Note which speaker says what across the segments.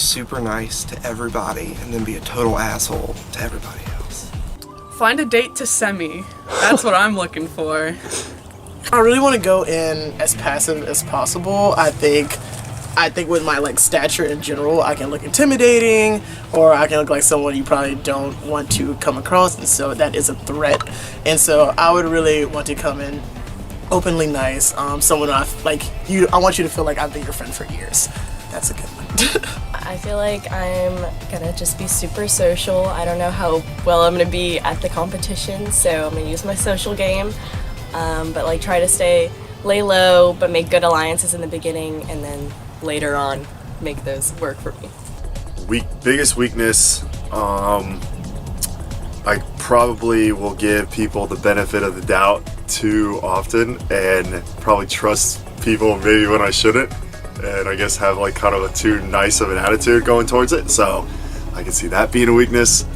Speaker 1: super nice to everybody and then be a total asshole to everybody else.
Speaker 2: Find a date to semi. That's what I'm looking for.
Speaker 3: I really want to go in as passive as possible. I think with my like stature in general, I can look intimidating, or I can look like someone you probably don't want to come across, and so that is a threat. And so I would really want to come in openly nice, someone I want you to feel like I've been your friend for years. That's a good one.
Speaker 4: I feel like I'm gonna just be super social. I don't know how well I'm gonna be at the competition, so I'm gonna use my social game, but like try to lay low, but make good alliances in the beginning, and then later on make those work for me.
Speaker 5: Biggest weakness, I probably will give people the benefit of the doubt too often and probably trust people maybe when I shouldn't, and I guess have like kind of a too nice of an attitude going towards it, so I can see that being a weakness.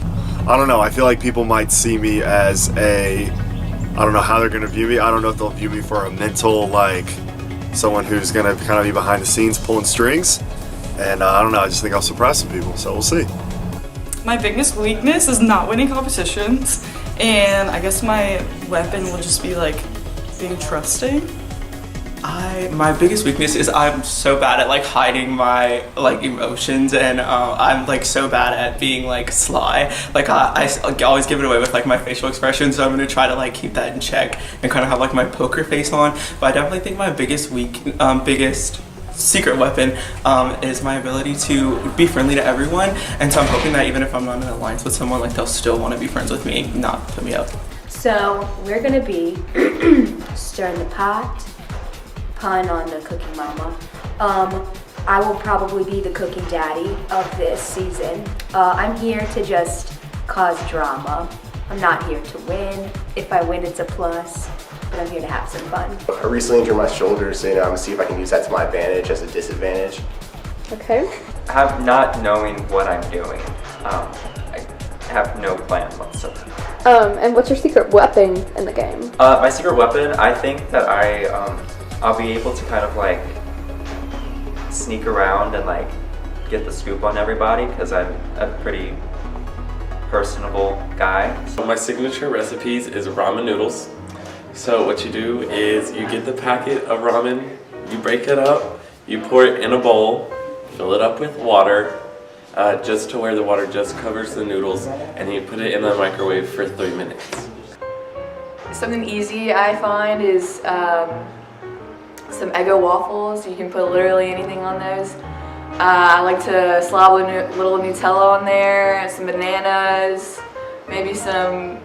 Speaker 5: I don't know, I feel like people might see me as I don't know how they're going to view me. I don't know if they'll view me for a mental, like someone who's going to kind of be behind the scenes pulling strings, and I don't know, I just think I'll surprise some people, so we'll see.
Speaker 6: My biggest weakness is not winning competitions, and I guess my weapon will just be like being trusting.
Speaker 7: My biggest weakness is I'm so bad at like hiding my like emotions, and I'm like so bad at being like sly. Like I always give it away with like my facial expressions, so I'm gonna try to like keep that in check and kind of have like my poker face on. But I definitely think my biggest secret weapon is my ability to be friendly to everyone, and so I'm hoping that even if I'm not in an alliance with someone, like they'll still want to be friends with me, not put me up.
Speaker 8: So we're gonna be stirring the pot, pun on the cooking mama. I will probably be the cooking daddy of this season. I'm here to just cause drama. I'm not here to win. If I win, it's a plus, but I'm here to have some fun.
Speaker 9: I recently injured my shoulder, so I'm gonna see if I can use that to my advantage as a disadvantage.
Speaker 10: Okay.
Speaker 11: Not knowing what I'm doing. I have no plan whatsoever.
Speaker 10: And what's your secret weapon in the game?
Speaker 11: My secret weapon, I think that I'll be able to kind of like sneak around and like get the scoop on everybody because I'm a pretty personable guy.
Speaker 12: So my signature recipes is ramen noodles. So what you do is you get the packet of ramen, you break it up, you pour it in a bowl, fill it up with water, just to where the water just covers the noodles, and then you put it in the microwave for 3 minutes.
Speaker 13: Something easy I find is some Eggo Waffles. You can put literally anything on those. I like to slob a little Nutella on there, some bananas, maybe some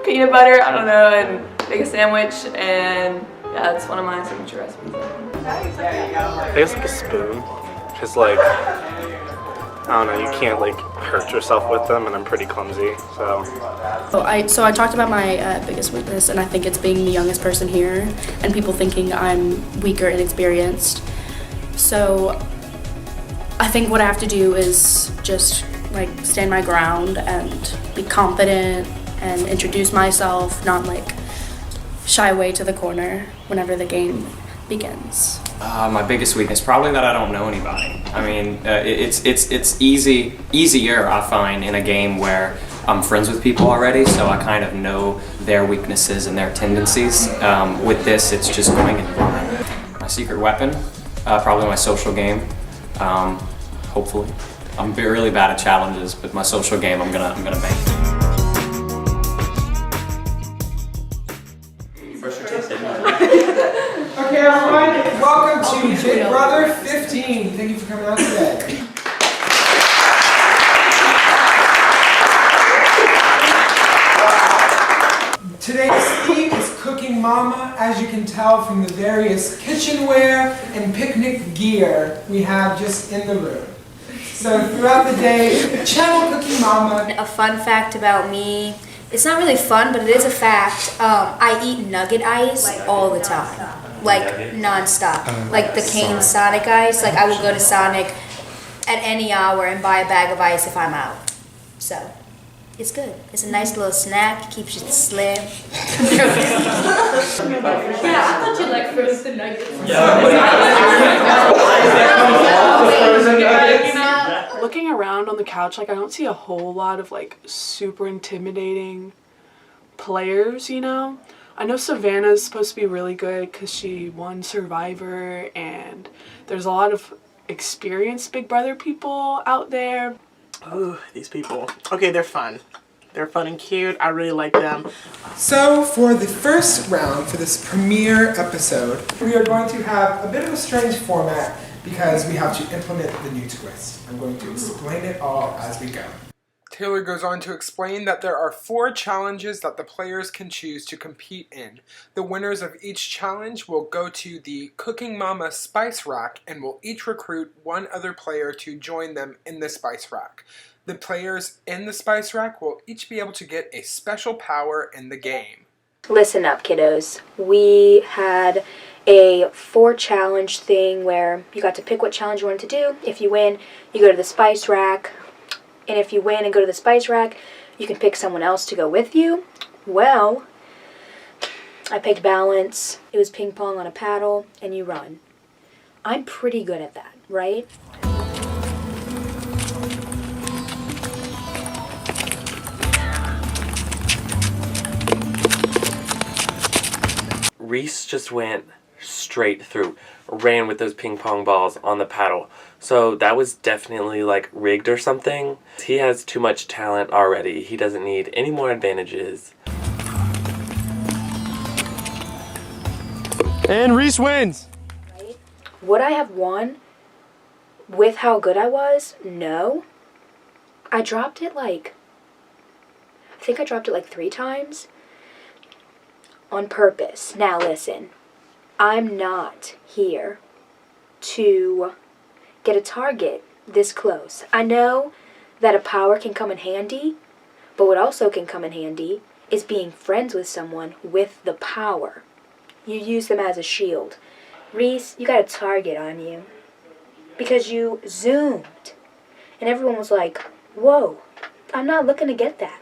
Speaker 13: peanut butter, I don't know, and make a sandwich, and yeah, that's one of my signature recipes.
Speaker 3: I guess like a spoon, because like, I don't know, you can't like hurt yourself with them, and I'm pretty clumsy, so.
Speaker 14: So I talked about my biggest weakness, and I think it's being the youngest person here, and people thinking I'm weaker and inexperienced. So I think what I have to do is just like stand my ground and be confident and introduce myself, not like shy away to the corner whenever the game begins.
Speaker 15: My biggest weakness, probably that I don't know anybody. I mean, it's easier, I find, in a game where I'm friends with people already, so I kind of know their weaknesses and their tendencies. With this, it's just going in blind. My secret weapon, probably my social game. Hopefully, I'm really bad at challenges, but my social game, I'm gonna bank.
Speaker 16: Okay, everyone, welcome to Big Brother 15. Thank you for coming out today. Today's theme is Cooking Mama. As you can tell from the various kitchenware and picnic gear we have just in the room. So throughout the day, channel Cooking Mama.
Speaker 17: A fun fact about me, it's not really fun, but it is a fact. I eat nugget ice all the time. Like non-stop. Like the Cane Sonic ice. Like I will go to Sonic at any hour and buy a bag of ice if I'm out. So It's good. It's a nice little snack. Keeps you slim.
Speaker 13: Yeah, I thought you liked frozen nuggets.
Speaker 2: Looking around on the couch, like I don't see a whole lot of like super intimidating players, you know? I know Savannah's supposed to be really good because she won Survivor, and there's a lot of experienced Big Brother people out there.
Speaker 3: Ooh, these people. Okay, they're fun. They're fun and cute. I really like them.
Speaker 16: So for the first round, for this premiere episode, we are going to have a bit of a strange format because we have to implement the new twist. I'm going to explain it all as we go. Taylor goes on to explain that there are 4 challenges that the players can choose to compete in. The winners of each challenge will go to the Cooking Mama Spice Rack and will each recruit one other player to join them in the Spice Rack. The players in the Spice Rack will each be able to get a special power in the game.
Speaker 8: Listen up, kiddos. We had a 4 challenge thing where you got to pick what challenge you wanted to do. If you win, you go to the Spice Rack. And if you win and go to the Spice Rack, you can pick someone else to go with you. Well, I picked balance. It was ping pong on a paddle, and you run. I'm pretty good at that, right?
Speaker 12: Reese just went straight through, ran with those ping pong balls on the paddle. So that was definitely like rigged or something. He has too much talent already. He doesn't need any more advantages.
Speaker 1: And Reese wins.
Speaker 8: Would I have won with how good I was? No. I dropped it I think I dropped it like 3 times on purpose. Now listen, I'm not here to get a target this close. I know that a power can come in handy, but what also can come in handy is being friends with someone with the power. You use them as a shield. Reese, you got a target on you because you zoomed. And everyone was like, whoa, I'm not looking to get that.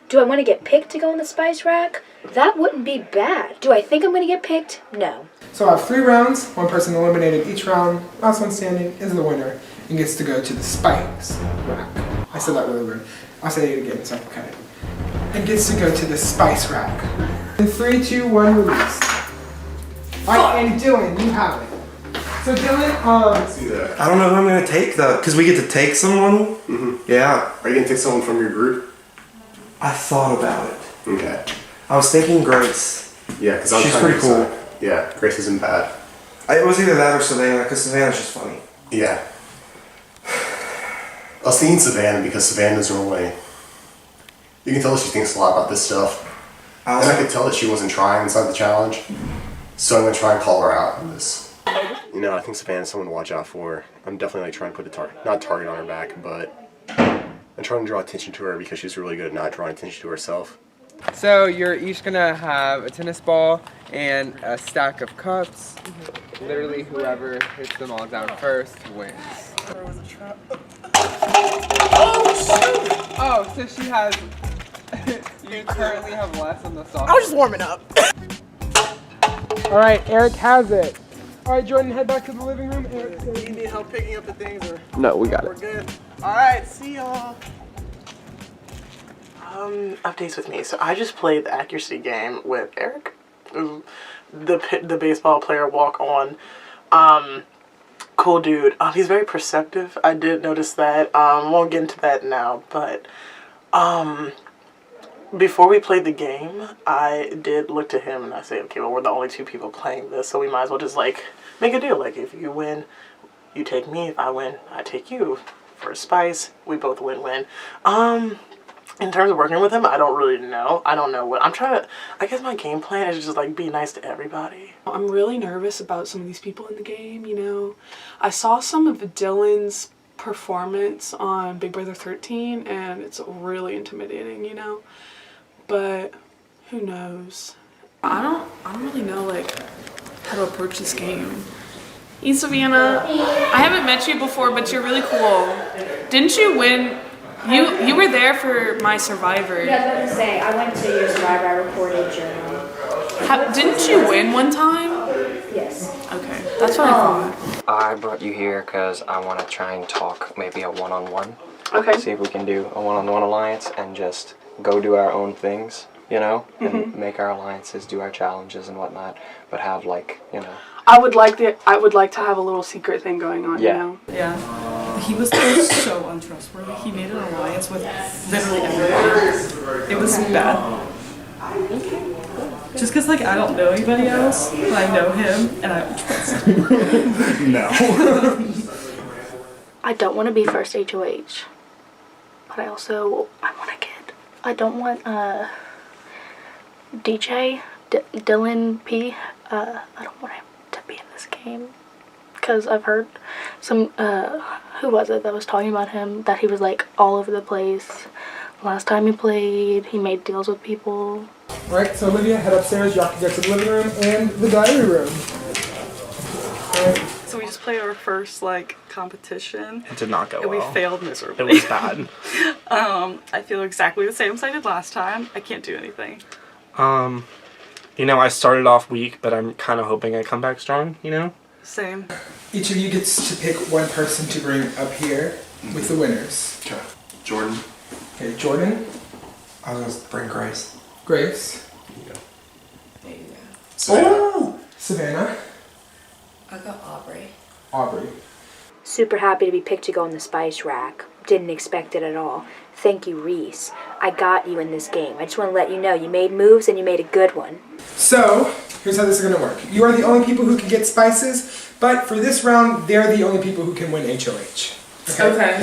Speaker 8: Do I want to get picked to go in the Spice Rack? That wouldn't be bad. Do I think I'm going to get picked? No.
Speaker 16: So I have 3 rounds, 1 person eliminated each round. Last one standing is the winner and gets to go to the Spice Rack. I said that really weird. I'll say it again so I can cut it. And gets to go to the Spice Rack. In 3, 2, 1, release. Alright, and Dylan, you have it. So Dylan,
Speaker 1: I don't know who I'm going to take though, because we get to take someone. Yeah.
Speaker 9: Are you going to take someone from your group?
Speaker 1: I thought about it.
Speaker 9: Okay.
Speaker 1: I was thinking Grace.
Speaker 9: Yeah, because
Speaker 1: she's pretty cool.
Speaker 9: Yeah, Grace isn't bad.
Speaker 1: It was either that or Savannah, because Savannah's just funny.
Speaker 9: Yeah. I was thinking Savannah because Savannah's normally... You can tell that she thinks a lot about this stuff. And I could tell that she wasn't trying inside the challenge. So I'm going to try and call her out on this. You know, I think Savannah's someone to watch out for. I'm definitely trying to put not target on her back, but I'm trying to draw attention to her because she's really good at not drawing attention to herself.
Speaker 18: So you're each gonna have a tennis ball and a stack of cups. Literally whoever hits them all down first wins. Oh, so she has, you currently have less on the soft.
Speaker 3: I was just warming up.
Speaker 16: alright, Eric has it. Alright, Jordan, head back to the living room. Eric,
Speaker 3: You need help picking up the things or?
Speaker 12: No, we got
Speaker 3: We're
Speaker 12: it.
Speaker 3: good. Alright, see y'all. Updates with me. So I just played the accuracy game with Eric, the baseball player walk on. Cool dude. He's very perceptive. I did notice that. Won't get into that now, but before we played the game, I did look to him and I said, okay, well, we're the only 2 people playing this, so we might as well just like make a deal. Like if you win, you take me. If I win, I take you. For a spice, we both win-win. In terms of working with him, I don't really know. I don't know what I'm trying to. I guess my game plan is just like be nice to everybody.
Speaker 2: I'm really nervous about some of these people in the game, you know. I saw some of Dylan's performance on Big Brother 13 and it's really intimidating, you know. But who knows? I don't really know like how to approach this game. Hey Savannah, I haven't met you before, but you're really cool. Didn't you win You were there for my Survivor.
Speaker 17: Yeah, I was about to say, I went to your Survivor, I recorded journal.
Speaker 2: Didn't you win one time?
Speaker 17: Yes.
Speaker 2: Okay, that's what I thought.
Speaker 19: I brought you here because I want to try and talk maybe a one-on-one.
Speaker 2: Okay.
Speaker 19: See if we can do a one-on-one alliance and just go do our own things, you know, and make our alliances, do our challenges and whatnot, but have like, you know.
Speaker 2: I would like to have a little secret thing going on, you know?
Speaker 6: Yeah. He was so untrustworthy. He made an alliance with literally everybody. It was bad. Just because, like, I don't know anybody else, but I know him, and I don't trust him.
Speaker 20: No.
Speaker 10: I don't want to be first HOH, but I want a kid. I don't want DJ Dylan P. I don't want him to be in this game because I've heard some who was it that was talking about him, that he was like all over the place. Last time he played, he made deals with people.
Speaker 16: Alright, so Olivia, head upstairs. Y'all can go to the living room and the diary room.
Speaker 6: So we just played our first, like, competition.
Speaker 20: It did not go
Speaker 6: and
Speaker 20: well.
Speaker 6: we failed miserably.
Speaker 20: It was bad.
Speaker 6: I feel exactly the same as I did last time. I can't do anything.
Speaker 20: You know, I started off weak, but I'm kind of hoping I come back strong, you know?
Speaker 6: Same.
Speaker 16: Each of you gets to pick one person to bring up here with the winners.
Speaker 1: Okay. Jordan.
Speaker 16: Okay, Jordan.
Speaker 1: I was gonna bring Grace.
Speaker 16: Grace.
Speaker 4: There you go.
Speaker 16: Oh! Savannah.
Speaker 4: I got Aubrey.
Speaker 16: Aubrey.
Speaker 8: Super happy to be picked to go in the spice rack. Didn't expect it at all. Thank you, Reese. I got you in this game. I just want to let you know you made moves and you made a good one.
Speaker 16: So, here's how this is going to work. You are the only people who can get spices, but for this round, they're the only people who can win HOH. Okay.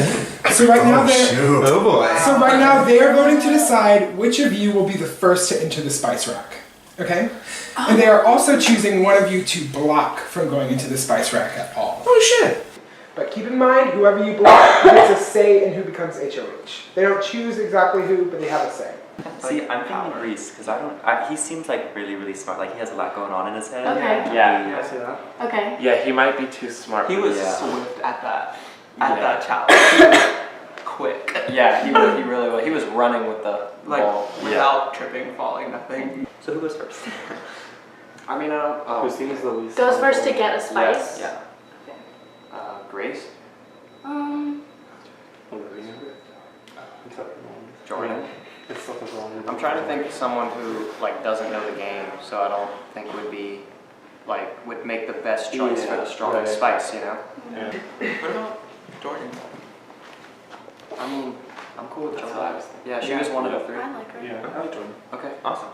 Speaker 16: So right now So right now they are voting to decide which of you will be the first to enter the spice rack. Okay? And they are also choosing one of you to block from going into the spice rack at all.
Speaker 18: Oh shit!
Speaker 16: But keep in mind, whoever you block gets a say in who becomes HOH. They don't choose exactly who, but they have a say.
Speaker 11: See, I'm thinking Reese, because he seems like really smart. Like he has a lot going on in his head.
Speaker 10: Okay.
Speaker 12: Yeah, I see that.
Speaker 10: Okay.
Speaker 12: Yeah, he might be too smart.
Speaker 7: He was
Speaker 12: Yeah.
Speaker 7: swift at that challenge. Quick.
Speaker 15: Yeah, he really was. He was running with the ball.
Speaker 7: Without tripping, falling, nothing.
Speaker 11: So who goes first?
Speaker 15: I mean,
Speaker 12: Christina's the least.
Speaker 10: Goes first to get a spice.
Speaker 15: Yeah. Grace. Jordan. I'm trying to think of someone who like doesn't know the game, so I don't think would make the best choice for the strongest spice, you know?
Speaker 12: Yeah.
Speaker 7: What about Jordan?
Speaker 15: I mean, I'm cool with Jordan. Yeah, she was one of the three.
Speaker 10: I like her.
Speaker 12: Yeah, I like Jordan.
Speaker 15: Okay, awesome.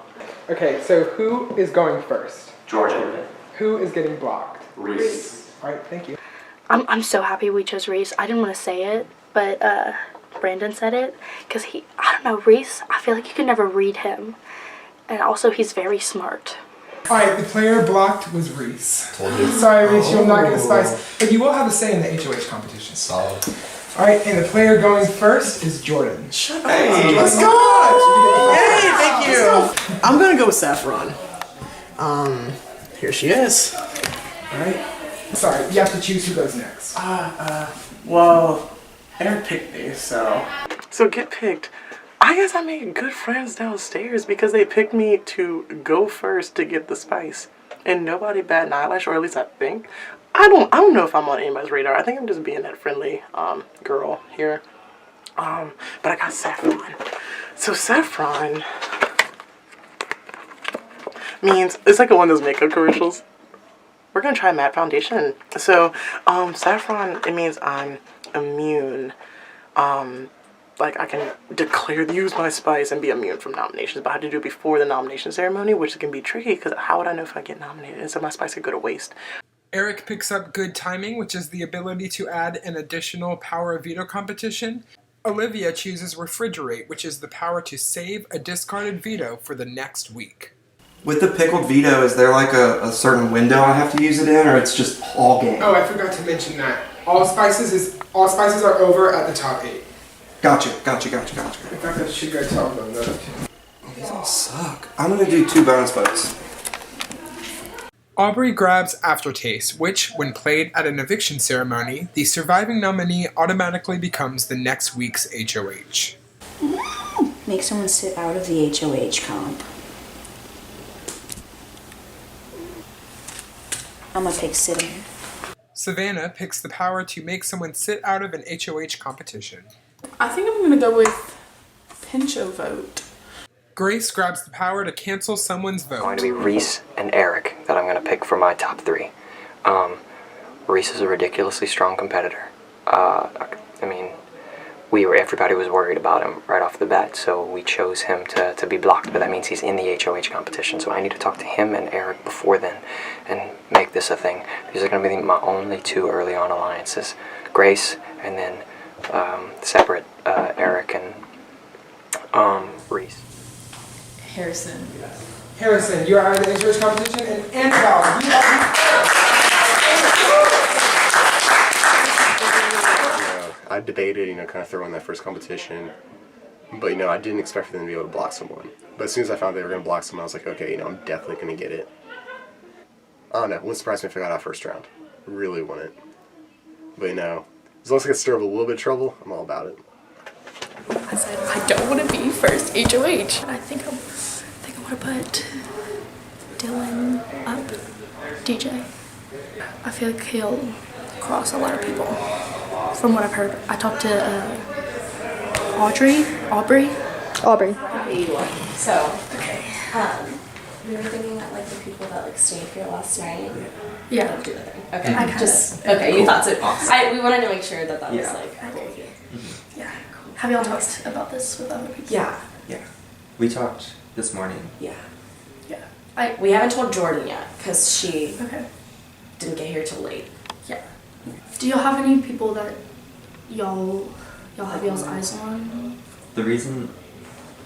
Speaker 16: Okay, so who is going first?
Speaker 11: Jordan.
Speaker 16: Who is getting blocked?
Speaker 11: Reese.
Speaker 16: Alright, thank you.
Speaker 10: I'm so happy we chose Reese. I didn't want to say it, but Brandon said it because I don't know, Reese, I feel like you can never read him. And also he's very smart.
Speaker 16: Alright, the player blocked was Reese. Sorry, Reese, you'll not get a spice. But you will have a say in the HOH competition.
Speaker 9: Solid.
Speaker 16: Alright, and the player going first is Jordan.
Speaker 3: Shut up. Hey, let's go! Yay, thank you! I'm gonna go with Saffron. Here she is.
Speaker 16: Alright. Sorry, you have to choose who goes next.
Speaker 3: Well, Eric picked me, so get picked. I guess I made good friends downstairs because they picked me to go first to get the spice. And nobody bat an eyelash, or at least I think. I don't know if I'm on anybody's radar. I think I'm just being that friendly girl here. But I got Saffron. So Saffron means it's like one of those makeup commercials. We're gonna try matte foundation. So Saffron, it means I'm immune. Like I can use my spice and be immune from nominations, but I have to do it before the nomination ceremony, which can be tricky because how would I know if I get nominated? And so my spice could go to waste.
Speaker 16: Eric picks up good timing, which is the ability to add an additional power of veto competition. Olivia chooses refrigerate, which is the power to save a discarded veto for the next week.
Speaker 1: With the pickled veto, is there like a certain window I have to use it in, or it's just all game?
Speaker 16: Oh, I forgot to mention that. All spices are over at the top 8.
Speaker 1: Gotcha.
Speaker 16: In fact, I should go tell them that.
Speaker 1: These all suck. I'm gonna do 2 bonus votes.
Speaker 16: Aubrey grabs Aftertaste, which, when played at an eviction ceremony, the surviving nominee automatically becomes the next week's HOH.
Speaker 17: Make someone sit out of the HOH comp. I'm gonna pick sitting.
Speaker 16: Savannah picks the power to make someone sit out of an HOH competition.
Speaker 2: I think I'm gonna go with Pincho vote.
Speaker 16: Grace grabs the power to cancel someone's vote.
Speaker 19: It's going to be Reese and Eric that I'm going to pick for my top 3. Reese is a ridiculously strong competitor. Everybody was worried about him right off the bat, so we chose him to be blocked, but that means he's in the HOH competition, so I need to talk to him and Eric before then and make this a thing. These are going to be my only 2 early on alliances. Grace, and then separate Eric and Reese.
Speaker 13: Harrison.
Speaker 16: Harrison, you are out of the HOH competition, and Annabelle, you are...
Speaker 9: I debated, kind of throwing that first competition, but, I didn't expect for them to be able to block someone. But as soon as I found they were going to block someone, I was like, okay, I'm definitely going to get it. I don't know, it wouldn't surprise me if I got out first round. Really wouldn't. But, as long as I can stir up a little bit of trouble, I'm all about it.
Speaker 14: I said I don't want to be first HOH. I think I want to put Dylan up, DJ. I feel like he'll cross a lot of people. From what I've heard, I talked to Aubrey.
Speaker 4: So, we were thinking that the people that stayed here last night.
Speaker 14: Yeah.
Speaker 4: Don't do the thing. Okay. Okay. You thought so. We wanted to make sure that was cool with you.
Speaker 14: Yeah. Have y'all talked about this with other people?
Speaker 11: Yeah. We talked this morning.
Speaker 4: Yeah. We haven't told Jordan yet because she didn't get here till late.
Speaker 14: Yeah. Do y'all have any people that y'all have y'all's eyes on?
Speaker 11: The reason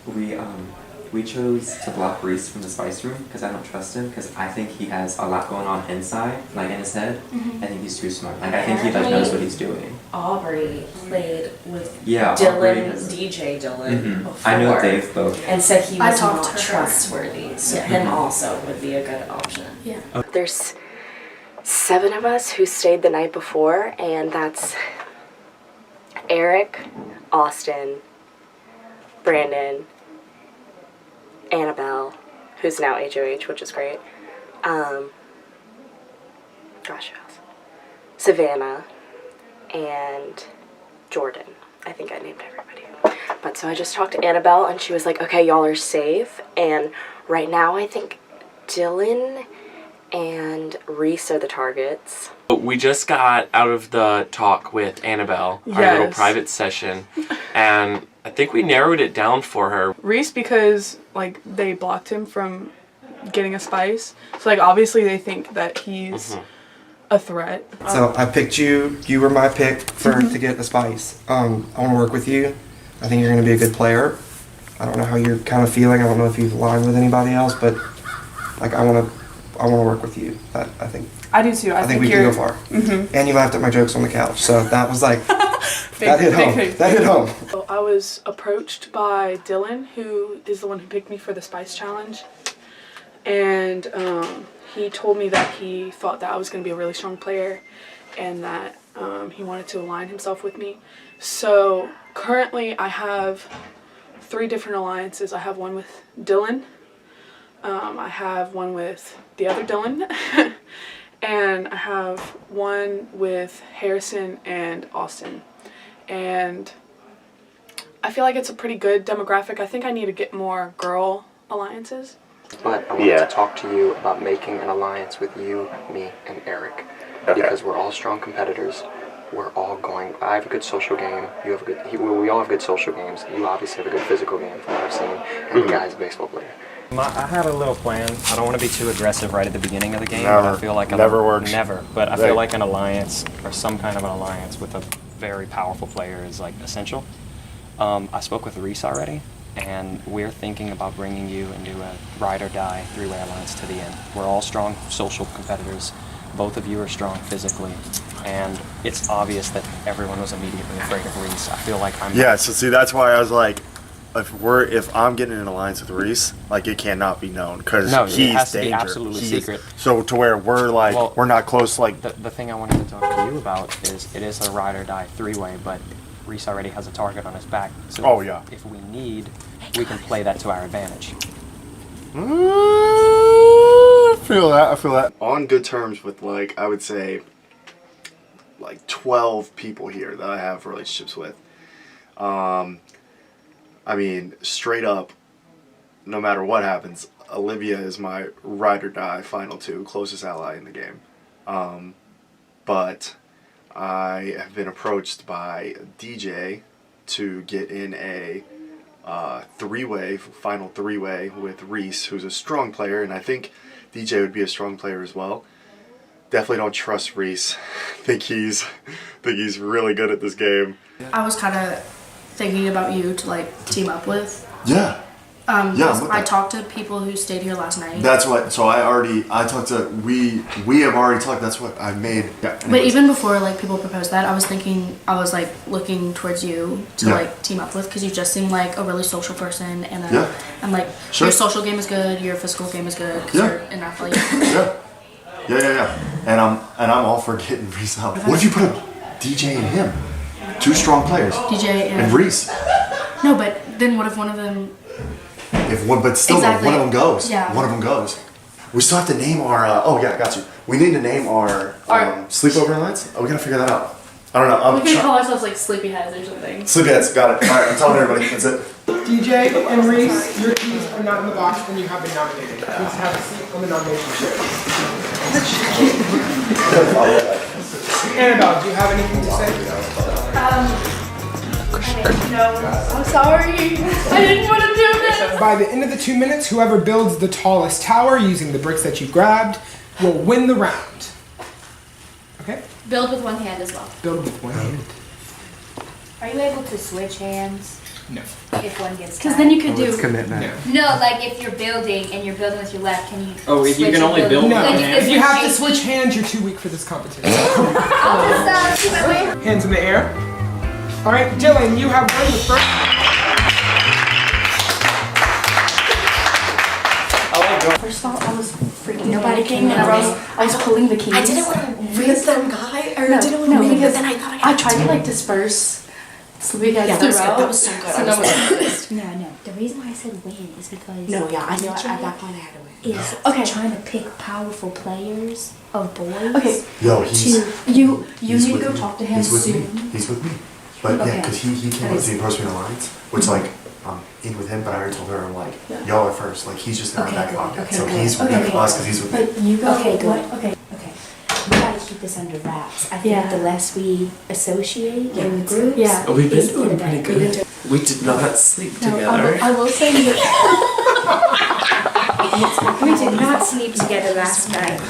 Speaker 11: we chose to block Reese from the spice room because I don't trust him because I think he has a lot going on inside, in his head. I think he's too smart. I think he knows what he's doing.
Speaker 4: Aubrey played with
Speaker 11: Aubrey
Speaker 4: DJ Dylan before.
Speaker 11: I know they've both.
Speaker 4: And said he was
Speaker 14: talked
Speaker 4: not
Speaker 14: to her.
Speaker 4: trustworthy, so him also would be a good option.
Speaker 14: Yeah.
Speaker 4: There's 7 of us who stayed the night before, and that's Eric, Austin, Brandon, Annabelle, who's now HOH, which is great. Savannah, and Jordan. I think I named everybody. But so I just talked to Annabelle, and she was like, okay, y'all are safe. And right now I think Dylan and Reese are the targets.
Speaker 12: We just got out of the talk with Annabelle, our little private session, and I think we narrowed it down for her.
Speaker 2: Reese, because they blocked him from getting a spice, so obviously they think that he's a threat.
Speaker 1: So I picked you. You were my pick to get the spice. I want to work with you. I think you're going to be a good player. I don't know how you're kind of feeling. I don't know if you've aligned with anybody else, but I want to work with you. I think.
Speaker 2: I do too.
Speaker 1: I think we can go far. And you laughed at my jokes on the couch, so that was that hit home. That hit home.
Speaker 2: So I was approached by Dylan, who is the one who picked me for the spice challenge, and he told me that he thought that I was going to be a really strong player, and that he wanted to align himself with me. So currently, I have 3 different alliances. I have one with Dylan. I have one with the other Dylan. And I have one with Harrison and Austin. And I feel like it's a pretty good demographic. I think I need to get more girl alliances.
Speaker 19: But I wanted to talk to you about making an alliance with you, me, and Eric. Because we're all strong competitors. We're all going... I have a good social game. You have a good... we all have good social games. You obviously have a good physical game from what I've seen. And the guy's a baseball player.
Speaker 15: I have a little plan. I don't want to be too aggressive right at the beginning of the game.
Speaker 5: Never.
Speaker 15: But I feel like
Speaker 5: Never works.
Speaker 15: Never. But I feel like an alliance or some kind of an alliance with a very powerful player is essential. I spoke with Reese already, and we're thinking about bringing you into a ride or die 3-way alliance to the end. We're all strong social competitors. Both of you are strong physically, and it's obvious that everyone was immediately afraid of Reese. I feel like I'm...
Speaker 5: Yeah, so see, that's why I was like, if I'm getting in an alliance with Reese, like it cannot be known because
Speaker 15: No,
Speaker 5: he's
Speaker 15: it has to be
Speaker 5: danger.
Speaker 15: absolutely secret.
Speaker 5: So to where we're like
Speaker 15: Well,
Speaker 5: we're not close. Like
Speaker 15: the thing I wanted to talk to you about is it is a ride or die 3-way, but Reese already has a target on his back. So
Speaker 5: Oh, yeah.
Speaker 15: if we need, we can play that to our advantage.
Speaker 5: I feel that. On good terms with like I would say like 12 people here that I have relationships with. I mean, straight up, no matter what happens, Olivia is my ride or die final 2 closest ally in the game. But I have been approached by DJ to get in a final three-way with Reese, who's a strong player, and I think DJ would be a strong player as well. Definitely don't trust Reese. think he's really good at this game.
Speaker 14: I was kind of thinking about you to like team up with.
Speaker 5: Yeah.
Speaker 14: I talked to people who stayed here last night.
Speaker 5: That's what. So I talked to. We have already talked. That's what I made. Yeah,
Speaker 14: But even before like people proposed that, I was like looking towards you to
Speaker 5: Yeah.
Speaker 14: like team up with because you just seem like a really social person and
Speaker 5: Yeah.
Speaker 14: and like
Speaker 5: Sure.
Speaker 14: your social game is good, your physical game is good because
Speaker 5: Yeah.
Speaker 14: you're an athlete.
Speaker 5: Yeah. And I'm all for getting Reese out. What if you put a DJ and him? 2 strong players.
Speaker 14: DJ
Speaker 5: and Reese.
Speaker 14: No, but then what if one of them?
Speaker 5: But still,
Speaker 14: Exactly.
Speaker 5: one of them goes.
Speaker 14: Yeah.
Speaker 5: One of them goes. We still have to name our. I got you. We need to name our sleepover alliance. Oh, we gotta figure that out. I don't know.
Speaker 14: We could call ourselves like Sleepyheads or something.
Speaker 5: Sleepyheads. Got it. All right, I'm telling everybody. That's it.
Speaker 16: DJ and Reese, your keys are not in the box when you have been nominated. Please have a seat on the nomination chair. Annabelle, do you have anything to say?
Speaker 14: No, I'm sorry. I didn't want to do this.
Speaker 16: By the end of the 2 minutes, whoever builds the tallest tower using the bricks that you grabbed will win the round. Okay?
Speaker 17: Build with one hand as well.
Speaker 16: Build with one hand.
Speaker 8: Are you able to switch hands?
Speaker 16: No.
Speaker 8: If one gets
Speaker 14: Because then you could do.
Speaker 1: It's commitment.
Speaker 8: No, like if you're building and you're building with your left, can you?
Speaker 15: Oh, you
Speaker 8: switch
Speaker 15: can
Speaker 8: and
Speaker 15: only build
Speaker 16: No,
Speaker 15: with one
Speaker 16: if
Speaker 15: hand?
Speaker 16: you have to switch hands, you're too weak for this competition. Hands in the air. All right, Dylan, you have won the first.
Speaker 14: First of all, I was freaking
Speaker 17: Nobody
Speaker 14: panicking
Speaker 17: came
Speaker 14: and I was pulling the keys.
Speaker 17: I didn't want to read them, guy. Or
Speaker 14: No,
Speaker 17: didn't want
Speaker 14: no,
Speaker 17: to read
Speaker 14: because
Speaker 17: them, then I thought
Speaker 14: I tried to like disperse Sleepyheads
Speaker 17: Yeah, that was good.
Speaker 14: throughout.
Speaker 17: That was so good.
Speaker 14: So
Speaker 17: I was
Speaker 14: no one-
Speaker 17: surprised.
Speaker 8: No. The reason why I said win is because
Speaker 17: No, yeah, I know.
Speaker 8: DJ
Speaker 17: I got mine out of it.
Speaker 8: Is
Speaker 14: Okay.
Speaker 8: trying to pick powerful players of boys.
Speaker 14: Okay.
Speaker 5: Yo, he's.
Speaker 14: You
Speaker 5: He's
Speaker 14: need to
Speaker 5: with
Speaker 14: go
Speaker 5: me.
Speaker 14: talk to him
Speaker 5: He's with
Speaker 14: soon.
Speaker 5: me. He's with me. But yeah,
Speaker 14: Okay.
Speaker 5: because he came up to me and approached me in alliance, which like I'm in with him, but I already told her I'm like y'all are first. Like he's just in our back pocket, so he's with us because he's with me.
Speaker 14: But you go.
Speaker 8: Okay, good.
Speaker 14: Okay.
Speaker 8: We gotta keep this under wraps. I think
Speaker 14: Yeah.
Speaker 8: the less we associate in groups,
Speaker 14: Yeah.
Speaker 12: Oh, we've been
Speaker 8: is
Speaker 12: doing
Speaker 8: the
Speaker 12: pretty
Speaker 8: better.
Speaker 12: good. We did not sleep
Speaker 14: No,
Speaker 12: together.
Speaker 14: I will say that.
Speaker 8: We did not sleep together last night.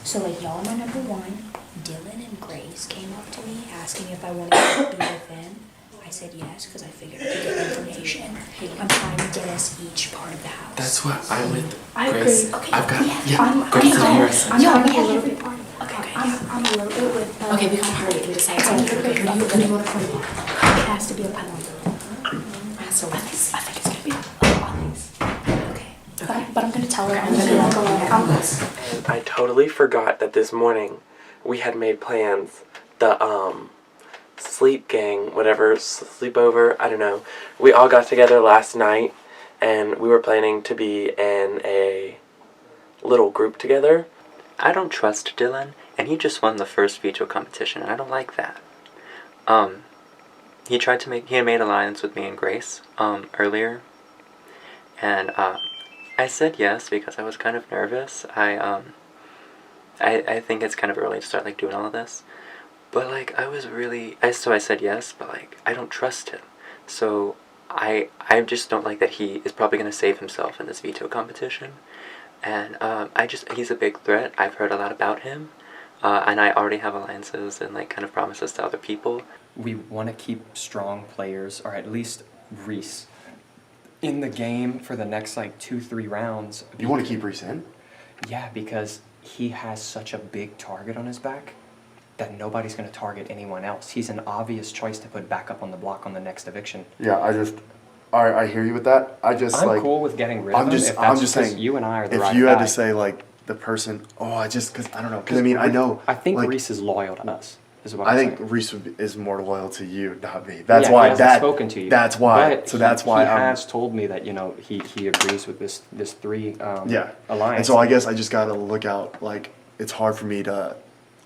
Speaker 8: So like y'all my number one. Dylan and Grace came up to me asking if I wanted to be with them. I said yes because I figured I could get information. I'm trying to get us each part of the house.
Speaker 12: That's what I'm with
Speaker 14: I
Speaker 12: Grace.
Speaker 14: agree.
Speaker 8: Okay,
Speaker 12: I've got
Speaker 14: I'm
Speaker 12: Grace and Harrison.
Speaker 14: I'm trying to be a
Speaker 8: Yeah,
Speaker 14: little
Speaker 8: every
Speaker 14: bit.
Speaker 8: part.
Speaker 14: Okay. I'm a little bit with.
Speaker 8: Okay, we gotta hurry and decide.
Speaker 14: Who do you want to play?
Speaker 8: It has to be a pilot. So
Speaker 14: I think it's gonna be Alex. Okay. But I'm gonna tell her. I'm gonna go Alex.
Speaker 12: I totally forgot that this morning we had made plans. The sleep gang, whatever, sleepover, I don't know. We all got together last night and we were planning to be in a little group together.
Speaker 19: I don't trust Dylan, and he just won the first veto competition, and I don't like that. He had made alliance with me and Grace, earlier, and, I said yes because I was kind of nervous. I think it's kind of early to start, like, doing all of this, but, like, so I said yes, but, like, I don't trust him, so I just don't like that he is probably going to save himself in this veto competition. And he's a big threat. I've heard a lot about him, and I already have alliances and like kind of promises to other people.
Speaker 15: We want to keep strong players, or at least Reese, in the game for the next like 2-3 rounds.
Speaker 5: You want to keep Reese in?
Speaker 15: Yeah, because he has such a big target on his back that nobody's going to target anyone else. He's an obvious choice to put back up on the block on the next eviction.
Speaker 5: Yeah, I hear you with that. I just
Speaker 15: I'm
Speaker 5: like.
Speaker 15: cool with getting rid of
Speaker 5: I'm
Speaker 15: them.
Speaker 5: just.
Speaker 15: If
Speaker 5: I'm
Speaker 15: that's
Speaker 5: just
Speaker 15: because
Speaker 5: saying.
Speaker 15: you and I are the
Speaker 5: if
Speaker 15: right
Speaker 5: you had
Speaker 15: guy.
Speaker 5: to say like the person, because I don't know. Because I mean, I know.
Speaker 15: I think
Speaker 5: like,
Speaker 15: Reese is loyal to us. Is what
Speaker 5: I
Speaker 15: I'm
Speaker 5: think
Speaker 15: saying.
Speaker 5: Reese is more loyal to you, not me. That's
Speaker 15: Yeah,
Speaker 5: why
Speaker 15: he hasn't
Speaker 5: that.
Speaker 15: spoken to you.
Speaker 5: That's why.
Speaker 15: But
Speaker 5: So that's why
Speaker 15: he
Speaker 5: I'm.
Speaker 15: has told me that he agrees with this three
Speaker 5: Yeah.
Speaker 15: alliance.
Speaker 5: And so I guess I just gotta look out. Like it's hard for me to,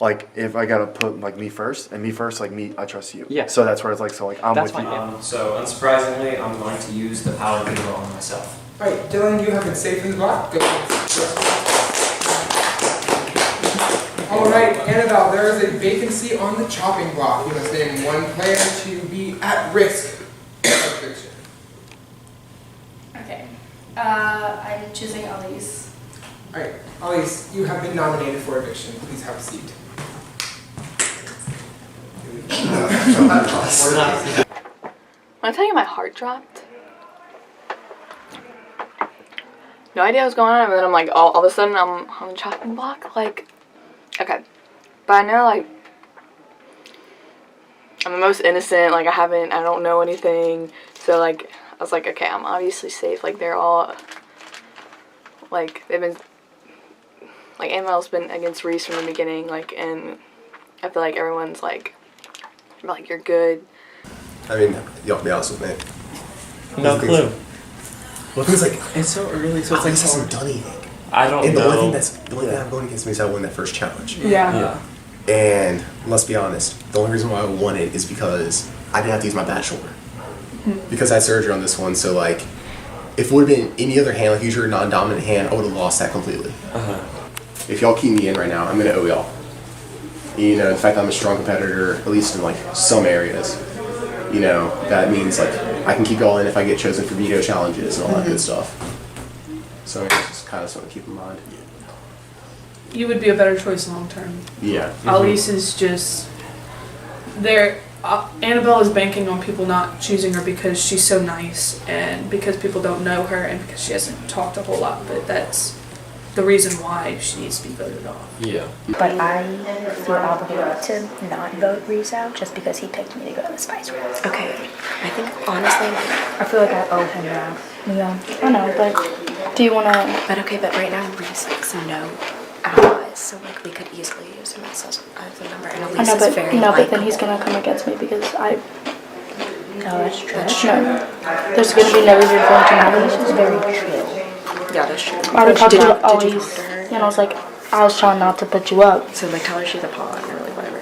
Speaker 5: like if I gotta put like me first, like me, I trust you.
Speaker 15: Yeah.
Speaker 5: So that's where it's like I'm
Speaker 15: That's
Speaker 5: with you.
Speaker 15: fine. So unsurprisingly, I'm going to use the power Veto on myself.
Speaker 16: All right, Dylan, you have been safe in the block. Go. All right, Annabelle, there is a vacancy on the chopping block. You must name one player to be at risk of eviction.
Speaker 14: Okay. I'm choosing Elise.
Speaker 16: All right, Elise, you have been nominated for eviction. Please have a seat.
Speaker 21: When I tell you my heart dropped, no idea what's going on, and then I'm like, all of a sudden I'm on the chopping block, like, okay, but I know, like, I'm the most innocent, like, I don't know anything, so, like, I was like, okay, I'm obviously safe, like, they're all, like, they've been, like, Annabelle's been against Reese from the beginning, like, and I feel like everyone's like, you're good.
Speaker 9: I mean, you have to be honest with me.
Speaker 12: No clue.
Speaker 9: Well, things like
Speaker 12: It's so early, so it's like
Speaker 9: hasn't done anything.
Speaker 12: I don't
Speaker 9: And the
Speaker 12: know.
Speaker 9: only thing that I'm going against me is I won that first challenge.
Speaker 2: Yeah.
Speaker 9: And let's be honest, the only reason why I won it is because I didn't have to use my bad shoulder. Because I had surgery on this one, so like, if it would have been any other hand, like usually a non-dominant hand, I would have lost that completely. If y'all keep me in right now, I'm gonna owe y'all. You know, the fact that I'm a strong competitor, at least in like some areas, you know, that means like I can keep y'all in if I get chosen for veto challenges and all that good stuff. So it's just kind of something to keep in mind.
Speaker 2: You would be a better choice long term.
Speaker 9: Yeah.
Speaker 2: Elise is just there. Annabelle is banking on people not choosing her because she's so nice and because people don't know her and because she hasn't talked a whole lot. But that's the reason why she needs to be voted off.
Speaker 12: Yeah.
Speaker 22: But I feel obligated to not vote Reese out just because he picked me to go to the spice room.
Speaker 4: Okay, I think honestly,
Speaker 22: I feel like I owe him that. Yeah, I know, but do you want to...
Speaker 4: but right now Reese likes no allies, so like we could easily use him as a member. And
Speaker 22: I
Speaker 4: Elise
Speaker 22: know,
Speaker 4: is
Speaker 22: but
Speaker 4: very
Speaker 22: no, but then
Speaker 4: likable.
Speaker 22: he's gonna come against me because I...
Speaker 4: No, that's true.
Speaker 22: No. There's gonna be no reason for him to have this. She's very chill.
Speaker 4: Yeah, that's true.
Speaker 22: I already talked to
Speaker 4: Did you
Speaker 22: Elise,
Speaker 4: talk to her?
Speaker 22: and I was like, I was trying not to put you up.
Speaker 4: So like tell her she's a pawn or like whatever.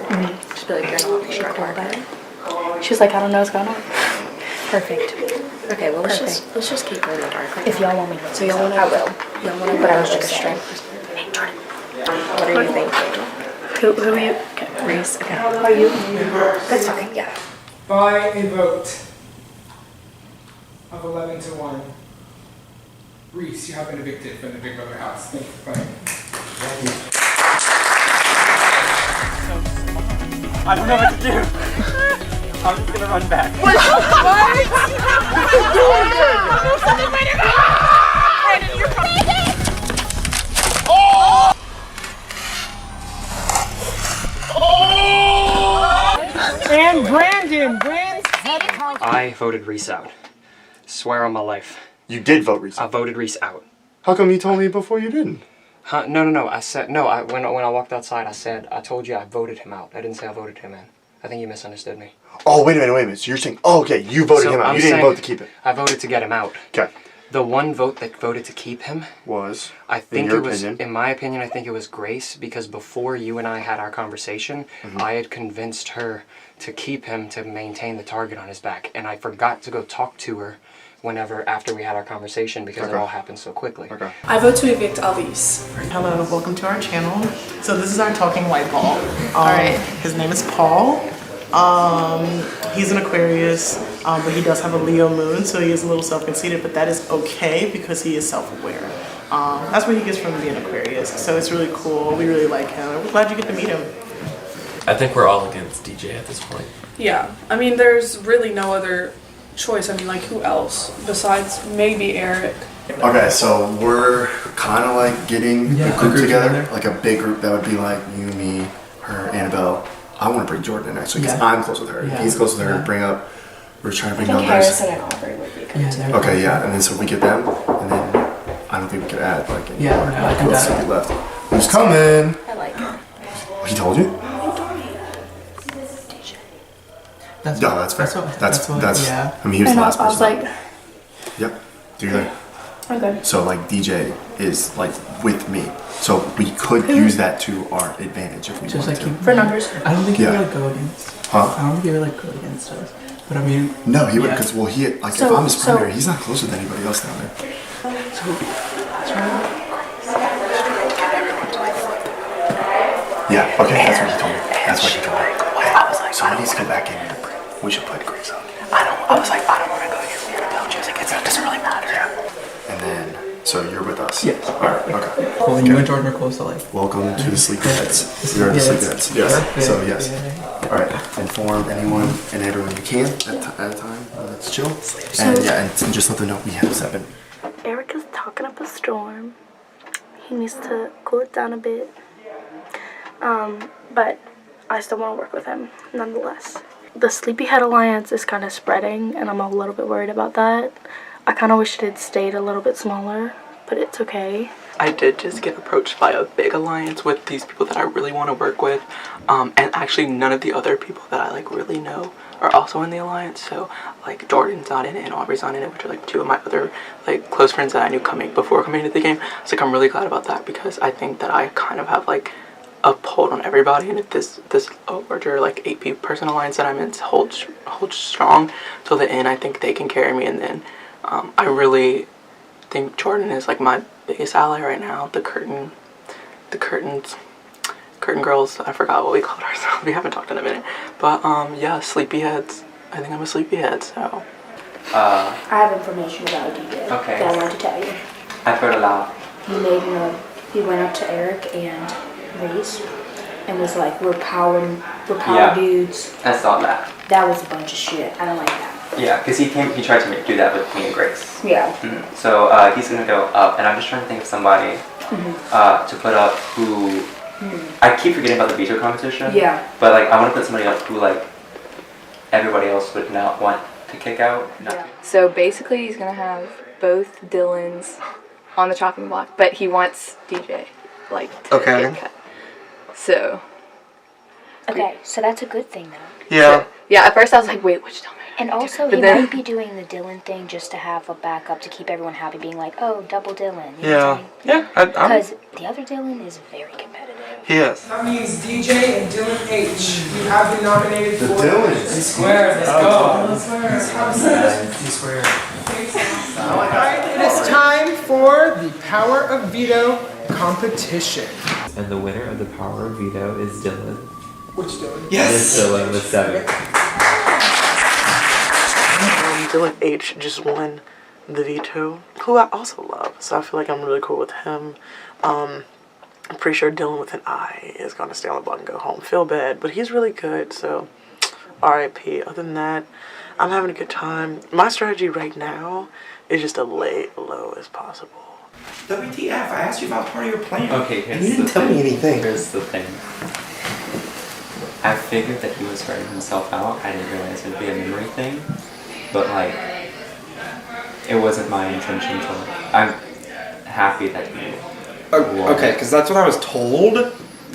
Speaker 4: Just be like, you're not being hard.
Speaker 22: She's like, I don't know what's going on.
Speaker 4: Perfect. Okay, well let's just keep her in the dark.
Speaker 22: If y'all want me to.
Speaker 4: So y'all wanna
Speaker 22: I will.
Speaker 4: Y'all wanna
Speaker 22: But I was
Speaker 4: like a
Speaker 22: just
Speaker 4: strength person. Hey Jordan. What are you thinking?
Speaker 22: Who are you?
Speaker 4: Okay. Reese, okay.
Speaker 22: Are you?
Speaker 4: That's fine, yeah.
Speaker 16: By a vote of 11 to 1, Reese, you have been evicted from the Big Brother house. Thank you for playing.
Speaker 7: I don't know what to do. I'm just gonna run back.
Speaker 16: And Brandon,
Speaker 15: I voted Reese out. Swear on my life.
Speaker 5: You did vote Reese
Speaker 15: I voted Reese out.
Speaker 5: How come you told me before you didn't?
Speaker 15: Huh? No. I said no. When I walked outside, I told you I voted him out. I didn't say I voted him in. I think you misunderstood me.
Speaker 5: Oh, wait a minute. So you're saying, oh, okay, you voted him out. You didn't vote to keep it.
Speaker 15: I voted to get him out.
Speaker 5: Okay.
Speaker 15: The one vote that voted to keep him
Speaker 5: was,
Speaker 15: I think
Speaker 5: in your
Speaker 15: it was,
Speaker 5: opinion?
Speaker 15: in my opinion, I think it was Grace, because before you and I had our conversation, I had convinced her to keep him to maintain the target on his back, and I forgot to go talk to her after we had our conversation because it all happened so quickly. Okay.
Speaker 2: I vote to evict Elise.
Speaker 3: Hello, welcome to our channel. So this is our talking white ball.
Speaker 2: Alright.
Speaker 3: His name is Paul. He's an Aquarius, but he does have a Leo moon, so he is a little self-conceited, but that is okay because he is self-aware. That's what he gets from being Aquarius, so it's really cool. We really like him, and we're glad you get to meet him.
Speaker 12: I think we're all against DJ at this point.
Speaker 2: Yeah, I mean, there's really no other choice. I mean, like, who else besides maybe Eric?
Speaker 5: Okay, so we're kind of like getting a group together, like a big group that would be like you, me, her, Annabelle. I want to bring Jordan in actually because I'm close with her.
Speaker 3: Yeah.
Speaker 5: He's close with her.
Speaker 3: Yeah.
Speaker 5: We're trying to bring
Speaker 4: I think
Speaker 5: numbers.
Speaker 4: Harrison and Aubrey would be
Speaker 9: Okay, yeah, and then so we get them, and then I don't think we could add like any more.
Speaker 7: I can
Speaker 9: Let's
Speaker 7: add.
Speaker 9: see left. Who's coming?
Speaker 14: I like it.
Speaker 9: He told you?
Speaker 7: That's
Speaker 9: No, that's fair. That's
Speaker 7: yeah.
Speaker 9: I mean, he was
Speaker 14: I
Speaker 9: the
Speaker 14: know,
Speaker 9: last
Speaker 14: I was
Speaker 9: person.
Speaker 14: like,
Speaker 9: Yep. Do your thing.
Speaker 14: okay.
Speaker 9: So like DJ is like with me, so we could use that to our advantage if we
Speaker 7: Just
Speaker 9: wanted
Speaker 7: like
Speaker 9: to.
Speaker 14: For numbers.
Speaker 7: I don't think he
Speaker 9: Yeah.
Speaker 7: would like go against.
Speaker 9: Huh?
Speaker 7: I don't think he would like go against us. But I mean.
Speaker 9: No, he would
Speaker 7: yeah.
Speaker 9: because well he like
Speaker 14: So-
Speaker 9: if I'm his
Speaker 14: so-
Speaker 9: primary, he's not closer than anybody else down there. Yeah. Okay. That's what he told me. That's what he told me. I was like, somebody needs to come back in here. We should put Grace up.
Speaker 19: I was like, I don't want to go here. She was like, it doesn't really matter.
Speaker 9: And then so you're with us.
Speaker 7: Yes.
Speaker 9: All right. Okay.
Speaker 7: Well, then you and Jordan are close to like.
Speaker 9: Welcome to the Sleepyheads. You're the Sleepyheads. Yes. So yes. All right. Inform anyone and everyone you can at a time. Let's chill. And yeah, and just let them know we have 7.
Speaker 10: Eric is talking up a storm. He needs to cool it down a bit. But I still want to work with him nonetheless. The Sleepyhead Alliance is kind of spreading, and I'm a little bit worried about that. I kind of wish it had stayed a little bit smaller, but it's okay.
Speaker 7: I did just get approached by a big alliance with these people that I really want to work with, and actually none of the other people that I like really know are also in the alliance. So like Jordan's not in it and Aubrey's not in it, which are like 2 of my other like close friends that I knew before coming into the game. So like I'm really glad about that because I think that I kind of have like a hold on everybody, and if this larger like 8-person alliance that I'm in holds strong till the end, I think they can carry me. And then I really think Jordan is like my biggest ally right now. The curtain girls, I forgot what we called ourselves. We haven't talked in a minute, but yeah, Sleepyheads. I think I'm a Sleepyhead. So
Speaker 17: I have information about DJ
Speaker 11: Okay.
Speaker 17: that I want to tell you.
Speaker 11: I've heard a lot.
Speaker 17: He went up to Eric and Reese and was like, we're power
Speaker 11: Yeah.
Speaker 17: dudes.
Speaker 11: I saw that.
Speaker 17: That was a bunch of shit. I don't like that.
Speaker 11: Yeah, because he tried to do that with me and Grace.
Speaker 17: Yeah.
Speaker 11: So he's gonna go up, and I'm just trying to think of somebody to put up who. I keep forgetting about the veto competition.
Speaker 17: Yeah.
Speaker 11: But like, I want to put somebody up who like everybody else would not want to kick out.
Speaker 13: So basically, he's gonna have both Dylans on the chopping block, but he wants DJ like to get cut. So.
Speaker 22: Okay, so that's a good thing though.
Speaker 1: Yeah.
Speaker 13: Yeah. At first, I was like, wait, what you tell me?
Speaker 22: And also,
Speaker 13: But
Speaker 22: he
Speaker 13: then-
Speaker 22: might be doing the Dylan thing just to have a backup to keep everyone happy, being like, oh, double Dylan.
Speaker 1: Yeah. Yeah. I'm.
Speaker 22: Because the other Dylan is very competitive.
Speaker 1: He is.
Speaker 16: That means DJ and Dylan H. You have been nominated
Speaker 9: The
Speaker 16: for
Speaker 9: Dylans.
Speaker 16: the square. Let's go. Let's have some. It is time for the Power of Veto competition.
Speaker 11: And the winner of the Power of Veto is Dylan.
Speaker 16: Which Dylan?
Speaker 1: Yes.
Speaker 11: Dylan with 7.
Speaker 3: Dylan H just won the veto, who I also love, so I feel like I'm really cool with him. I'm pretty sure Dylan with an I is going to stay on the block and go home. Feel bad, but he's really good, so RIP. Other than that, I'm having a good time. My strategy right now is just to lay low as possible.
Speaker 1: WTF? I asked you about part of your plan.
Speaker 11: Okay,
Speaker 1: and you didn't tell me anything.
Speaker 11: Here's the thing. I figured that he was hurting himself out. I didn't realize it would be a memory thing. But like, it wasn't my intention to like, I'm happy that you won.
Speaker 1: Okay, because that's what I was told.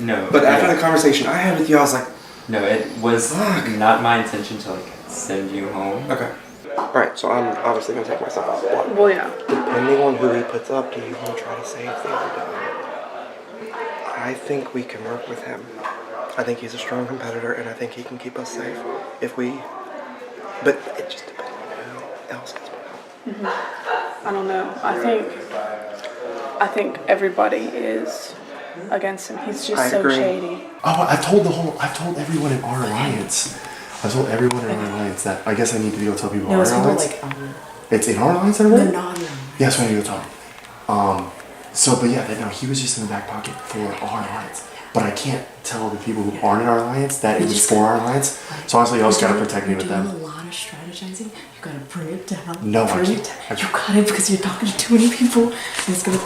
Speaker 11: No.
Speaker 1: But after the conversation I had with you, I was like,
Speaker 11: no, it was not my intention to like send you home.
Speaker 1: okay. Alright, so I'm obviously going to take myself out of the block.
Speaker 2: Well, yeah.
Speaker 1: Depending on who he puts up, do you want to try to save the other guy? I think we can work with him. I think he's a strong competitor, and I think he can keep us safe if we... But it just depends on who else is put up.
Speaker 2: I don't know. I think everybody is against him. He's just so shady.
Speaker 9: Oh, I've told everyone in our alliance. I told everyone in our alliance that I guess I need to go tell people in our alliance. It's in our alliance already? No, yes, I need to go talk. But yeah, no, he was just in the back pocket for our alliance. But I can't tell the people who aren't in our alliance that it was for our alliance. So honestly, I just gotta protect me with them.
Speaker 6: You're doing a lot of strategizing. You gotta bring it down.
Speaker 9: No, I can't.
Speaker 6: You got it because you're talking to too many people. And it's gonna.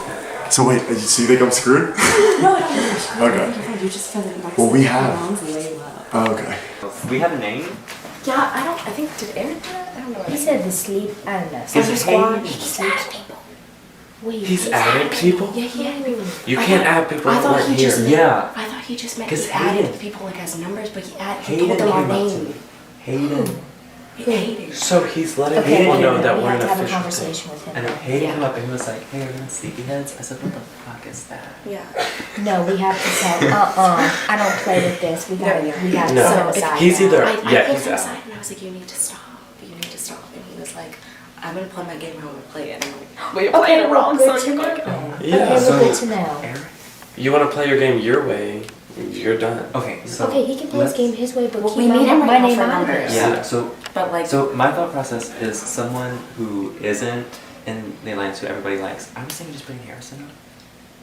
Speaker 9: So wait, so you think I'm screwed?
Speaker 6: No, I don't think you're
Speaker 9: Okay.
Speaker 6: You just feel like
Speaker 9: Well, we have.
Speaker 6: belongs lay low.
Speaker 9: Oh, okay.
Speaker 11: We have a name.
Speaker 22: Yeah, I think, did Eric do that? I don't know.
Speaker 17: He said the sleep, I don't know.
Speaker 22: Is it
Speaker 17: squad.
Speaker 22: Hayden?
Speaker 17: He's added people. Wait,
Speaker 12: He's added people?
Speaker 22: Yeah, he added people.
Speaker 12: You can't add people that weren't here.
Speaker 22: Yeah. I thought he just meant
Speaker 12: Because
Speaker 22: he added
Speaker 12: Hayden-
Speaker 22: people like as numbers, but he
Speaker 12: Hayden
Speaker 22: told them our
Speaker 12: came up to
Speaker 22: name.
Speaker 12: me. Hayden.
Speaker 22: Hayden.
Speaker 12: So he's letting
Speaker 22: Okay,
Speaker 12: people
Speaker 22: okay,
Speaker 12: know
Speaker 22: we
Speaker 12: that
Speaker 22: have
Speaker 12: we're an
Speaker 22: to have a
Speaker 12: official
Speaker 22: conversation
Speaker 12: thing.
Speaker 22: with him
Speaker 12: And then
Speaker 22: then.
Speaker 12: Hayden
Speaker 22: Yeah.
Speaker 12: came up and he was like, hey, are we gonna sleepyheads? I said, what the fuck is that?
Speaker 22: Yeah.
Speaker 17: No, we have to tell, I don't play with this. We gotta set
Speaker 12: No,
Speaker 17: aside
Speaker 12: he's
Speaker 17: now.
Speaker 12: either,
Speaker 22: I
Speaker 12: yeah,
Speaker 22: pulled
Speaker 12: he's
Speaker 22: him
Speaker 12: out.
Speaker 22: aside and I was like, you need to stop. You need to stop. And he was like, I'm gonna play my game. I want to play it. And I'm like, well, you're playing it wrong,
Speaker 17: good
Speaker 22: so
Speaker 17: to
Speaker 22: you're
Speaker 17: know.
Speaker 22: like,
Speaker 12: Yeah,
Speaker 17: Okay,
Speaker 12: so
Speaker 17: we're good to know.
Speaker 12: you want to play your game your way, you're done.
Speaker 18: Okay, so
Speaker 17: Okay, he can play his game his way, but
Speaker 22: Well,
Speaker 17: keep
Speaker 22: we
Speaker 17: my,
Speaker 22: need him
Speaker 17: my
Speaker 22: right now
Speaker 17: name
Speaker 22: for
Speaker 17: out of
Speaker 22: numbers.
Speaker 17: it.
Speaker 18: yeah, so
Speaker 22: But like,
Speaker 18: so my thought process is someone who isn't in the alliance who everybody likes. I was thinking just putting Harrison on.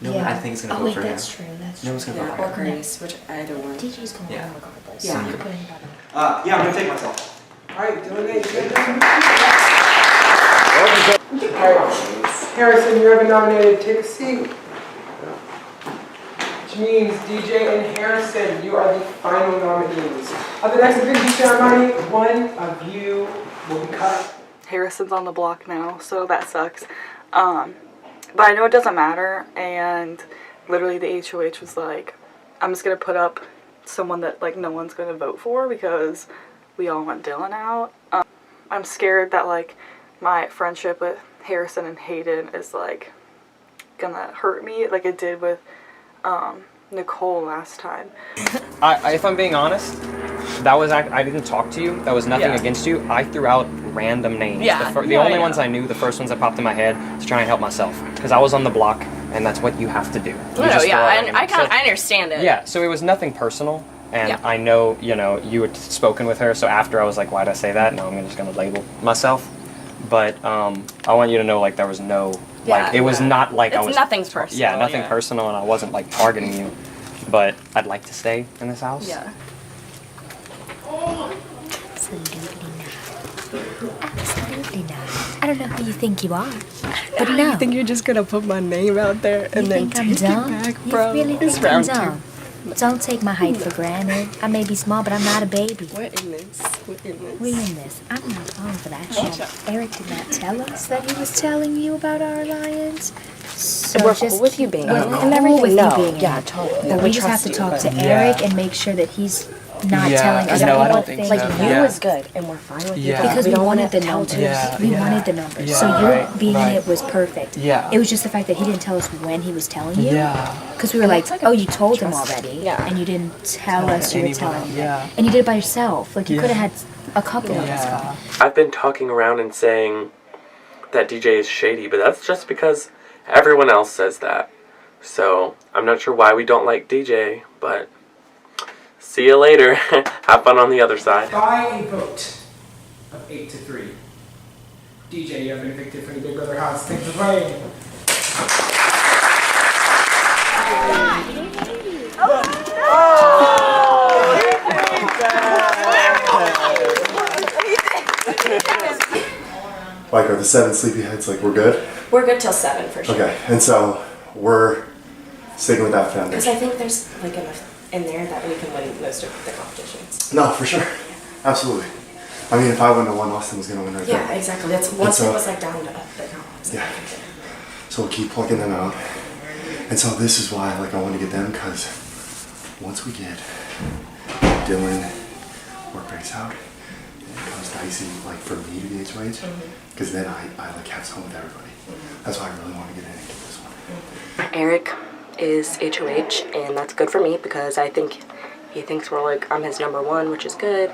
Speaker 18: No one I think is gonna
Speaker 17: Oh
Speaker 18: vote
Speaker 17: wait,
Speaker 18: for
Speaker 17: that's
Speaker 18: him.
Speaker 17: true. That's
Speaker 18: No one's
Speaker 17: true.
Speaker 18: gonna vote
Speaker 22: or
Speaker 18: for him.
Speaker 22: Grace, which I don't want.
Speaker 17: DJ's going
Speaker 18: Yeah.
Speaker 17: on regardless.
Speaker 22: Yeah.
Speaker 17: So you can put anybody.
Speaker 1: Yeah, I'm gonna take myself.
Speaker 16: Alright, donate. Alright, Harrison, you have been nominated. Take a seat. Which means DJ and Harrison, you are the final nominees. At the next Eviction Ceremony, one of you will be cut.
Speaker 21: Harrison's on the block now, so that sucks. But I know it doesn't matter, and literally the HOH was like, I'm just gonna put up someone that like no one's gonna vote for because we all want Dylan out. I'm scared that like my friendship with Harrison and Hayden is like gonna hurt me like it did with Nicole last time.
Speaker 15: If I'm being honest, that was I didn't talk to you. That was nothing
Speaker 21: Yeah.
Speaker 15: against you. I threw out random names.
Speaker 21: Yeah,
Speaker 15: The
Speaker 21: yeah,
Speaker 15: only
Speaker 21: I
Speaker 15: ones
Speaker 21: know.
Speaker 15: I knew, the first ones that popped in my head, to try and help myself, because I was on the block, and that's what you have to do. You
Speaker 4: No,
Speaker 15: just throw
Speaker 4: yeah,
Speaker 15: out
Speaker 4: I
Speaker 15: random names. So-
Speaker 4: understand it.
Speaker 15: Yeah, so it was nothing personal, and
Speaker 4: Yeah.
Speaker 15: I know, you had spoken with her, so after I was like, why'd I say that? No, I'm just gonna label myself. But I want you to know, like, there was no, like, it was not like I
Speaker 4: It's
Speaker 15: was...
Speaker 4: nothing's personal.
Speaker 15: Yeah, nothing personal, and I wasn't, like, targeting you. But I'd like to stay in this house.
Speaker 4: Yeah.
Speaker 17: Absolutely not. I don't know who you think you are, but no.
Speaker 4: You think you're just gonna put my name out there and
Speaker 17: You
Speaker 4: then
Speaker 17: think I'm
Speaker 4: take
Speaker 17: dumb?
Speaker 4: it back,
Speaker 17: You
Speaker 4: bro?
Speaker 17: really
Speaker 4: It's
Speaker 17: think I'm
Speaker 4: round
Speaker 17: dumb? Don't take my height for granted. I may be small, but I'm not a baby.
Speaker 4: We're in this.
Speaker 17: We're in this. I'm not falling for that
Speaker 4: Watch
Speaker 17: shit.
Speaker 4: out.
Speaker 17: Eric did not tell us that he was telling you about our alliance. So
Speaker 4: We're
Speaker 17: just
Speaker 4: cool with you being
Speaker 17: we're
Speaker 4: in it.
Speaker 17: cool
Speaker 4: And everything.
Speaker 17: with
Speaker 4: No,
Speaker 17: you being in
Speaker 4: yeah,
Speaker 17: it.
Speaker 4: totally.
Speaker 17: But
Speaker 4: We
Speaker 17: we just have
Speaker 4: trust
Speaker 17: to
Speaker 4: you,
Speaker 17: talk
Speaker 4: but-
Speaker 17: to
Speaker 4: Yeah.
Speaker 17: Eric and make sure that he's not telling us
Speaker 4: No, I
Speaker 17: what
Speaker 4: don't think
Speaker 17: like
Speaker 4: so.
Speaker 17: you
Speaker 4: You
Speaker 17: was
Speaker 4: is good, and we're fine with
Speaker 15: Yeah.
Speaker 4: you.
Speaker 17: because
Speaker 4: we
Speaker 17: we
Speaker 4: don't
Speaker 17: wanted
Speaker 4: want
Speaker 17: the
Speaker 4: to tell
Speaker 17: numbers.
Speaker 15: Yeah,
Speaker 17: We
Speaker 15: yeah.
Speaker 17: wanted the numbers.
Speaker 15: Yeah,
Speaker 17: So your
Speaker 15: right,
Speaker 17: being
Speaker 15: right.
Speaker 17: in it was perfect.
Speaker 15: Yeah.
Speaker 17: It was just the fact that he didn't tell us when he was telling you.
Speaker 15: Yeah.
Speaker 17: Because we were like, oh, you told him
Speaker 4: trust-
Speaker 17: already.
Speaker 4: Yeah.
Speaker 17: And you didn't tell us you were
Speaker 15: anyone
Speaker 17: telling
Speaker 15: else.
Speaker 17: him.
Speaker 15: Yeah.
Speaker 17: And you did it by yourself. Like you
Speaker 15: Yeah.
Speaker 17: could have had a couple of us
Speaker 15: Yeah.
Speaker 17: come.
Speaker 12: I've been talking around and saying that DJ is shady, but that's just because everyone else says that. So I'm not sure why we don't like DJ, but see you later. Have fun on the other side.
Speaker 16: By a vote of 8 to 3, DJ, you have been evicted from the Big Brother house. Thanks for playing.
Speaker 9: Like, are the 7 sleepyheads, like, we're good?
Speaker 22: We're good till 7 for sure.
Speaker 9: Okay, and so we're sticking with that
Speaker 22: Because
Speaker 9: foundation.
Speaker 22: I think there's like enough in there that we can win most of the competitions.
Speaker 9: No, for sure. Absolutely. I mean, if I wouldn't have won, Austin was going to win right
Speaker 22: Yeah,
Speaker 9: there.
Speaker 22: exactly. That's
Speaker 9: And
Speaker 22: once
Speaker 9: so-
Speaker 22: it was like down to
Speaker 9: Yeah. So we'll keep plugging them out. And so this is why, like, I want to get them, because once we get Dylan or Grace out, it becomes dicey, like, for me to be HOH, because then I like have fun with everybody. That's why I really want to get in and get this one.
Speaker 22: Eric is HOH, and that's good for me because I think he thinks we're like, I'm his number one, which is good.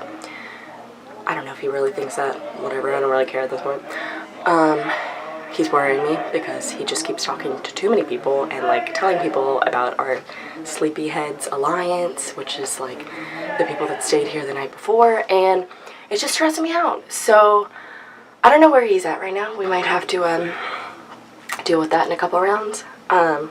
Speaker 22: I don't know if he really thinks that. Whatever, I don't really care at this point. He's worrying me because he just keeps talking to too many people and like telling people about our Sleepyheads Alliance, which is like the people that stayed here the night before, and it's just stressing me out. So I don't know where he's at right now. We might have to deal with that in a couple rounds. But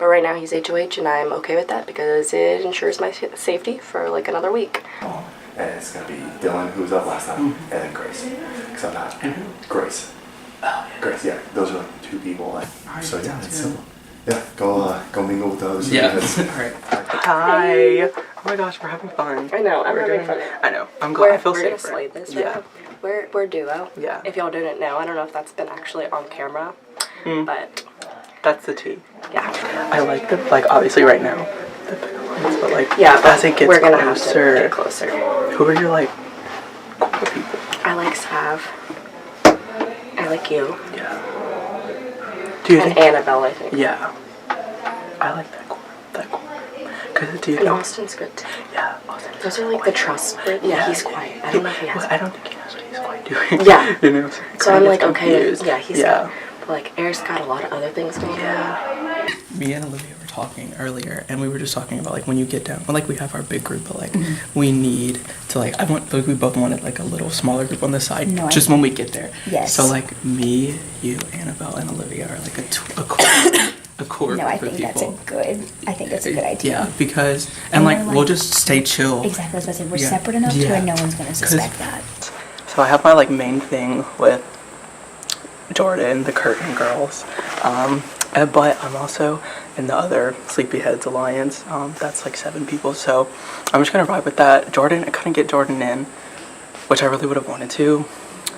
Speaker 22: right now he's HOH and I'm okay with that because it ensures my safety for like another week.
Speaker 9: And it's going to be Dylan, who was up last time, and then Grace. Because I'm not Grace. Grace, yeah. Those are like 2 people. Like, so yeah, it's simple.
Speaker 5: yeah, go mingle with the others.
Speaker 7: Yeah. Alright. Hi. Oh my gosh, we're having fun.
Speaker 22: I know, I'm
Speaker 7: We're
Speaker 22: having
Speaker 7: doing-
Speaker 22: fun.
Speaker 7: I know. I'm glad. I feel
Speaker 22: We're gonna
Speaker 7: safer.
Speaker 22: slay this
Speaker 7: Yeah.
Speaker 22: right now. We're duo.
Speaker 7: Yeah.
Speaker 22: If y'all didn't know, I don't know if that's been actually on camera, but
Speaker 7: That's the tea.
Speaker 22: yeah.
Speaker 7: I like the, like, obviously right now, the bigger ones, but like,
Speaker 22: Yeah, but
Speaker 7: as it gets
Speaker 22: we're gonna have to
Speaker 7: closer,
Speaker 22: get closer.
Speaker 7: Who are your, like, cool people?
Speaker 22: I like Sav. I like you.
Speaker 7: Yeah. Do you
Speaker 22: And
Speaker 7: think?
Speaker 22: Annabelle, I think.
Speaker 7: Yeah. I like that core. That core. Because do you
Speaker 22: And
Speaker 7: think?
Speaker 22: Austin's good too.
Speaker 7: Yeah, Austin.
Speaker 22: Those are like the trust. Yeah, he's quiet. I don't know if he has.
Speaker 7: Well, I don't think he knows what he's quite doing.
Speaker 22: Yeah.
Speaker 7: You know,
Speaker 22: So I'm like, okay,
Speaker 7: confused.
Speaker 22: yeah, he's
Speaker 7: yeah.
Speaker 22: good. But like, Eric's got a lot of other things going on.
Speaker 7: Me and Olivia were talking earlier, and we were just talking about like when you get down, well, like we have our big group, but like we need to like I want like we both wanted like a little smaller group on the side,
Speaker 8: No,
Speaker 7: just when we get there.
Speaker 8: Yes.
Speaker 7: So like me, you, Annabelle, and Olivia are like a core
Speaker 8: No, I
Speaker 7: group of
Speaker 8: think
Speaker 7: people.
Speaker 8: I think that's a good idea.
Speaker 7: Yeah, because and like we'll just stay chill.
Speaker 8: Exactly, as I said, we're
Speaker 7: Yeah.
Speaker 8: separate enough to
Speaker 7: Yeah.
Speaker 8: where no one's gonna suspect that.
Speaker 7: So I have my like main thing with Jordan, the Curtain Girls, but I'm also in the other Sleepyheads Alliance. That's like 7 people, so I'm just gonna ride with that. Jordan, I couldn't get Jordan in, which I really would have wanted to,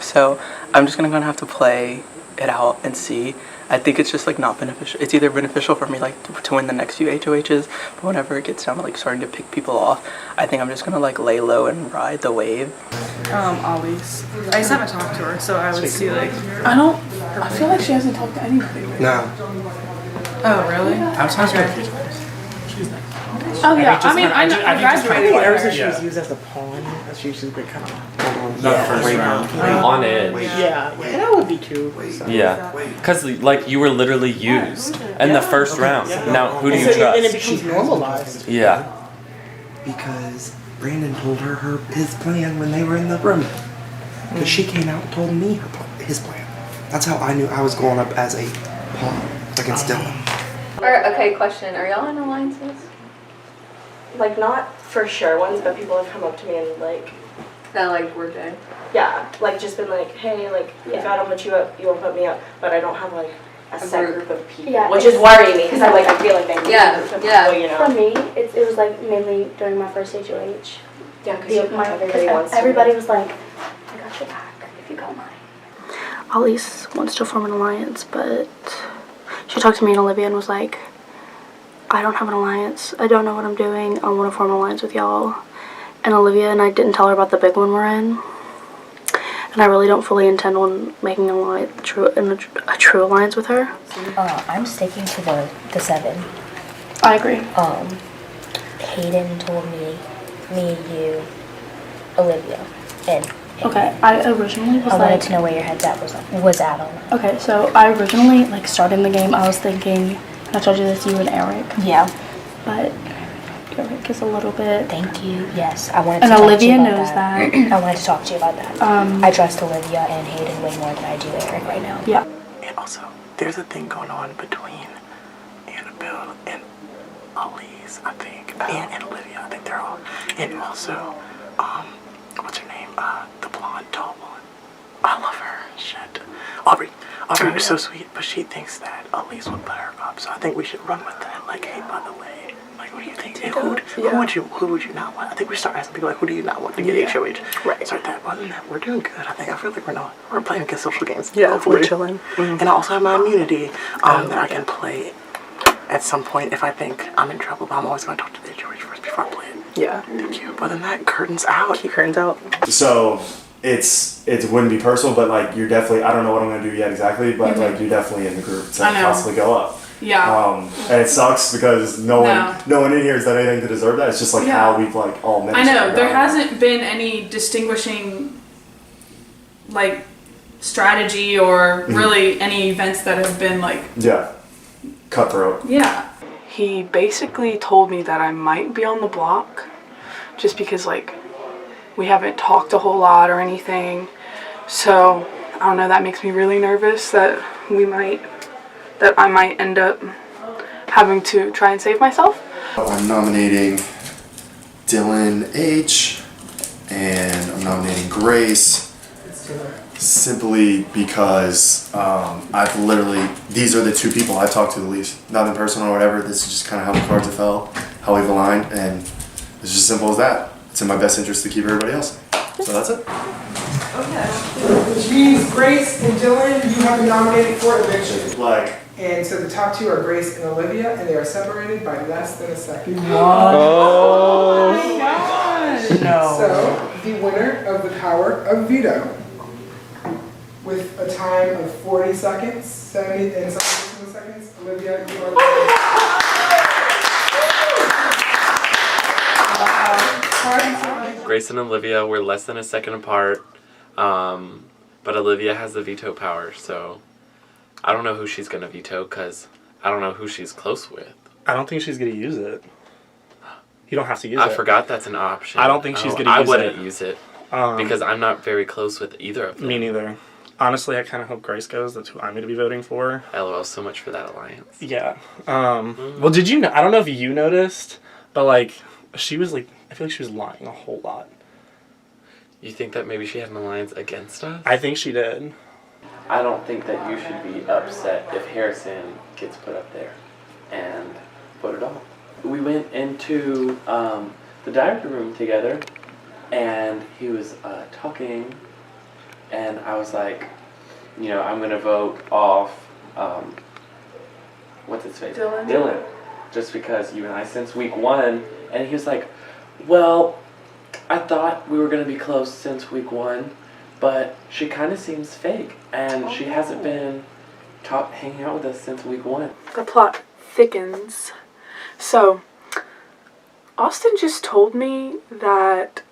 Speaker 7: so I'm just gonna have to play it out and see. I think it's just like not beneficial. It's either beneficial for me like to win the next few HOHs, but whenever it gets down to like starting to pick people off, I think I'm just gonna like lay low and ride the wave.
Speaker 2: Always. I just haven't talked to her, so I would see like. I feel like she hasn't talked to anybody.
Speaker 1: No.
Speaker 2: Oh really?
Speaker 7: I'm sorry.
Speaker 2: Oh yeah, I mean I graduated.
Speaker 3: Ever since she was used as a pawn, she's been kind of
Speaker 12: Not first round. On edge.
Speaker 3: Yeah, that would be too. So.
Speaker 12: Yeah, because like you were literally used in the first round. Now who do you
Speaker 3: And it
Speaker 12: trust?
Speaker 3: becomes normalized.
Speaker 12: Yeah.
Speaker 1: Because Brandon told her his plan when they were in the room. Because she came out and told me his plan. That's how I knew I was going up as a pawn against Dylan.
Speaker 13: Okay, question. Are y'all in alliances?
Speaker 22: Like not for sure ones, but people have come up to me and like
Speaker 13: That like we're good.
Speaker 22: yeah, like just been like, hey, like if I don't put you up, you won't put me up, but I don't have like a set group of people,
Speaker 10: Yeah,
Speaker 22: which is worrying me because I'm like I feel like they need
Speaker 13: Yeah,
Speaker 22: a group of
Speaker 13: yeah.
Speaker 22: people, you know.
Speaker 10: For me, it was like mainly during my first HOH.
Speaker 22: Yeah, because
Speaker 10: Everybody was like, I got your back if you got mine. Elise wants to form an alliance, but she talked to me and Olivia and was like, I don't have an alliance. I don't know what I'm doing. I want to form an alliance with y'all. And Olivia and I didn't tell her about the big one we're in. And I really don't fully intend on making a true alliance with her.
Speaker 8: I'm sticking to the 7.
Speaker 10: I agree.
Speaker 8: Hayden told me, you, Olivia, and
Speaker 10: Okay, I originally was
Speaker 8: I wanted
Speaker 10: like...
Speaker 8: to know where your head's at was at on it.
Speaker 10: Okay, so I originally, like, starting the game, I was thinking, I told you this, you and Eric.
Speaker 8: Yeah.
Speaker 10: But Eric is a little bit...
Speaker 8: Thank you, yes. I wanted to
Speaker 10: And
Speaker 8: talk
Speaker 10: Olivia
Speaker 8: to you about
Speaker 10: knows that.
Speaker 8: I wanted to talk to you about that. I trust Olivia and Hayden way more than I do Eric right now.
Speaker 10: Yeah.
Speaker 7: And also, there's a thing going on between Annabelle and Elise, I think, and Olivia. I think they're all, and also, what's her name? The blonde, tall one. I love her. Shit. Aubrey is so sweet, but she thinks that Elise would put her up, so I think we should run with that. Like, hey, by the way, like, what do you think? And who would you not want? I think we start asking people like, who do you not want to get HOH? Right. Start that. Other than that, we're doing good. I feel like we're playing against social games. Yeah, hopefully. We're chilling. And I also have my immunity that I can play at some point if I think I'm in trouble. But I'm always going to talk to the HOH first before I play it. Yeah. Thank you. Other than that, curtains out. Keep curtains out.
Speaker 5: So it wouldn't be personal, but like you're definitely, I don't know what I'm gonna do yet exactly, but like you're definitely in the group to
Speaker 2: I know.
Speaker 5: possibly go up.
Speaker 2: Yeah.
Speaker 5: And it sucks because no one in here has done anything to deserve that. It's just like how we've like all met.
Speaker 2: I know there hasn't been any distinguishing like strategy or really any events that have been like
Speaker 5: cutthroat.
Speaker 2: Yeah. He basically told me that I might be on the block just because like we haven't talked a whole lot or anything. So I don't know, that makes me really nervous that I might end up having to try and save myself.
Speaker 5: I'm nominating Dylan H, and I'm nominating Grace, Simply because I've literally, these are the two people I talk to the least. Not in person or whatever, this is just kind of how the cards have fell, how we've aligned, and it's just simple as that. It's in my best interest to keep everybody else. So that's it.
Speaker 16: Which means Grace and Dylan, you have been nominated for eviction.
Speaker 5: Like.
Speaker 16: And so the top two are Grace and Olivia, and they are separated by less than a second.
Speaker 3: Oh my gosh! No.
Speaker 16: So the winner of the power of veto, with a time of 40 seconds, 70 and 77 seconds, Olivia, you are
Speaker 12: Grace and Olivia were less than a second apart, but Olivia has the veto power, so I don't know who she's going to veto because I don't know who she's close with.
Speaker 14: I don't think she's going to use it. You don't have to use it.
Speaker 12: I forgot that's an option.
Speaker 14: I don't think she's going to use it.
Speaker 12: I wouldn't use it because I'm not very close with either of them.
Speaker 14: Me neither. Honestly, I kind of hope Grace goes. That's who I'm going to be voting for.
Speaker 12: LOL, so much for that alliance.
Speaker 14: Yeah. Well, did you know? I don't know if you noticed, but like, she was like, I feel like she was lying a whole lot.
Speaker 12: You think that maybe she had an alliance against us?
Speaker 14: I think she did.
Speaker 12: I don't think that you should be upset if Harrison gets put up there and voted off. We went into the diary room together, and he was talking, and I was like, you know, I'm going to vote off, what's his face? Dylan. Just because you and I since week 1, and he was like, well, I thought we were going to be close since week 1, but she kind of seems fake, and she hasn't been hanging out with us since week 1.
Speaker 2: The plot thickens. So, Austin just told me that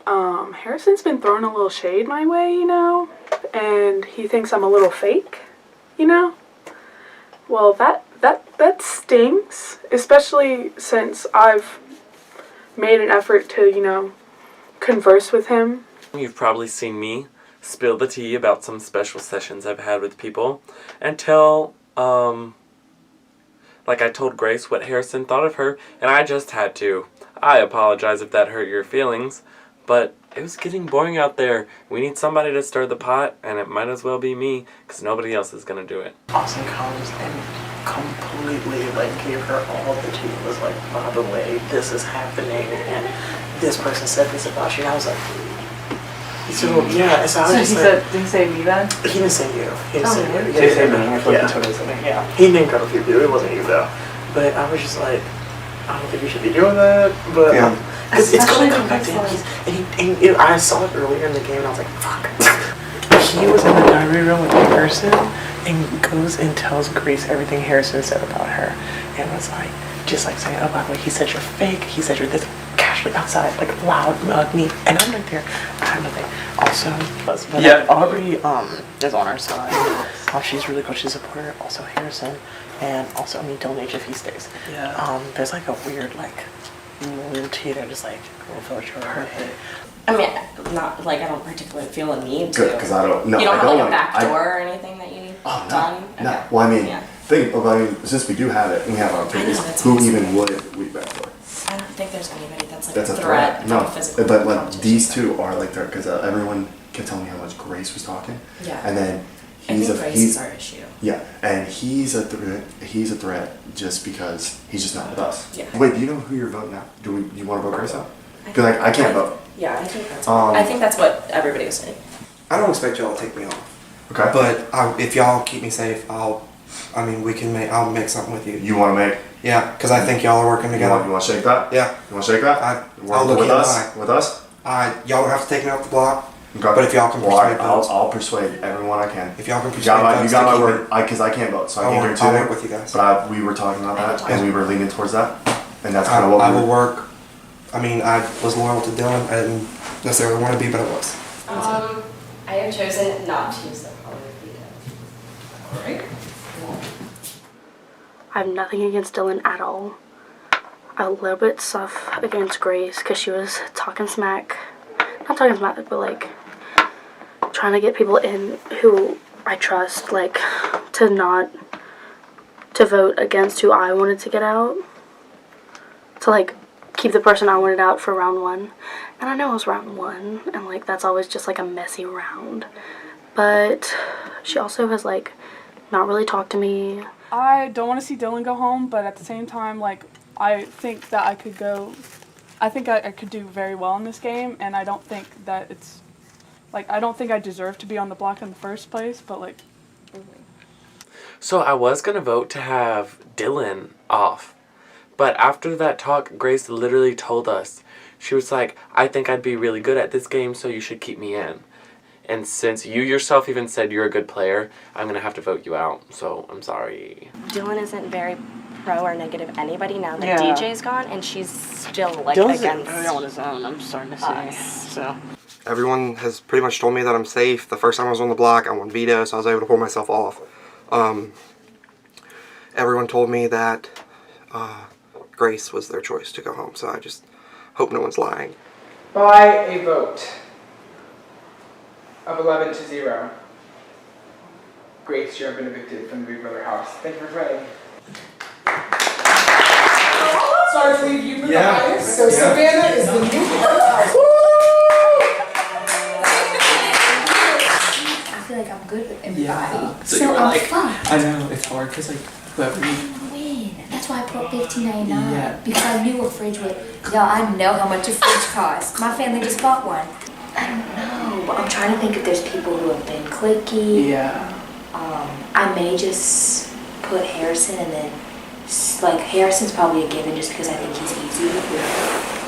Speaker 2: Harrison's been throwing a little shade my way, you know, and he thinks I'm a little fake, you know. Well, that stings, especially since I've made an effort to, you know, converse with him.
Speaker 12: You've probably seen me spill the tea about some special sessions I've had with people and tell, like I told Grace what Harrison thought of her, and I just had to. I apologize if that hurt your feelings, but it was getting boring out there. We need somebody to stir the pot, and it might as well be me, because nobody else is going to do it.
Speaker 3: Austin comes and completely like gave her all the tea. Was like, by the way, this is happening, and this person said this about you. And I was like, so yeah. So I was just like,
Speaker 21: did he say me then?
Speaker 3: He didn't say you. He didn't say you.
Speaker 14: Did he say me? I feel like he told me something. Yeah.
Speaker 3: He named a few people. It wasn't you though. But I was just like, I don't think you should be doing that. But because it's going to come back to him. And I saw it earlier in the game, and I was like, fuck. He was in the diary room with Harrison and goes and tells Grace everything Harrison said about her, and was like, just like saying, oh, by the way, he said you're fake. He said you're this, casually outside, like loud, me, and I'm right there. I have nothing. Also, but yeah. Aubrey is on our side. She's really cool. She's a supporter. Also Harrison, and also Dylan H if he stays.
Speaker 7: Yeah.
Speaker 3: There's like a weird like loyalty that just like will feel perfect.
Speaker 22: I mean, not like I don't particularly feel a need to.
Speaker 5: Good, because I don't. No,
Speaker 22: you don't
Speaker 5: I
Speaker 22: have
Speaker 5: don't
Speaker 22: like a
Speaker 5: like,
Speaker 22: back door or anything that you need done.
Speaker 5: No.
Speaker 22: Okay.
Speaker 5: Well, I mean,
Speaker 22: Yeah.
Speaker 5: since we do have it, we have our opinions.
Speaker 22: I know, that's
Speaker 5: Who
Speaker 22: awesome.
Speaker 5: even would we back door?
Speaker 22: I don't think there's anybody that's like
Speaker 5: That's
Speaker 22: a
Speaker 5: a
Speaker 22: threat.
Speaker 5: threat. No,
Speaker 22: physical
Speaker 5: but like
Speaker 22: competition.
Speaker 5: these two are like threat because everyone kept telling me how much Grace was talking.
Speaker 22: Yeah.
Speaker 5: And then
Speaker 22: I
Speaker 5: he's
Speaker 22: think
Speaker 5: a
Speaker 22: Grace
Speaker 5: he's
Speaker 22: is our issue.
Speaker 5: Yeah, and he's a threat. He's a threat just because he's just not with us.
Speaker 22: Yeah.
Speaker 5: Wait, do you know who you're voting out? Do you want to vote Grace out? Because I can't vote.
Speaker 22: Yeah, I think that's what everybody was saying.
Speaker 1: I don't expect y'all to take me off.
Speaker 5: Okay.
Speaker 1: But if y'all keep me safe, I'll make something with you.
Speaker 5: You want to make?
Speaker 1: Yeah, because I think y'all are working together.
Speaker 5: You want to shake that?
Speaker 1: Yeah.
Speaker 5: You want to shake that?
Speaker 1: I'll look
Speaker 5: with
Speaker 1: you in the
Speaker 5: us.
Speaker 1: eye.
Speaker 5: With us?
Speaker 1: Y'all don't have to take me off the block.
Speaker 5: Okay.
Speaker 1: But if y'all can persuade votes.
Speaker 5: I'll persuade everyone I can.
Speaker 1: If y'all can persuade
Speaker 5: you got my
Speaker 1: votes
Speaker 5: word. Because I can't vote, so I can't guarantee
Speaker 1: I'll
Speaker 5: anything.
Speaker 1: work with you guys.
Speaker 5: But we were talking about that, and we were leaning towards that, and that's kind of what
Speaker 1: I will work. I mean, I was loyal to Dylan. I didn't necessarily want to be, but I was.
Speaker 22: I have chosen not to use the power of veto.
Speaker 3: Alright.
Speaker 10: I have nothing against Dylan at all. A little bit stuff against Grace because she was talking smack. Not talking smack, but like trying to get people in who I trust, like to vote against who I wanted to get out. To like keep the person I wanted out for round 1. And I know it was round 1, and like that's always just like a messy round. But she also has like not really talked to me.
Speaker 2: I don't want to see Dylan go home, but at the same time, like, I think that I could go, I think I could do very well in this game, and I don't think that it's, like, I don't think I deserve to be on the block in the first place, but like.
Speaker 14: So I was going to vote to have Dylan off. But after that talk, Grace literally told us, she was like, I think I'd be really good at this game, so you should keep me in. And since you yourself even said you're a good player, I'm going to have to vote you out. So I'm sorry.
Speaker 22: Dylan isn't very pro or negative anybody now that
Speaker 3: Yeah.
Speaker 22: DJ's gone, and she's still like
Speaker 3: Dylan's
Speaker 22: against
Speaker 3: on his own, I'm starting to see. So.
Speaker 1: Everyone has pretty much told me that I'm safe. The first time I was on the block, I won Veto, so I was able to pull myself off. Everyone told me that Grace was their choice to go home, so I just hope no one's lying.
Speaker 16: By a vote of 11 to 0, Grace, you have been evicted from the Big Brother house. Thank you for voting. Sorry to leave you for the highest. So Savannah is the new house.
Speaker 17: I feel like I'm good with everybody.
Speaker 7: Yeah.
Speaker 17: So
Speaker 7: you were
Speaker 17: I'm
Speaker 7: like,
Speaker 17: fine.
Speaker 7: I know, it's hard because like whoever you.
Speaker 17: Win. That's why I put $15.99.
Speaker 7: Yeah.
Speaker 17: Because I knew a fridge would. Y'all, I know how much a fridge costs. My family just bought one. I don't know, but I'm trying to think if there's people who have been cliquey.
Speaker 7: Yeah.
Speaker 17: I may just put Harrison and then, like, Harrison's probably a given just because I think he's easy.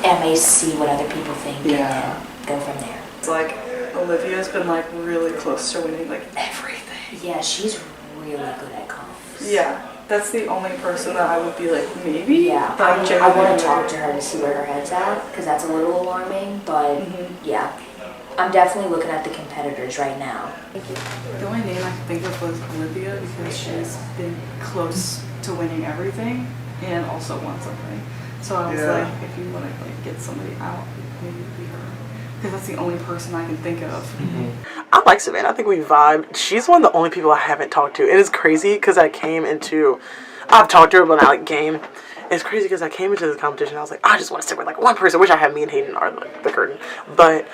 Speaker 17: And I may see what other people think and then go from there.
Speaker 19: It's like Olivia's been like really close to winning like everything.
Speaker 17: Yeah, she's really good at comps.
Speaker 19: Yeah, that's the only person that I would be like maybe.
Speaker 17: Yeah,
Speaker 19: but
Speaker 17: I want to talk to her to see where her head's at because that's a little alarming. But yeah, I'm definitely looking at the competitors right now.
Speaker 19: The only name I could think of was Olivia because she's been close to winning everything and also won something. So I was like, if you want to like get somebody out, maybe it'd be her. Because that's the only person I can think of.
Speaker 3: I like Savannah. I think we vibed. She's one of the only people I haven't talked to. It is crazy because I've talked to her, but not like game. It's crazy because I came into this competition. I was like, I just want to stick with like one person. Which I have me and Hayden are like the curtain, but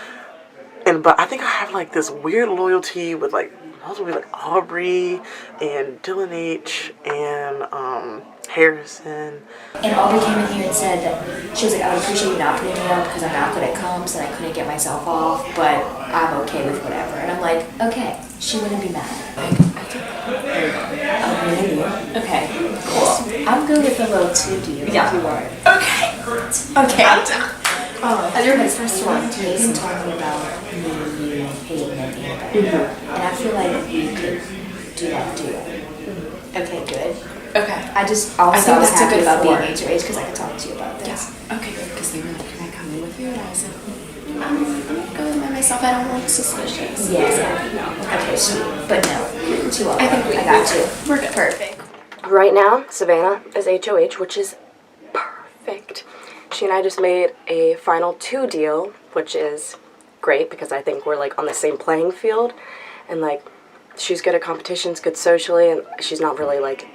Speaker 3: I think I have like this weird loyalty with like multiple like Aubrey and Dylan H and Harrison.
Speaker 17: And Aubrey came in here and said that she was like, I would appreciate you not putting me up because I'm not good at comps and I couldn't get myself off, but I'm okay with whatever. And I'm like, okay, she wouldn't be mad. Really? Okay, cool. I'm good with the low 2 deal. Yeah. You are. Okay. I'm down. Everybody's first one. Hayden told me about me, you, Hayden, and Annabelle. And I feel like we could do that duo. Okay, good. Okay. I think that's happy about being HOH because I could talk to you about this.
Speaker 6: Yeah. Okay, good. Because they were like, can I come in with you? And I was like, I'm going to go in by myself. I don't want suspicious.
Speaker 17: Yeah, exactly. Okay, sweet. But no, 2 of them. I got you.
Speaker 6: We're good. Perfect.
Speaker 22: Right now, Savannah is HOH, which is perfect. She and I just made a final 2 deal, which is great because I think we're like on the same playing field. And like, she's good at competitions, good socially, and she's not really like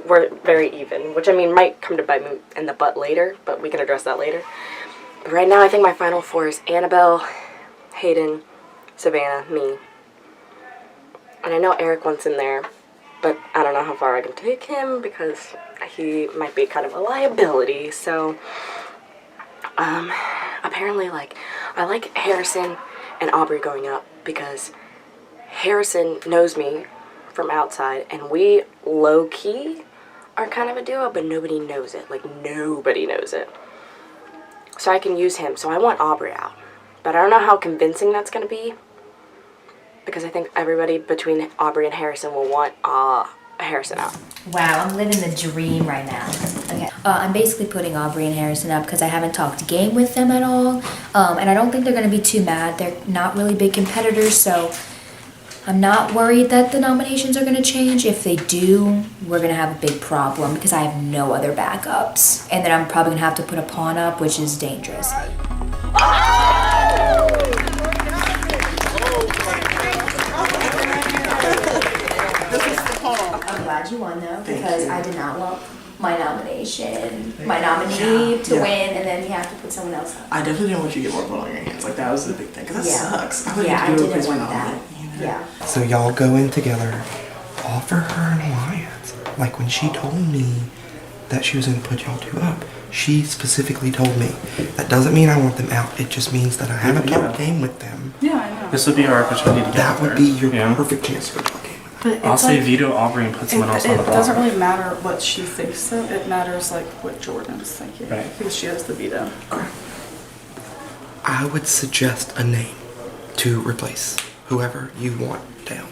Speaker 22: we're very even, which I mean might come to bite me in the butt later, but we can address that later. But right now I think my final 4 is Annabelle, Hayden, Savannah, me. And I know Eric wants in there, but I don't know how far I can take him because he might be kind of a liability. So apparently like I like Harrison and Aubrey going up because Harrison knows me from outside and we low-key are kind of a duo, but nobody knows it. Like nobody knows it. So I can use him. So I want Aubrey out. But I don't know how convincing that's going to be because I think everybody between Aubrey and Harrison will want Harrison out.
Speaker 17: Wow, I'm living the dream right now. Okay. I'm basically putting Aubrey and Harrison up because I haven't talked game with them at all. And I don't think they're going to be too mad. They're not really big competitors, so I'm not worried that the nominations are going to change. If they do, we're going to have a big problem because I have no other backups. And then I'm probably going to have to put a pawn up, which is dangerous. I'm glad you won though, because I did not want my nomination, my nominee to win, and then you have to put someone else up.
Speaker 3: I definitely didn't want you to get more blood on your hands. Like, that was the big thing. Because that sucks. I would
Speaker 17: Yeah, I
Speaker 3: have to do a
Speaker 17: didn't
Speaker 3: quiz
Speaker 17: want
Speaker 3: nominee.
Speaker 17: that. Yeah.
Speaker 1: So y'all go in together, offer her an alliance. Like when she told me that she was going to put y'all two up, she specifically told me, that doesn't mean I want them out. It just means that I haven't talked game with them.
Speaker 19: Yeah, I know.
Speaker 11: This would be our opportunity to get
Speaker 1: That would
Speaker 11: there.
Speaker 1: be your perfect chance for talking.
Speaker 19: But
Speaker 11: I'll
Speaker 19: it's
Speaker 11: say
Speaker 19: like,
Speaker 11: veto Aubrey and put someone else on the
Speaker 19: It
Speaker 11: block.
Speaker 19: doesn't really matter what she thinks though. It matters like what Jordan's thinking.
Speaker 11: Right.
Speaker 19: Because she has the veto.
Speaker 1: I would suggest a name to replace whoever you want down.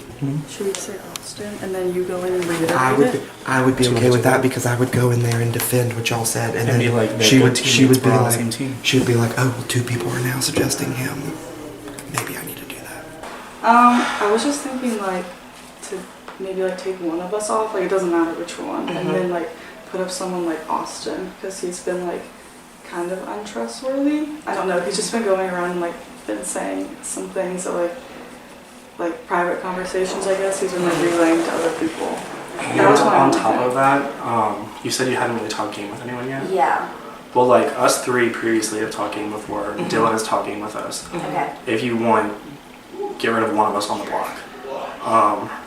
Speaker 19: Should we say Austin and then you go in and reiterate it?
Speaker 1: I would be okay with that because I would go in there and defend what y'all said, and
Speaker 11: And
Speaker 1: then
Speaker 11: be like,
Speaker 1: she
Speaker 11: they're
Speaker 1: would
Speaker 11: good
Speaker 1: she would
Speaker 11: teammates,
Speaker 1: be
Speaker 11: we're on the
Speaker 1: like
Speaker 11: same team.
Speaker 1: she would be like, oh, well, 2 people are now suggesting him. Maybe I need to do that.
Speaker 19: I was just thinking like to maybe like take one of us off. Like it doesn't matter which one, and then like put up someone like Austin because he's been like kind of untrustworthy. I don't know. He's just been going around and like been saying some things that like private conversations, I guess, he's been like relaying to other people. That was my
Speaker 11: on
Speaker 19: only
Speaker 11: top
Speaker 19: thing.
Speaker 11: of that, you said you hadn't really talked game with anyone yet?
Speaker 17: Yeah.
Speaker 11: Well, like, us 3 previously have talked game before. Dylan has talked game with us.
Speaker 17: Okay.
Speaker 11: If you want, get rid of one of us on the block.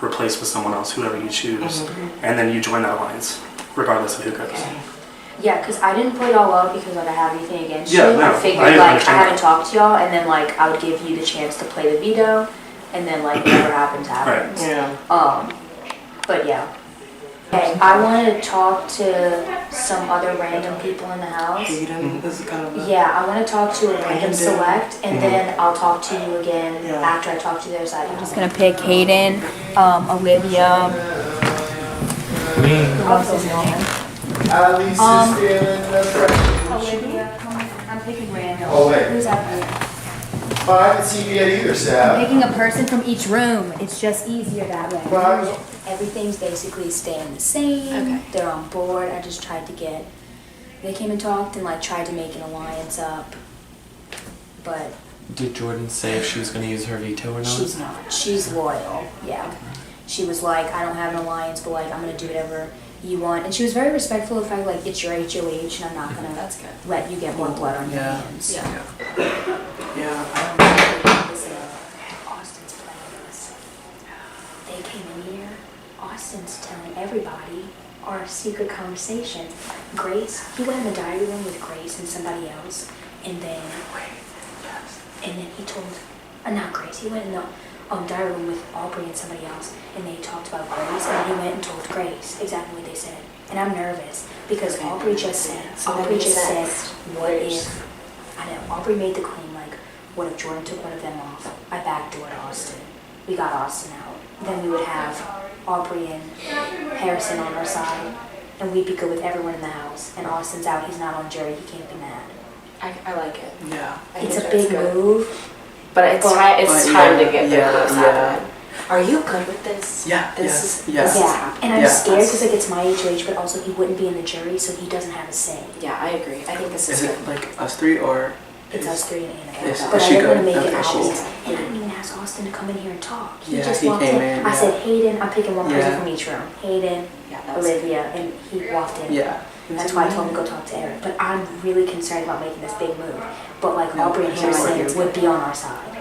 Speaker 11: Replace with someone else, whoever you choose. And then you join that alliance, regardless of who goes.
Speaker 17: Yeah, because I didn't put y'all up because like I have anything against
Speaker 11: Yeah,
Speaker 17: you.
Speaker 11: no,
Speaker 17: I figured
Speaker 11: I
Speaker 17: like I
Speaker 11: understand
Speaker 17: haven't talked to y'all, and then like I would give you the chance to play the veto, and then like whatever happens happens.
Speaker 3: Right. Yeah.
Speaker 17: But yeah. Okay, I want to talk to some other random people in the house.
Speaker 3: Hayden is kind of.
Speaker 17: Yeah, I want to talk to a random
Speaker 3: Brandon.
Speaker 17: select, and then I'll talk to you again after I talk to the other side. I'm just gonna pick Hayden, Olivia. Who else is on? Olivia, I'm picking random.
Speaker 9: Oh, wait.
Speaker 17: Who's up?
Speaker 9: Oh, I haven't seen you yet either,
Speaker 17: I'm
Speaker 9: Sab.
Speaker 17: picking a person from each room. It's just easier that way.
Speaker 9: Well,
Speaker 17: Everything's basically staying the same.
Speaker 6: Okay.
Speaker 17: They're on board. I just tried to get. They came and talked and like tried to make an alliance up, but
Speaker 14: Did Jordan say if she was going to use her veto or not?
Speaker 17: she's not. She's loyal. Yeah. She was like, I don't have an alliance, but like I'm gonna do whatever you want. And she was very respectful of the fact like it's your HOH and I'm not gonna let you get more blood on your hands.
Speaker 3: Yeah.
Speaker 17: Austin's playing us. They came in here. Austin's telling everybody our secret conversation. Grace, he went in the diary room with Grace and somebody else, and then he told, not Grace, he went in the diary room with Aubrey and somebody else, and they talked about Grace, and he went and told Grace exactly what they said. And I'm nervous because Aubrey just said, what if, I know, Aubrey made the claim like, what if Jordan took one of them off? I backdoored Austin. We got Austin out. Then we would have Aubrey and Harrison on our side, and we'd be good with everyone in the house. And Austin's out, he's not on jury, he can't be mad.
Speaker 6: I like it.
Speaker 3: Yeah.
Speaker 17: It's a big move.
Speaker 6: But it's time to get the moves
Speaker 3: yeah.
Speaker 6: happening. Are you good with this?
Speaker 3: Yeah.
Speaker 6: This is
Speaker 17: Yeah, and I'm
Speaker 3: Yeah.
Speaker 17: scared because like it's my HOH, but also he wouldn't be in the jury, so he doesn't have a say.
Speaker 6: Yeah, I agree. I think this is
Speaker 3: Is
Speaker 6: good.
Speaker 3: it like us 3 or?
Speaker 17: It's us 3 and Annika.
Speaker 3: Is
Speaker 17: But I
Speaker 3: she
Speaker 17: didn't want to
Speaker 3: good?
Speaker 17: make it
Speaker 3: Okay,
Speaker 17: obvious.
Speaker 3: cool.
Speaker 17: And I didn't even ask Austin to come in here and talk. He
Speaker 3: Yeah,
Speaker 17: just
Speaker 3: he
Speaker 17: walked
Speaker 3: came
Speaker 17: in.
Speaker 3: in,
Speaker 17: I
Speaker 3: yeah.
Speaker 17: said, Hayden, I'm picking one person
Speaker 3: Yeah.
Speaker 17: from each room. Hayden,
Speaker 6: Yeah, that was good.
Speaker 17: Olivia, and he walked in.
Speaker 3: Yeah.
Speaker 17: That's why I told him to go talk to Eric. But I'm really concerned about making this big move. But like
Speaker 3: No,
Speaker 17: Aubrey and
Speaker 3: I like
Speaker 17: Harrison
Speaker 3: it.
Speaker 17: would be on our side.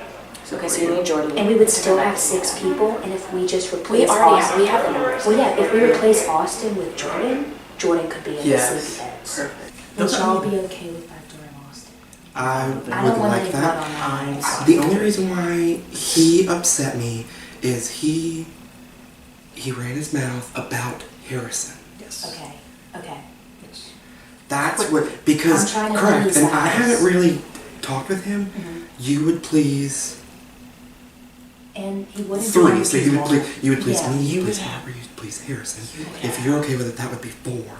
Speaker 6: Okay, so you need Jordan.
Speaker 17: And we would still have 6 people, and if we just replace
Speaker 6: We already
Speaker 17: Austin,
Speaker 6: we have the numbers.
Speaker 17: Well, yeah, if we replace Austin with Jordan, Jordan could be in the
Speaker 3: Yes.
Speaker 17: sleepyheads.
Speaker 3: Perfect.
Speaker 17: Would y'all be okay with backdooring Austin?
Speaker 1: I
Speaker 17: I
Speaker 1: would
Speaker 17: don't want
Speaker 1: like
Speaker 17: any blood on
Speaker 1: that.
Speaker 17: my hands.
Speaker 1: The only reason why he upset me is he ran his mouth about Harrison.
Speaker 3: Yes.
Speaker 17: Okay.
Speaker 1: That's what, because,
Speaker 17: I'm trying to
Speaker 1: correct,
Speaker 17: please
Speaker 1: and
Speaker 17: the
Speaker 1: I
Speaker 17: house.
Speaker 1: haven't really talked with him.
Speaker 17: Mhm.
Speaker 1: You would please
Speaker 17: And he wouldn't
Speaker 1: 3,
Speaker 17: do
Speaker 1: so you would please
Speaker 17: Yeah.
Speaker 1: me, you please Aubrey, you please Harrison. If you're okay with it, that would be 4.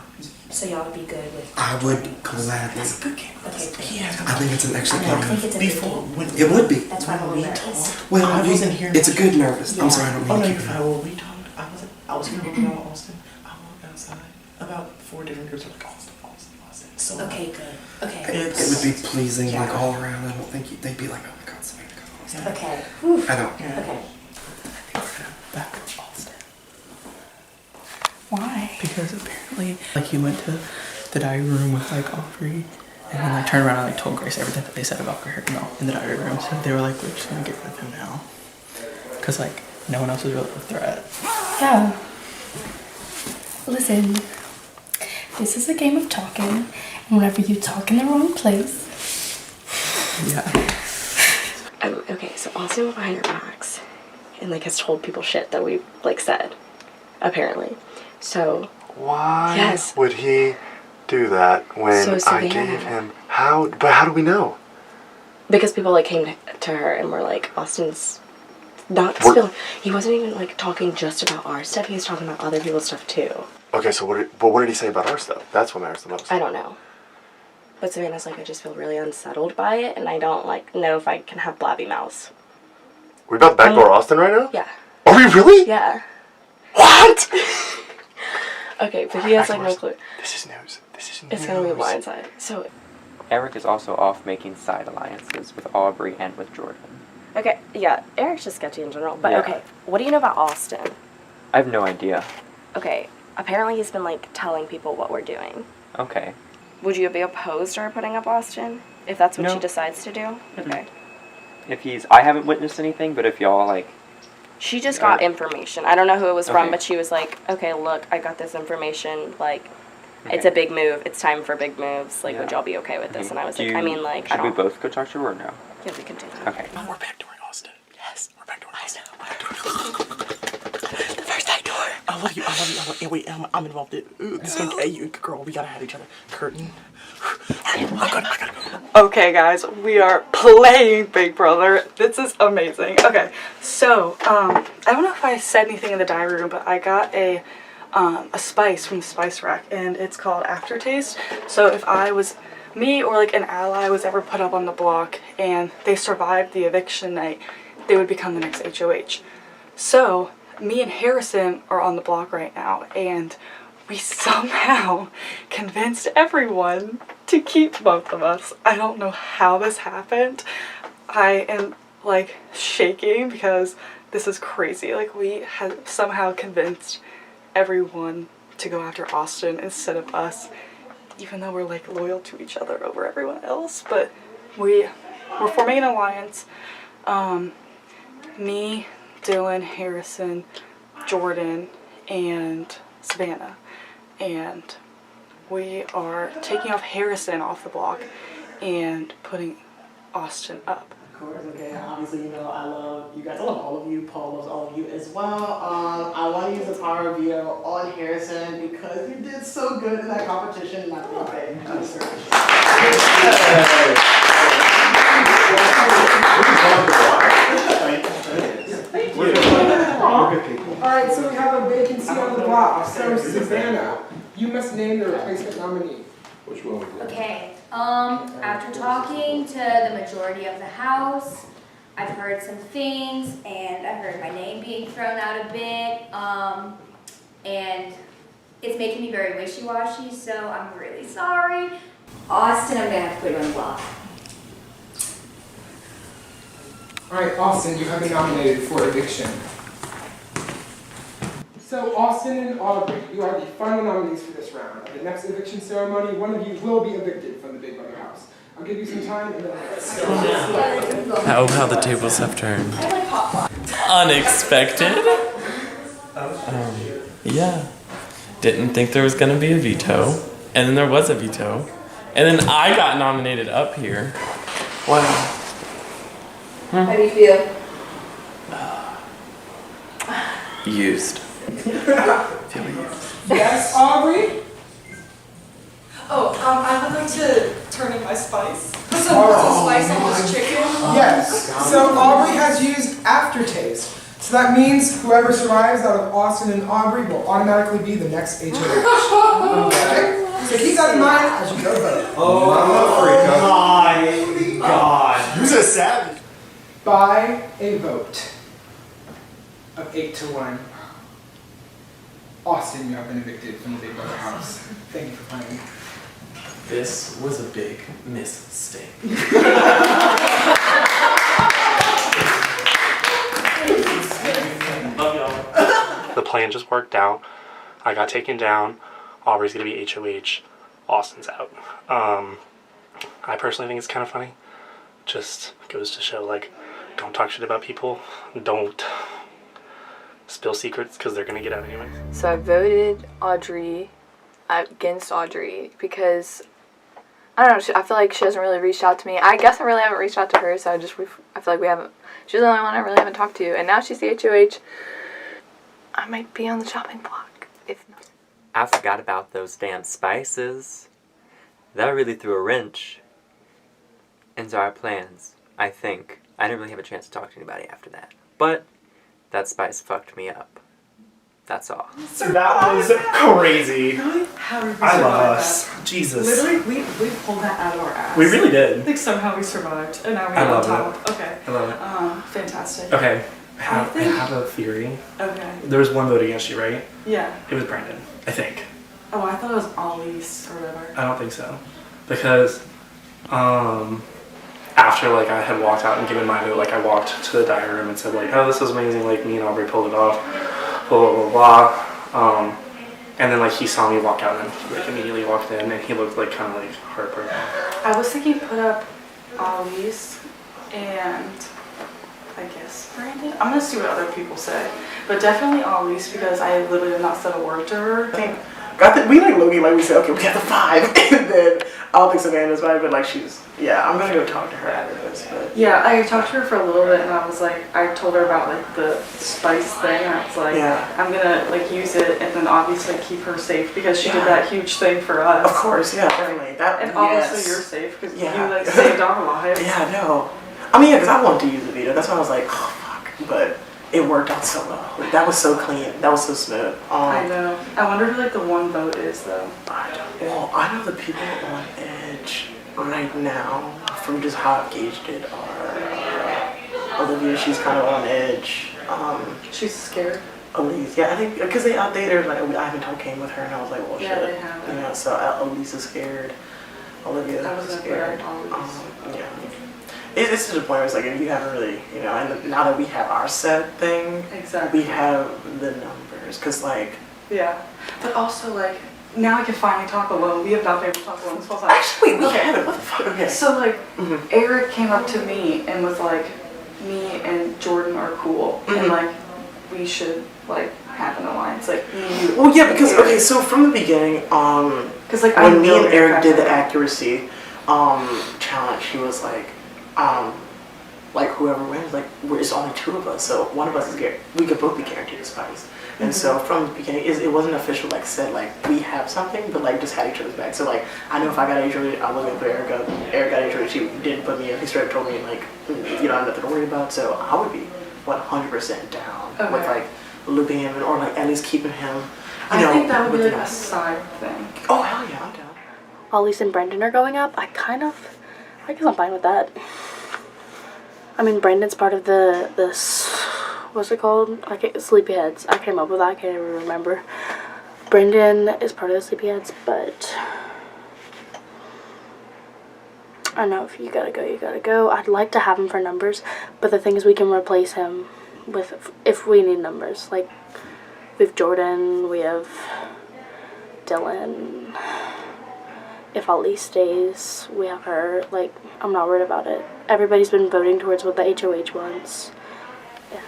Speaker 17: So y'all would be good with.
Speaker 1: I would gladly.
Speaker 3: That's a good game.
Speaker 17: Okay, good.
Speaker 1: I think it's an excellent
Speaker 17: I
Speaker 1: game.
Speaker 17: think it's a
Speaker 3: Before,
Speaker 17: good game.
Speaker 3: when
Speaker 1: It would be.
Speaker 17: That's why I'm a little nervous.
Speaker 1: Well,
Speaker 3: I wasn't here.
Speaker 1: it's a good nervous.
Speaker 17: Yeah.
Speaker 1: I'm sorry, I don't
Speaker 3: Oh
Speaker 1: mean
Speaker 3: no,
Speaker 1: to
Speaker 3: you're
Speaker 1: keep
Speaker 3: fine.
Speaker 1: it.
Speaker 3: Well, we talked. I was here working on Austin. I walked outside. About 4 different groups were like Austin. So
Speaker 17: Okay, good. Okay.
Speaker 1: It would be pleasing, like, all around. I don't think they'd be like, oh my god, somebody got Austin.
Speaker 17: Okay. Whew.
Speaker 1: I know.
Speaker 3: Yeah.
Speaker 17: Okay.
Speaker 3: Back to Austin.
Speaker 19: Why?
Speaker 3: because apparently, like, he went to the diary room with, like, Aubrey, and then, like, turned around and, like, told Grace everything that they said about her in the diary room. So they were like, we're just gonna get rid of him now. Because, like, no one else is really a threat.
Speaker 10: Yeah. Listen, this is a game of talking, and whenever you talk in the wrong place.
Speaker 3: Yeah.
Speaker 22: Okay, so Austin went behind our backs and, like, has told people shit that we, like, said, apparently. So,
Speaker 5: why
Speaker 22: yes.
Speaker 5: would he do that when
Speaker 22: So
Speaker 5: I
Speaker 22: Savannah-
Speaker 5: gave him but how do we know?
Speaker 22: Because people, like, came to her and were like, Austin's not spilling. He wasn't even, like, talking just about our stuff. He was talking about other people's stuff too.
Speaker 5: Okay, so what did he say about our stuff? That's what matters the most.
Speaker 22: I don't know. But Savannah's like, I just feel really unsettled by it, and I don't, like, know if I can have blabby mouths.
Speaker 5: We about to backdoor Austin right now?
Speaker 22: Yeah.
Speaker 5: Are we really?
Speaker 22: Yeah.
Speaker 5: What?
Speaker 22: Okay, but he has, like, no clue.
Speaker 5: This is news. This is news.
Speaker 22: It's gonna be blindside. So,
Speaker 18: Eric is also off making side alliances with Aubrey and with Jordan.
Speaker 22: okay, yeah, Eric's just sketchy in general. But,
Speaker 18: Yeah.
Speaker 22: okay, what do you know about Austin?
Speaker 18: I have no idea.
Speaker 22: Okay, apparently he's been, like, telling people what we're doing.
Speaker 18: Okay.
Speaker 22: Would you be opposed to her putting up Austin? If that's what
Speaker 18: No.
Speaker 22: she decides to do? Okay.
Speaker 18: I haven't witnessed anything, but if y'all, like...
Speaker 22: She just got information. I don't know who it was from,
Speaker 18: Okay.
Speaker 22: but she was like, okay, look, I got this information. Like, it's
Speaker 18: Okay.
Speaker 22: a big move. It's time for big moves. Like, would
Speaker 18: Yeah.
Speaker 22: y'all be okay with this? And I was
Speaker 18: Do
Speaker 22: like,
Speaker 18: you-
Speaker 22: I mean, like, I
Speaker 18: Should we
Speaker 22: don't...
Speaker 18: both go talk to her or no?
Speaker 22: Yeah, we can do that.
Speaker 18: Okay.
Speaker 3: We're backdooring Austin. Yes, we're backdooring Austin.
Speaker 22: The first back door.
Speaker 3: I love you. And wait, I'm involved in this one. Hey, you girl, we gotta have each other. Curtain. Alright, I gotta go.
Speaker 20: Okay, guys, we are playing Big Brother. This is amazing. Okay, so I don't know if I said anything in the diary room, but I got a spice from the spice rack, and it's called Aftertaste. So if me or like an ally was ever put up on the block and they survived the eviction night, they would become the next HOH. So me and Harrison are on the block right now, and we somehow convinced everyone to keep both of us. I don't know how this happened. I am, like, shaking because this is crazy. Like, we had somehow convinced everyone to go after Austin instead of us, even though we're, like, loyal to each other over everyone else. But we're forming an alliance. Me, Dylan, Harrison, Jordan, and Savannah. And we are taking off Harrison off the block and putting Austin up.
Speaker 3: Of course, okay. Obviously, you know, I love you guys. I love all of you. Paul loves all of you as well. I want to use the power of veto on Harrison because you did so good in that competition, and I think that you deserve
Speaker 16: Alright, so we have a vacancy on the block. So Savannah, you must name the replacement nominee.
Speaker 9: Which one?
Speaker 17: Okay, after talking to the majority of the house, I've heard some things, and I've heard my name being thrown out a bit, and it's making me very wishy-washy, so I'm really sorry. Austin, I'm gonna have to put you on the block.
Speaker 16: Alright, Austin, you have been nominated for eviction. So Austin and Aubrey, you are the final nominees for this round. At the next eviction ceremony, one of you will be evicted from the Big Brother house. I'll give you some time and then let's go.
Speaker 14: Oh, how the tables have turned. Unexpected? Yeah. Didn't think there was gonna be a veto. And then there was a veto. And then I got nominated up here. Wow.
Speaker 17: How do you feel?
Speaker 14: Used. Feel used.
Speaker 16: Yes, Aubrey?
Speaker 20: Oh, I would like to turn in my spice. Put some
Speaker 16: Oh,
Speaker 20: spice on this chicken.
Speaker 16: Yes. So Aubrey has used aftertaste. So that means whoever survives out of Austin and Aubrey will automatically be the next HOH. Okay? So keep that in mind as you go vote.
Speaker 9: my God.
Speaker 5: Who's a savage?
Speaker 16: By a vote of 8-1, Austin, you have been evicted from the Big Brother house. Thank you for playing.
Speaker 14: This was a big mistake.
Speaker 23: The plan just worked out.
Speaker 11: I got taken down. Aubrey's gonna be HOH. Austin's out. I personally think it's kind of funny. Just goes to show, like, don't talk shit about people. Don't spill secrets because they're gonna get out anyway.
Speaker 13: So I voted Audrey against Audrey because I don't know. I feel like she hasn't really reached out to me. I guess I really haven't reached out to her. So I feel like we haven't. She's the only one I really haven't talked to, and now she's the HOH. I might be on the chopping block if not.
Speaker 18: I forgot about those damn spices. That really threw a wrench into our plans, I think. I didn't really have a chance to talk to anybody after that. But that spice fucked me up. That's all.
Speaker 11: So that was crazy.
Speaker 19: How did we
Speaker 11: I
Speaker 19: survive
Speaker 11: love us.
Speaker 19: that?
Speaker 11: Jesus.
Speaker 19: Literally, we pulled that out of our ass.
Speaker 11: We really did.
Speaker 19: Like somehow we survived, and now we're
Speaker 11: I
Speaker 19: on
Speaker 11: love
Speaker 19: top.
Speaker 11: it.
Speaker 19: Okay.
Speaker 11: I love it.
Speaker 19: Fantastic.
Speaker 11: Okay. I have a theory.
Speaker 19: Okay.
Speaker 11: There was one vote against you, right?
Speaker 19: Yeah.
Speaker 11: It was Brandon, I think.
Speaker 19: Oh, I thought it was Ollie's or whatever.
Speaker 11: I don't think so. Because after like I had walked out and given my vote, like I walked to the diary room and said like, oh, this was amazing, like me and Aubrey pulled it off, blah blah blah blah. And then like he saw me walk out and he like immediately walked in and he looked like kind of like heartbroken.
Speaker 19: I was thinking put up Ollie's and I guess Brandon. I'm gonna see what other people say, but definitely Ollie's because I literally have not said a word to her.
Speaker 3: We like Logan, like we said, okay, we got the 5, and then I don't think Savannah's right, but like I'm gonna go talk to her after this. But
Speaker 19: yeah, I talked to her for a little bit, and I was like, I told her about like the spice thing, and I was like, I'm gonna like use it, and then obviously keep her safe because she did that huge thing for us.
Speaker 3: Of course, yeah, definitely.
Speaker 19: And obviously you're safe because you like saved our lives.
Speaker 3: Yeah, no. I mean, yeah, because I wanted to use the Veto. That's why I was like, oh fuck, but it worked out so well. Like, that was so clean. That was so smooth.
Speaker 19: I know. I wonder who like the one vote is though.
Speaker 3: I know the people on edge right now from just how engaged it are. Olivia, she's kind of on edge.
Speaker 19: She's scared.
Speaker 3: Elise, yeah, I think because they outdated like I haven't told Kane with her, and I was like, well,
Speaker 19: Yeah,
Speaker 3: shit.
Speaker 19: they haven't.
Speaker 3: You know, so Elise is scared. Olivia is scared. Yeah. It's to the point where it's like if you haven't really, you know, and now that we have our set thing,
Speaker 19: exactly,
Speaker 3: we have the numbers, cause like.
Speaker 19: Yeah, but also like now I can finally talk alone. We have not been able to talk alone this whole time.
Speaker 3: Actually, we haven't. What the fuck? Okay.
Speaker 19: So like, Eric came up to me and was like, me and Jordan are cool, and like we should like have an alliance, like me.
Speaker 3: Well, yeah, because okay, so from the beginning, because
Speaker 19: like
Speaker 3: when me and Eric did the accuracy challenge, he was like whoever wins, like it's only 2 of us, so one of us is we could both be guaranteed a spice. And so from the beginning, it wasn't official, like said like we have something, but like just had each other's back. So like I know if I got HOH, I wasn't gonna put Eric up. Eric got HOH, he didn't put me up. He straight up told me like you don't have nothing to worry about. So I would be 100% down with like looping him or like at least keeping him.
Speaker 19: I think that would be like a side thing.
Speaker 3: Oh hell yeah, I'm down.
Speaker 10: Elise and Brendan are going up. I guess I'm fine with that. I mean, Brandon's part of this, what's it called? Sleepyheads. I came up with that, I can't even remember. Brendan is part of the Sleepyheads, but I know if you gotta go, you gotta go. I'd like to have him for numbers, but the thing is we can replace him with, if we need numbers. Like, we have Jordan, we have Dylan. If Elise stays, we have her. Like, I'm not worried about it. Everybody's been voting towards what the HOH wants. Yeah.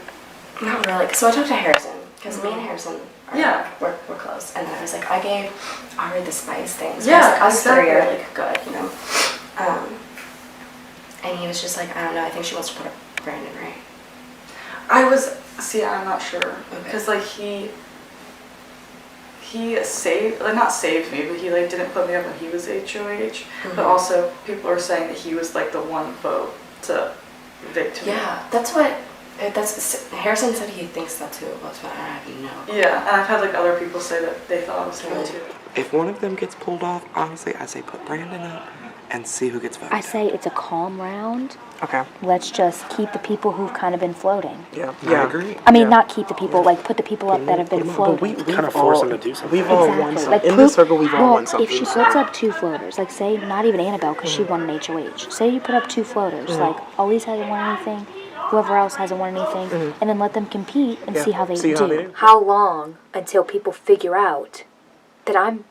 Speaker 6: Not really. So I talked to Harrison, because me and Harrison we're close. And then I was like, I read the spice thing. So I was like, us 3 are like good, you know? And he was just like, I don't know, I think she wants to put up Brandon, right?
Speaker 19: I'm not sure. Because like he saved, like not saved me, but he like didn't put me up when he was HOH. But also people are saying that he was like the one vote to evict me.
Speaker 6: Yeah, that's Harrison said he thinks that's who it was, but I have no.
Speaker 19: Yeah, and I've had like other people say that they thought it was him too.
Speaker 1: If one of them gets pulled off, honestly, I say put Brandon up and see who gets voted.
Speaker 8: I say it's a calm round.
Speaker 1: Okay.
Speaker 8: Let's just keep the people who've kind of been floating.
Speaker 1: Yeah, I agree.
Speaker 8: I mean, not keep the people, like put the people up that have been floating.
Speaker 3: We kind of force them to do something. We've all won something.
Speaker 8: Like,
Speaker 3: in this circle, we've all won something.
Speaker 8: If she puts up 2 floaters, like say, not even Annabelle, because she won an HOH. Say you put up 2 floaters, like Elise hasn't won anything, whoever else hasn't won anything, and then let them compete and see how they do.
Speaker 17: How long until people figure out that I'm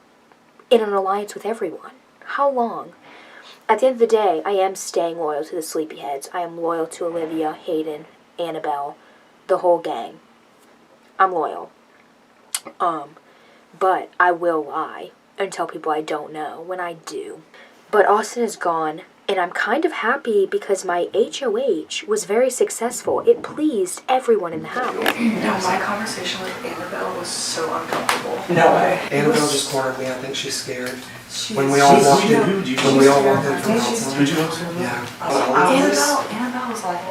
Speaker 17: in an alliance with everyone? How long? At the end of the day, I am staying loyal to the Sleepyheads. I am loyal to Olivia, Hayden, Annabelle, the whole gang. I'm loyal. But I will lie and tell people I don't know when I do. But Austin is gone, and I'm kind of happy because my HOH was very successful. It pleased everyone in the house.
Speaker 20: No, my conversation with Annabelle was so uncomfortable.
Speaker 1: No way. Annabelle just cornered me. I think she's scared. When we all walked in from outside.
Speaker 20: Did you know? Yeah. Annabelle was like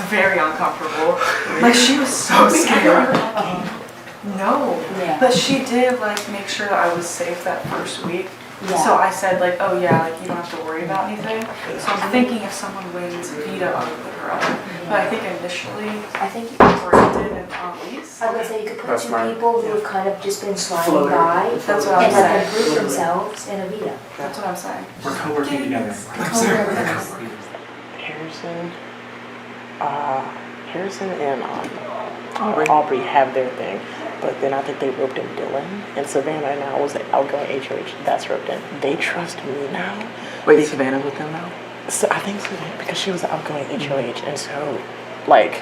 Speaker 20: very uncomfortable. Like she was so scared. No. Yeah. But she did like make sure that I was safe that first week. Yeah. So I said like, oh yeah, like you don't have to worry about anything. So I'm thinking if someone wins Veto, I would put her up. But I think initially, Brandon and Elise.
Speaker 17: I would say you could put two people who have kind of just been sliding by
Speaker 20: That's what I'm
Speaker 17: and let them
Speaker 20: saying.
Speaker 17: prove themselves in a Veto.
Speaker 20: That's what I'm saying.
Speaker 4: We're co-working together.
Speaker 3: Harrison and Aubrey have their thing, but then I think they roped in Dylan, and Savannah now was the outgoing HOH. That's roped in. They trust me now.
Speaker 7: Wait, Savannah's with them now?
Speaker 3: So I think Savannah, because she was the outgoing HOH, and so like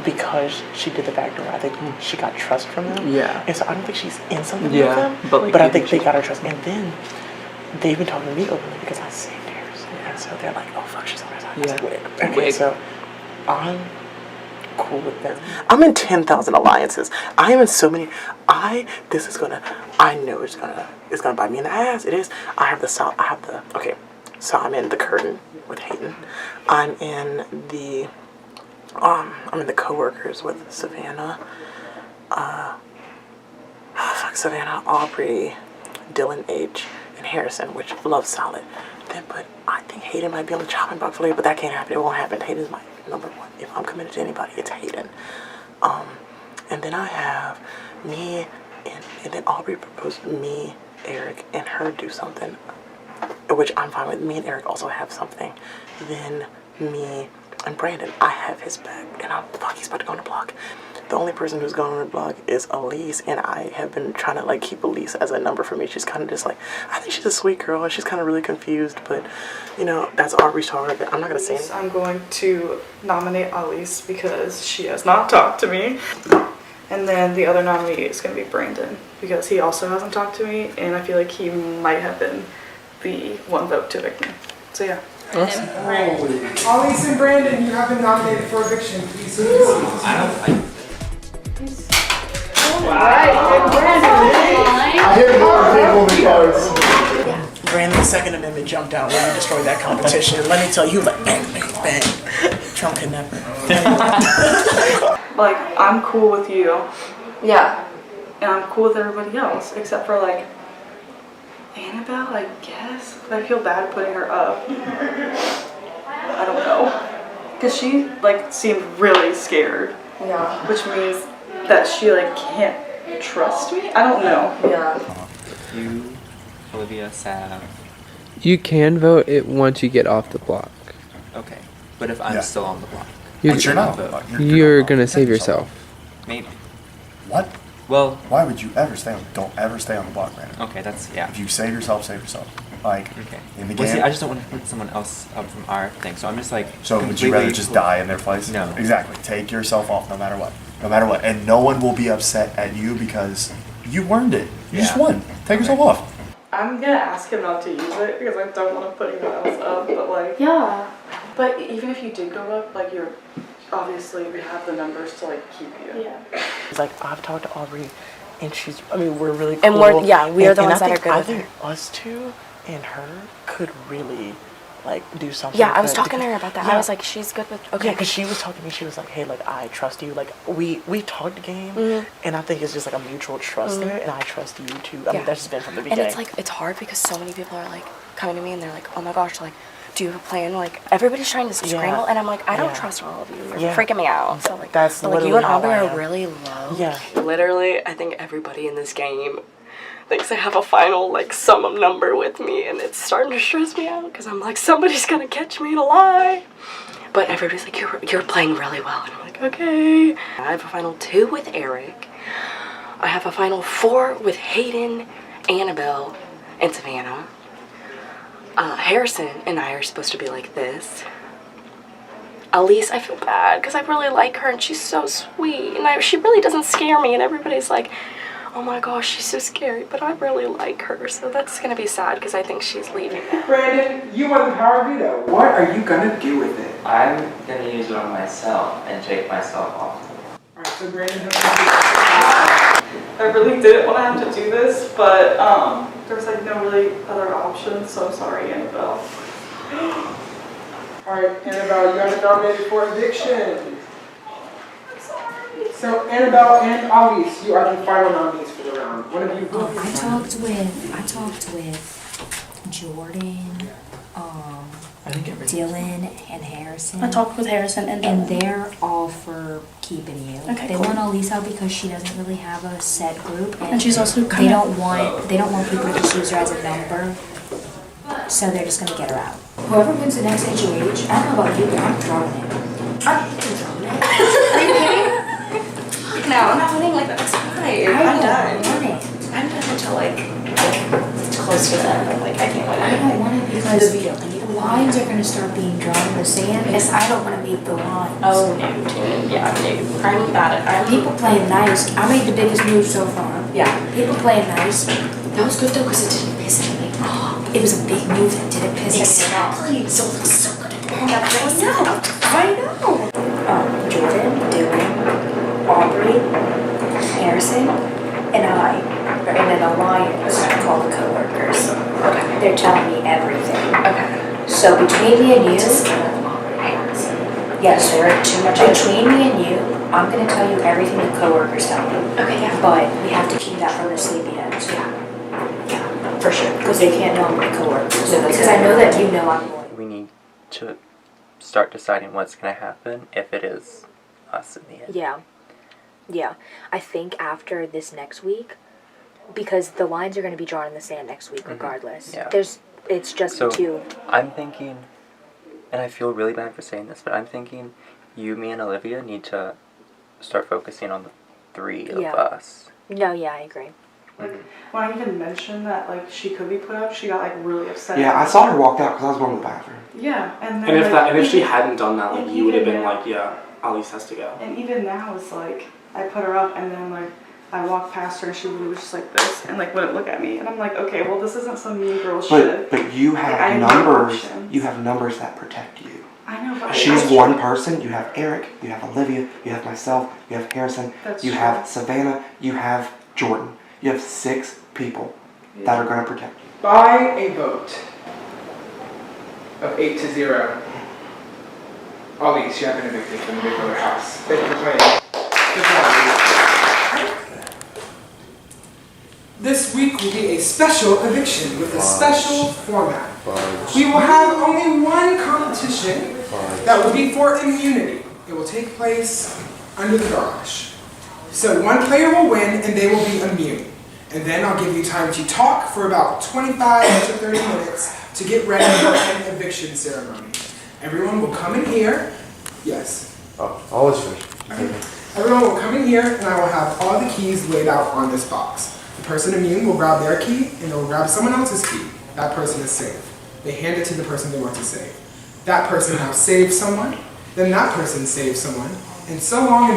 Speaker 3: because she did the backdoor, I think she got trust from them.
Speaker 7: Yeah.
Speaker 3: And so I don't think she's in something
Speaker 7: Yeah,
Speaker 3: with them,
Speaker 7: but, like,
Speaker 3: but I
Speaker 7: you
Speaker 3: think
Speaker 7: think
Speaker 3: they got her trust. And then they've been talking to me openly because I saved Harrison, and so they're like, "Oh fuck, she's on our side." I was like, "Wait, okay." So I'm cool with them. I'm in 10,000 alliances. I am in so many. I know it's gonna bite me in the ass. It is. Okay. So I'm in the curtain with Hayden. I'm in the coworkers with Savannah. Savannah, Aubrey, Dylan H, and Harrison, which love solid. But I think Hayden might be on the chopping block for later, but that can't happen. It won't happen. Hayden's my number one. If I'm committed to anybody, it's Hayden. And then I have me, and then Aubrey proposed me, Eric, and her do something, which I'm fine with. Me and Eric also have something. Then me and Brandon, I have his back, and he's about to go on the block. The only person who's going on the block is Elise, and I have been trying to like keep Elise as a number for me. She's kind of just like, I think she's a sweet girl, and she's kind of really confused, but that's Aubrey's target. I'm not gonna say anything.
Speaker 20: I'm going to nominate Elise because she has not talked to me. And then the other nominee is going to be Brandon because he also hasn't talked to me, and I feel like he might have been the one vote to evict me. So yeah.
Speaker 16: Awesome. Elise and Brandon, you have been nominated for eviction. Please see your seats.
Speaker 9: I hear more people because
Speaker 3: Brandon's Second Amendment jumped out when we destroyed that competition. Let me tell you, he was like, bang, bang, bang. Trump could never.
Speaker 20: Like, I'm cool with you. Yeah. And I'm cool with everybody else, except for, like, Annabelle, I guess. But I feel bad putting her up. I don't know. Because she, like, seemed really scared. Yeah. Which means that she, like, can't trust me? I don't know. Yeah.
Speaker 18: You, Olivia, Sav.
Speaker 15: You can vote it once you get off the block.
Speaker 18: Okay. But if I'm still on the block.
Speaker 15: You're
Speaker 18: not.
Speaker 15: You're gonna save yourself.
Speaker 18: Maybe.
Speaker 9: What?
Speaker 18: Well,
Speaker 9: why would you ever stay on? Don't ever stay on the block, Brandon.
Speaker 18: Okay, that's If
Speaker 9: you save yourself, save yourself. Like in the game.
Speaker 18: See, I just don't want to put someone else up from our thing, so I'm just like.
Speaker 9: So would you rather just die in their place?
Speaker 18: No.
Speaker 9: Exactly. Take yourself off, no matter what. No matter what, and no one will be upset at you because you earned it. You just won. Take yourself off.
Speaker 20: I'm gonna ask him not to use it because I don't want to put anyone else up, but like. Yeah. But even if you did go up, like you're. Obviously, we have the numbers to like keep you. Yeah.
Speaker 3: It's like I've talked to Aubrey, and we're really cool.
Speaker 22: And we are the ones that are good
Speaker 3: I
Speaker 22: with
Speaker 3: think
Speaker 22: her.
Speaker 3: us two and her could really like do something.
Speaker 22: Yeah, I was
Speaker 3: good
Speaker 22: talking to her
Speaker 3: because-
Speaker 22: about that.
Speaker 3: Yeah.
Speaker 22: I was like, she's good with. Okay.
Speaker 3: Yeah, because she was talking to me. She was like, "Hey, like I trust you. Like we talked game, and I think it's just like a mutual trust there, and I trust you too. I mean, that's just been from the beginning.
Speaker 22: And it's like it's hard because so many people are like coming to me and they're like, oh my gosh, like. Do you have a plan? Like everybody's trying to scramble, and I'm like, I don't trust all of you. You're freaking me out. So like,
Speaker 3: that's
Speaker 22: but like you and Aubrey are really low.
Speaker 3: Yeah.
Speaker 22: Literally, I think everybody in this game thinks they have a final like sum number with me, and it's starting to stress me out because I'm like, somebody's gonna catch me in a lie. But everybody's like, you're playing really well. And I'm like, okay. I have a final 2 with Eric. I have a final 4 with Hayden, Annabelle, and Savannah. Harrison and I are supposed to be like this. Elise, I feel bad because I really like her and she's so sweet. And she really doesn't scare me. And everybody's like, oh my gosh, she's so scary. But I really like her. So that's going to be sad because I think she's leaving now.
Speaker 16: Brandon, you won the power veto. What are you going to do with it?
Speaker 18: I'm going to use it on myself and take myself off.
Speaker 16: Alright, so Brandon,
Speaker 20: I really didn't want to have to do this, but there was like no really other options, so I'm sorry, Annabelle.
Speaker 16: Alright, Annabelle, you got it nominated for eviction. So Annabelle and Alice, you are the final nominees for the round. What have you done?
Speaker 17: I talked with Jordan, Dylan, and Harrison.
Speaker 10: I talked with Harrison and Dylan.
Speaker 17: And they're all for keeping you.
Speaker 10: Okay,
Speaker 17: they
Speaker 10: cool.
Speaker 17: want Elise out because she doesn't really have a set group,
Speaker 10: And she's also
Speaker 17: they don't want people to just use her as a number. So they're just gonna get her out. Whoever wins the next HOH, I don't know about you, but I'm throwing it. I'm throwing it.
Speaker 22: Are you kidding? No, I'm not winning like that. I'm done. I'm done until like close to that. I'm like, I can't win.
Speaker 17: I don't want it because the lines are gonna start being drawn in the sand. Because I don't want to meet the lines.
Speaker 22: Oh no, dude. Yeah, dude. I'm bad at it.
Speaker 17: People playing nice. I made the biggest move so far.
Speaker 22: Yeah.
Speaker 17: People playing nice.
Speaker 22: That was good though because it didn't piss me off.
Speaker 17: It was a big move that didn't piss me off.
Speaker 22: Exactly. So it looks so good.
Speaker 17: I know. Jordan, Dylan, Aubrey, Harrison, and I are in an alliance called the Coworkers.
Speaker 22: Okay.
Speaker 17: They're telling me everything.
Speaker 22: Okay.
Speaker 17: So between me and you, yes, there are too much. Between me and you, I'm going to tell you everything the Coworkers tell me.
Speaker 22: Okay, yeah.
Speaker 17: But we have to keep that from the sleepyheads.
Speaker 22: Yeah, for sure.
Speaker 17: Because they can't know I'm the Coworkers. Because I know that you know I'm loyal.
Speaker 18: We need to start deciding what's going to happen if it is us in the end.
Speaker 17: Yeah. I think after this next week, because the lines are going to be drawn in the sand next week regardless.
Speaker 18: Yeah.
Speaker 17: It's just
Speaker 18: So,
Speaker 17: two.
Speaker 18: I'm thinking, and I feel really bad for saying this, but I'm thinking you, me, and Olivia need to start focusing on the 3 of us.
Speaker 17: No, yeah, I agree.
Speaker 20: When I even mentioned that like she could be put up, she got like really upset.
Speaker 1: Yeah, I saw her walked out because I was going to the bathroom.
Speaker 20: Yeah, and then,
Speaker 11: And if she hadn't done that, like you would have been like, yeah, Alice has to go.
Speaker 20: And even now it's like I put her up and then like I walked past her and she was just like this and like wouldn't look at me and I'm like, okay, well this isn't some mean girl shit.
Speaker 1: But you have
Speaker 20: I
Speaker 1: numbers. You have numbers that protect you.
Speaker 20: I know, but
Speaker 1: She's one person. You have Eric. You have Olivia. You have myself. You have Harrison.
Speaker 20: That's
Speaker 1: you
Speaker 20: true.
Speaker 1: have Savannah. You have Jordan. You have 6 people that are going to protect you.
Speaker 16: By a vote of 8-0, Elise, you have been evicted from the Big Brother house. Thank you for playing. Good job. This week will be a special eviction with a special format. We will have only one competition that will be for immunity. It will take place under the garage. So one player will win and they will be immune. And then I'll give you time to talk for about 25 to 30 minutes to get ready for an eviction ceremony. Everyone will come in here. Yes.
Speaker 9: Oh, all is finished.
Speaker 16: Everyone will come in here and I will have all the keys laid out on this box. The person immune will grab their key and they'll grab someone else's key. That person is safe. They hand it to the person they want to save. That person now saves someone, then that person saves someone, and so on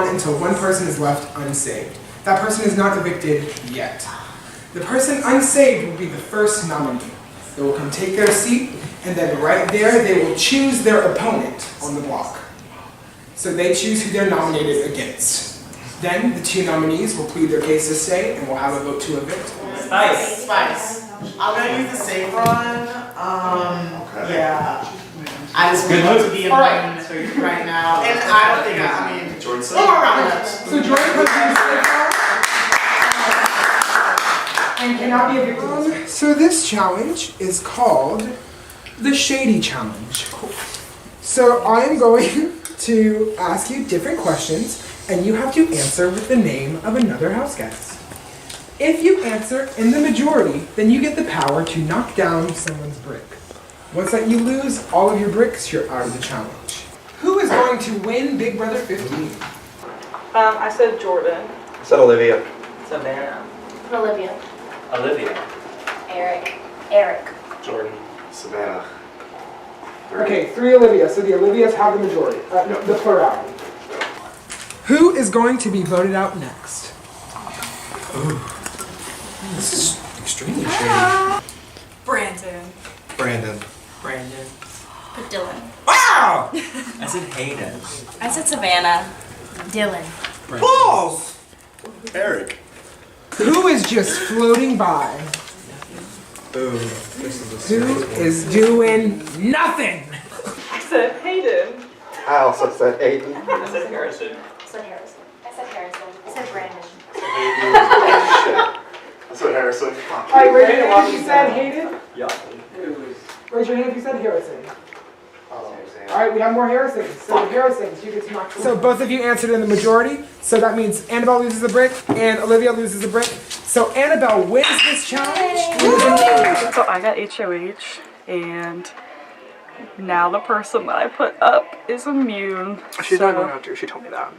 Speaker 16: until one person is left unsaved. That person is not evicted yet. The person unsaved will be the first nominee. They will come take their seat, and then right there they will choose their opponent on the block. So they choose who they're nominated against. Then the 2 nominees will plead their case to stay, and we'll have a vote to evict.
Speaker 3: Spice. I'm gonna use the safe run. Yeah. I just want to be in right now, and I don't think I mean.
Speaker 9: Jordan
Speaker 16: So Jordan puts in safe run and cannot be evicted. So this challenge is called the Shady Challenge. So I'm going to ask you different questions, and you have to answer with the name of another house guest. If you answer in the majority, then you get the power to knock down someone's brick. Once that you lose all of your bricks, you're out of the challenge. Who is going to win Big Brother 15?
Speaker 20: I said Jordan.
Speaker 1: I said Olivia.
Speaker 14: Savannah.
Speaker 10: Olivia.
Speaker 14: Olivia.
Speaker 10: Eric. Eric.
Speaker 11: Jordan.
Speaker 5: Savannah.
Speaker 16: Okay, 3 Olivia, so the Olivias have the majority, the plurality. Who is going to be voted out next?
Speaker 1: This is extremely shady.
Speaker 19: Brandon.
Speaker 1: Brandon.
Speaker 14: Brandon.
Speaker 19: Put Dylan.
Speaker 1: Wow!
Speaker 14: I said Hayden.
Speaker 19: I said Savannah.
Speaker 17: Dylan.
Speaker 1: Balls!
Speaker 5: Eric.
Speaker 16: Who is just floating by?
Speaker 1: Ooh, this is a
Speaker 16: Who is doing nothing?
Speaker 20: I said Hayden.
Speaker 1: I also said Aiden.
Speaker 14: I said Harrison.
Speaker 10: I said Harrison. I said Harrison. I said Brandon.
Speaker 5: I said Harrison.
Speaker 16: Alright, raise your hand if you said Hayden.
Speaker 14: Yeah.
Speaker 16: Raise your hand if you said Harrison. Alright, we have more Harrisons. So Harrisons, you get to knock. So both of you answered in the majority. So that means Annabelle loses a brick and Olivia loses a brick. So Annabelle wins this challenge.
Speaker 20: So I got HOH, and now the person that I put up is immune.
Speaker 3: She's not going out there. She told me that.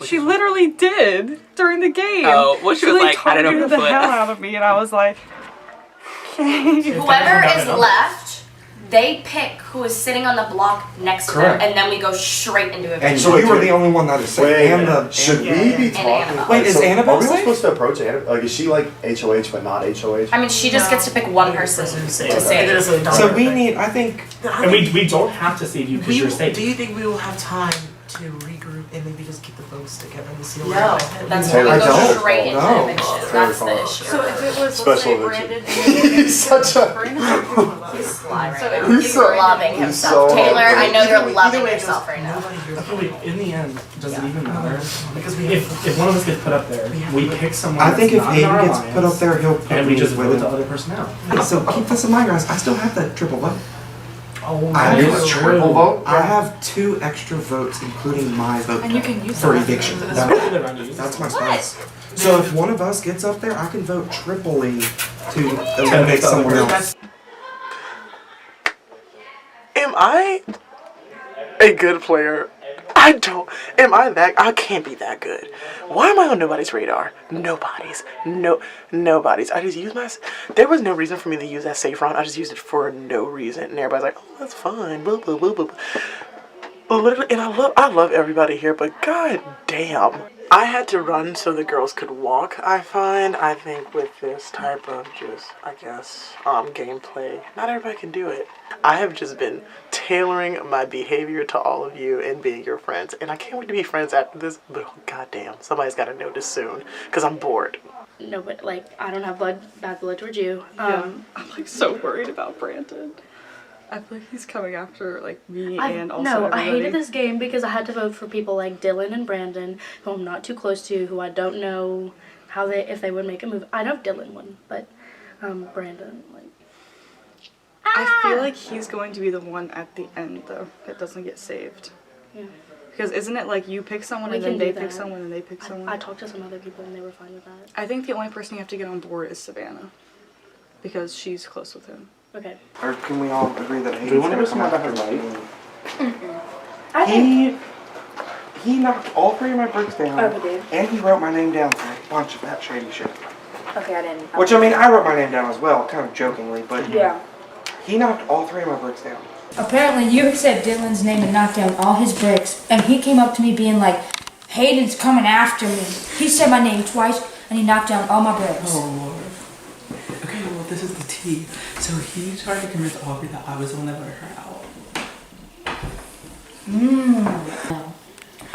Speaker 20: She literally did during the game.
Speaker 14: Oh, what she was like, I don't know
Speaker 20: targeted
Speaker 14: her
Speaker 20: the
Speaker 14: foot.
Speaker 20: hell out of me, and I was like, okay.
Speaker 6: Whoever is left, they pick who is sitting on the block next to
Speaker 1: Correct.
Speaker 6: them, and then we go straight into
Speaker 1: And
Speaker 6: eviction.
Speaker 1: you were the only one that is safe.
Speaker 5: Wait,
Speaker 1: And the,
Speaker 5: should we be talking?
Speaker 6: Annabelle.
Speaker 1: Wait, is
Speaker 5: So,
Speaker 1: Annabelle
Speaker 5: are we
Speaker 1: safe?
Speaker 5: supposed to approach Annabelle? Like, is she like HOH but not HOH?
Speaker 6: I mean, she just gets to pick one person to save.
Speaker 1: So we need, I think,
Speaker 11: And we don't have to save you because you're safe.
Speaker 3: Do you think we will have time to regroup and maybe just get the votes together and see what
Speaker 6: No, that's why we
Speaker 1: I
Speaker 6: go
Speaker 1: don't.
Speaker 6: straight into
Speaker 1: No.
Speaker 6: eviction. That's the issue.
Speaker 19: So if it was,
Speaker 5: Special
Speaker 19: let's say,
Speaker 5: eviction.
Speaker 19: Brandon.
Speaker 5: He's such a.
Speaker 6: He's sly right
Speaker 19: So
Speaker 6: now.
Speaker 19: if
Speaker 6: He's
Speaker 19: you were in
Speaker 6: loving
Speaker 19: eviction-
Speaker 6: himself.
Speaker 5: so
Speaker 6: Taylor, I know
Speaker 3: Either
Speaker 6: you're
Speaker 3: way-
Speaker 6: loving
Speaker 3: either way,
Speaker 6: yourself
Speaker 3: just
Speaker 6: right now.
Speaker 3: nobody hears
Speaker 11: Okay, wait, in the end, does it even matter?
Speaker 3: because we
Speaker 11: If one of us gets put up there, we pick someone
Speaker 1: I think
Speaker 11: that's
Speaker 1: if
Speaker 11: not in our
Speaker 1: Aiden gets put
Speaker 11: alliance,
Speaker 1: up there, he'll put
Speaker 11: and we
Speaker 1: me
Speaker 11: just
Speaker 1: with
Speaker 11: vote
Speaker 1: him.
Speaker 11: the other person out.
Speaker 1: Hey, so keep this in mind, guys. I still have that triple vote.
Speaker 11: Oh,
Speaker 1: I
Speaker 11: that
Speaker 1: have
Speaker 11: is
Speaker 1: a
Speaker 11: true.
Speaker 1: triple vote. I have 2 extra votes, including my vote
Speaker 19: And you can use
Speaker 1: for
Speaker 19: that.
Speaker 1: eviction. That's my spice. So if one of us gets up there, I can vote triply to eliminate someone else.
Speaker 3: Am I a good player? Am I that? I can't be that good. Why am I on nobody's radar? Nobody's. Nobody's. I just use there was no reason for me to use that safe round. I just used it for no reason. And everybody's like, oh, that's fine. Blah, blah, blah, blah. Literally, and I love everybody here, but god damn. I had to run so the girls could walk, I think with this type of just, I guess, gameplay. Not everybody can do it. I have just been tailoring my behavior to all of you and being your friends. And I can't wait to be friends after this, but oh, goddamn, somebody's got to know this soon, because I'm bored.
Speaker 10: No, but like, I don't have bad blood towards you.
Speaker 20: I'm like so worried about Brandon. I feel like he's coming after like me and also
Speaker 10: No,
Speaker 20: everybody.
Speaker 10: I hated this game because I had to vote for people like Dylan and Brandon, who I'm not too close to, who I don't know if they would make a move. I know Dylan would, but Brandon, like.
Speaker 20: I feel like he's going to be the one at the end though that doesn't get saved.
Speaker 10: Yeah.
Speaker 20: Because isn't it like you pick someone
Speaker 10: We
Speaker 20: and then
Speaker 10: can
Speaker 20: they
Speaker 10: do
Speaker 20: pick
Speaker 10: that.
Speaker 20: someone and they pick someone?
Speaker 10: I talked to some other people and they were fine with that.
Speaker 20: I think the only person you have to get on board is Savannah. Because she's close with him.
Speaker 10: Okay.
Speaker 1: Or can we all agree that
Speaker 11: Do we want to
Speaker 1: Hayden's
Speaker 11: go
Speaker 1: gonna
Speaker 11: somewhere
Speaker 1: come
Speaker 11: about
Speaker 1: after
Speaker 11: her
Speaker 1: me?
Speaker 11: life?
Speaker 1: He knocked all 3 of my bricks down,
Speaker 10: Oh, he did?
Speaker 1: and he wrote my name down for a bunch of that shady shit.
Speaker 10: Okay, I didn't.
Speaker 1: Which, I mean, I wrote my name down as well, kind of jokingly, but
Speaker 10: Yeah.
Speaker 1: he knocked all 3 of my bricks down.
Speaker 17: Apparently you said Dylan's name and knocked down all his bricks, and he came up to me being like, Hayden's coming after me. He said my name twice, and he knocked down all my bricks.
Speaker 7: Oh Lord. Okay, well this is the tea. So he tried to convince Aubrey that I was the one that voted her out.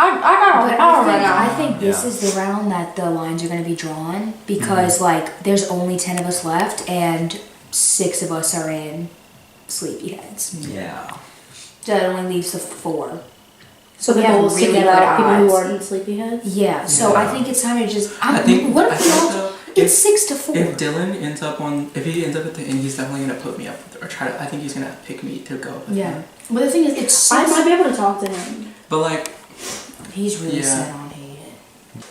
Speaker 17: I think this is the round that the lines are going to be drawn because like there's only 10 of us left and 6 of us are in sleepyheads.
Speaker 7: Yeah.
Speaker 17: So that only leaves the 4.
Speaker 10: So
Speaker 17: we
Speaker 10: the
Speaker 17: have
Speaker 10: goal is to
Speaker 17: really
Speaker 10: get
Speaker 17: good
Speaker 10: out people who
Speaker 17: odds.
Speaker 10: aren't sleepyheads?
Speaker 17: Yeah, so I think it's time to just.
Speaker 7: I think
Speaker 17: what
Speaker 7: I
Speaker 17: if we
Speaker 7: think
Speaker 17: all?
Speaker 7: though,
Speaker 17: It's 6 to 4.
Speaker 7: If Dylan ends up if he ends up at the end, he's definitely gonna put me up or try to. I think he's gonna pick me to go with
Speaker 17: Yeah,
Speaker 7: him.
Speaker 17: but the thing is, it's.
Speaker 10: I might be able to talk to him.
Speaker 7: But like,
Speaker 17: He's really
Speaker 7: yeah.
Speaker 17: set on Hayden.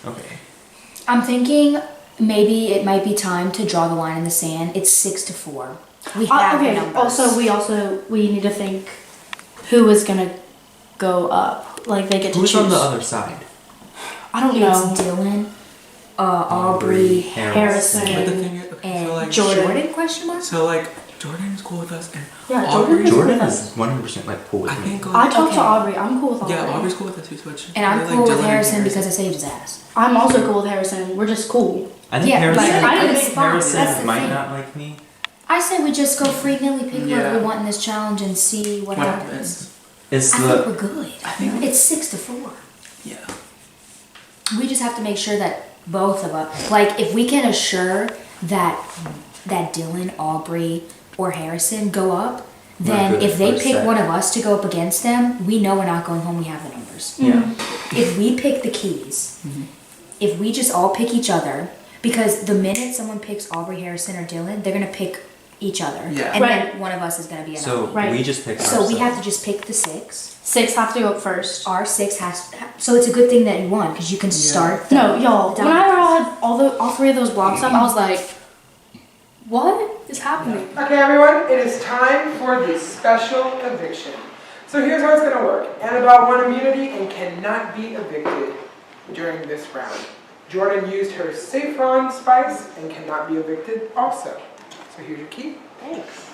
Speaker 7: Okay.
Speaker 17: I'm thinking maybe it might be time to draw the line in the sand. It's 6 to 4. We have
Speaker 10: okay.
Speaker 17: numbers.
Speaker 10: We need to think who is gonna go up. Like they get to
Speaker 14: Who's
Speaker 10: choose.
Speaker 14: on the other side?
Speaker 10: I don't know.
Speaker 17: It's Dylan, Aubrey,
Speaker 10: Harrison,
Speaker 14: But the thing is,
Speaker 17: and
Speaker 14: so like
Speaker 17: Jordan? Question mark.
Speaker 14: So like Jordan's cool with us, and
Speaker 10: Yeah,
Speaker 14: Aubrey.
Speaker 10: Jordan
Speaker 4: is 100% like cool with
Speaker 14: I
Speaker 4: me.
Speaker 14: think
Speaker 10: I
Speaker 14: like,
Speaker 10: talked to Aubrey. I'm cool with Aubrey.
Speaker 14: yeah, Aubrey's cool with us too. Switch.
Speaker 17: And I'm
Speaker 14: Really,
Speaker 17: cool
Speaker 14: like,
Speaker 17: with
Speaker 14: Dylan and
Speaker 17: Harrison because I saved his ass.
Speaker 10: I'm also cool with Harrison. We're just cool.
Speaker 4: I think
Speaker 17: Yeah,
Speaker 4: Harrison,
Speaker 17: like,
Speaker 4: I
Speaker 17: I
Speaker 4: think
Speaker 17: think that's the
Speaker 4: Harrison might
Speaker 17: thing.
Speaker 4: not like me.
Speaker 17: I say we just go frequently pick whoever
Speaker 14: Yeah.
Speaker 17: we want in this challenge and see what happens.
Speaker 4: It's
Speaker 17: I
Speaker 4: the
Speaker 17: think we're good. It's 6-4.
Speaker 14: Yeah.
Speaker 17: We just have to make sure that both of us, like, if we can assure that Dylan, Aubrey, or Harrison go up, then
Speaker 4: good
Speaker 17: if they
Speaker 4: first
Speaker 17: pick
Speaker 4: set.
Speaker 17: one of us to go up against them, we know we're not going home. We have the numbers.
Speaker 4: Yeah.
Speaker 17: If we pick the keys, if we just all pick each other, because the minute someone picks Aubrey, Harrison, or Dylan, they're gonna pick each other,
Speaker 14: Yeah.
Speaker 17: and
Speaker 10: Right.
Speaker 17: then one of us is gonna be an
Speaker 4: So
Speaker 10: Right.
Speaker 4: we just picked
Speaker 17: So we have
Speaker 4: ourselves.
Speaker 17: to just pick the 6.
Speaker 10: 6 have to go up first.
Speaker 17: Our 6 has. So it's a good thing that you won because you can start. The,
Speaker 10: No, y'all.
Speaker 17: the
Speaker 10: When I had all 3 of those blocks up, I was like, "What is happening?"
Speaker 16: Okay, everyone, it is time for the special eviction. So here's how it's going to work. Annabelle won immunity and cannot be evicted during this round. Jordan used her saffron spice and cannot be evicted also. So here's your key.
Speaker 6: Thanks.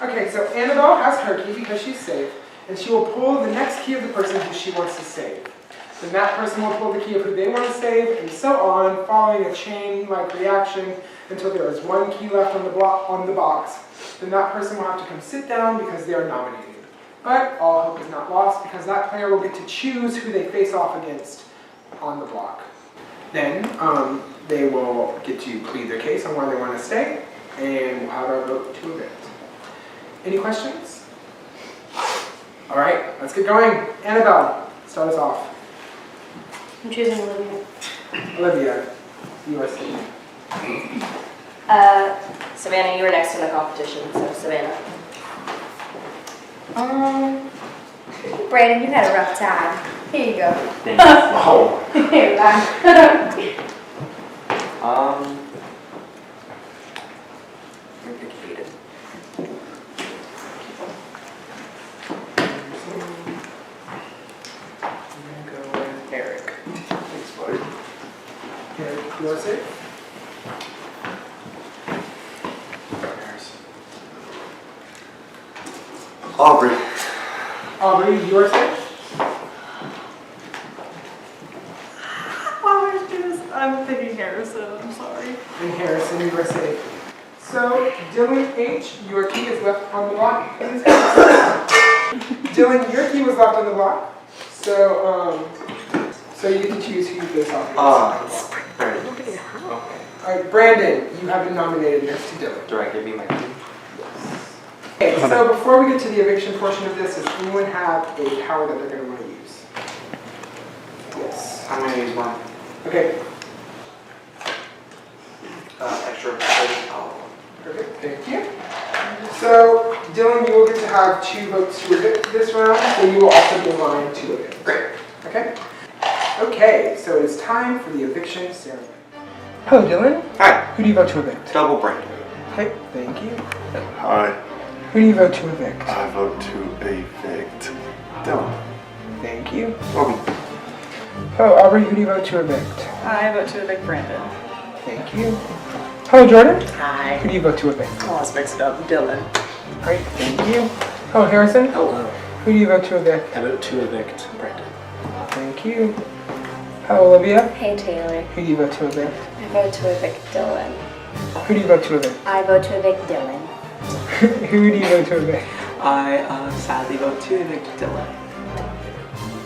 Speaker 16: Okay, so Annabelle has her key because she's safe, and she will pull the next key of the person who she wants to save. Then that person will pull the key of who they want to save, and so on, following a chain-like reaction until there is one key left on the box. Then that person will have to come sit down because they are nominated. But all hope is not lost because that player will get to choose who they face off against on the block. Then they will get to plead their case on why they want to stay, and we'll have our vote to evict. Any questions? All right, let's get going. Annabelle, start us off.
Speaker 10: I'm choosing Olivia.
Speaker 16: Olivia, you are safe.
Speaker 22: Savannah, you were next in the competition, so Savannah.
Speaker 17: Brandon, you had a rough time. Here you go.
Speaker 4: Thanks.
Speaker 16: Oh.
Speaker 17: Here, bye.
Speaker 22: You're defeated.
Speaker 16: I'm gonna go with Eric. Thanks, buddy. Eric, you are safe?
Speaker 5: Aubrey.
Speaker 16: Aubrey, you are safe?
Speaker 19: I'm picking Harrison, I'm sorry.
Speaker 16: And Harrison, you are safe. So, Dylan H., your key is left on the block. Please Dylan, your key was left on the block. So, so you get to choose who you face off against.
Speaker 4: Brandon.
Speaker 16: All right, Brandon, you have been nominated next to Dylan.
Speaker 4: Do I give you my key?
Speaker 16: Okay, so before we get to the eviction portion of this, does anyone have a power that they're going to want to use? Yes.
Speaker 1: I'm going to use mine.
Speaker 16: Okay,
Speaker 1: Extra power.
Speaker 16: perfect, thank you. So, Dylan, you will get to have 2 votes to evict this round, so you will also be in line to evict. Great. Okay? Okay, so it is time for the eviction ceremony. Hello, Dylan.
Speaker 1: Hi.
Speaker 16: Who do you vote to evict?
Speaker 1: Double Brandon.
Speaker 16: Okay, thank you.
Speaker 5: Hi.
Speaker 16: Who do you vote to evict?
Speaker 5: I vote to evict Dylan.
Speaker 16: Thank you.
Speaker 1: Welcome.
Speaker 16: Hello, Aubrey. Who do you vote to evict?
Speaker 19: I vote to evict Brandon.
Speaker 16: Thank you. Hello, Jordan.
Speaker 3: Hi.
Speaker 16: Who do you vote to evict?
Speaker 3: Oh, let's mix it up. Dylan.
Speaker 16: Great, thank you. Hello, Harrison.
Speaker 3: Hello.
Speaker 16: Who do you vote to evict?
Speaker 3: I vote to evict Brandon.
Speaker 16: Thank you. Hello, Olivia.
Speaker 6: Hey, Taylor.
Speaker 16: Who do you vote to evict?
Speaker 6: I vote to evict Dylan.
Speaker 16: Who do you vote to evict?
Speaker 6: I vote to evict Dylan.
Speaker 16: Who do you vote to evict?
Speaker 7: I sadly vote to evict Dylan.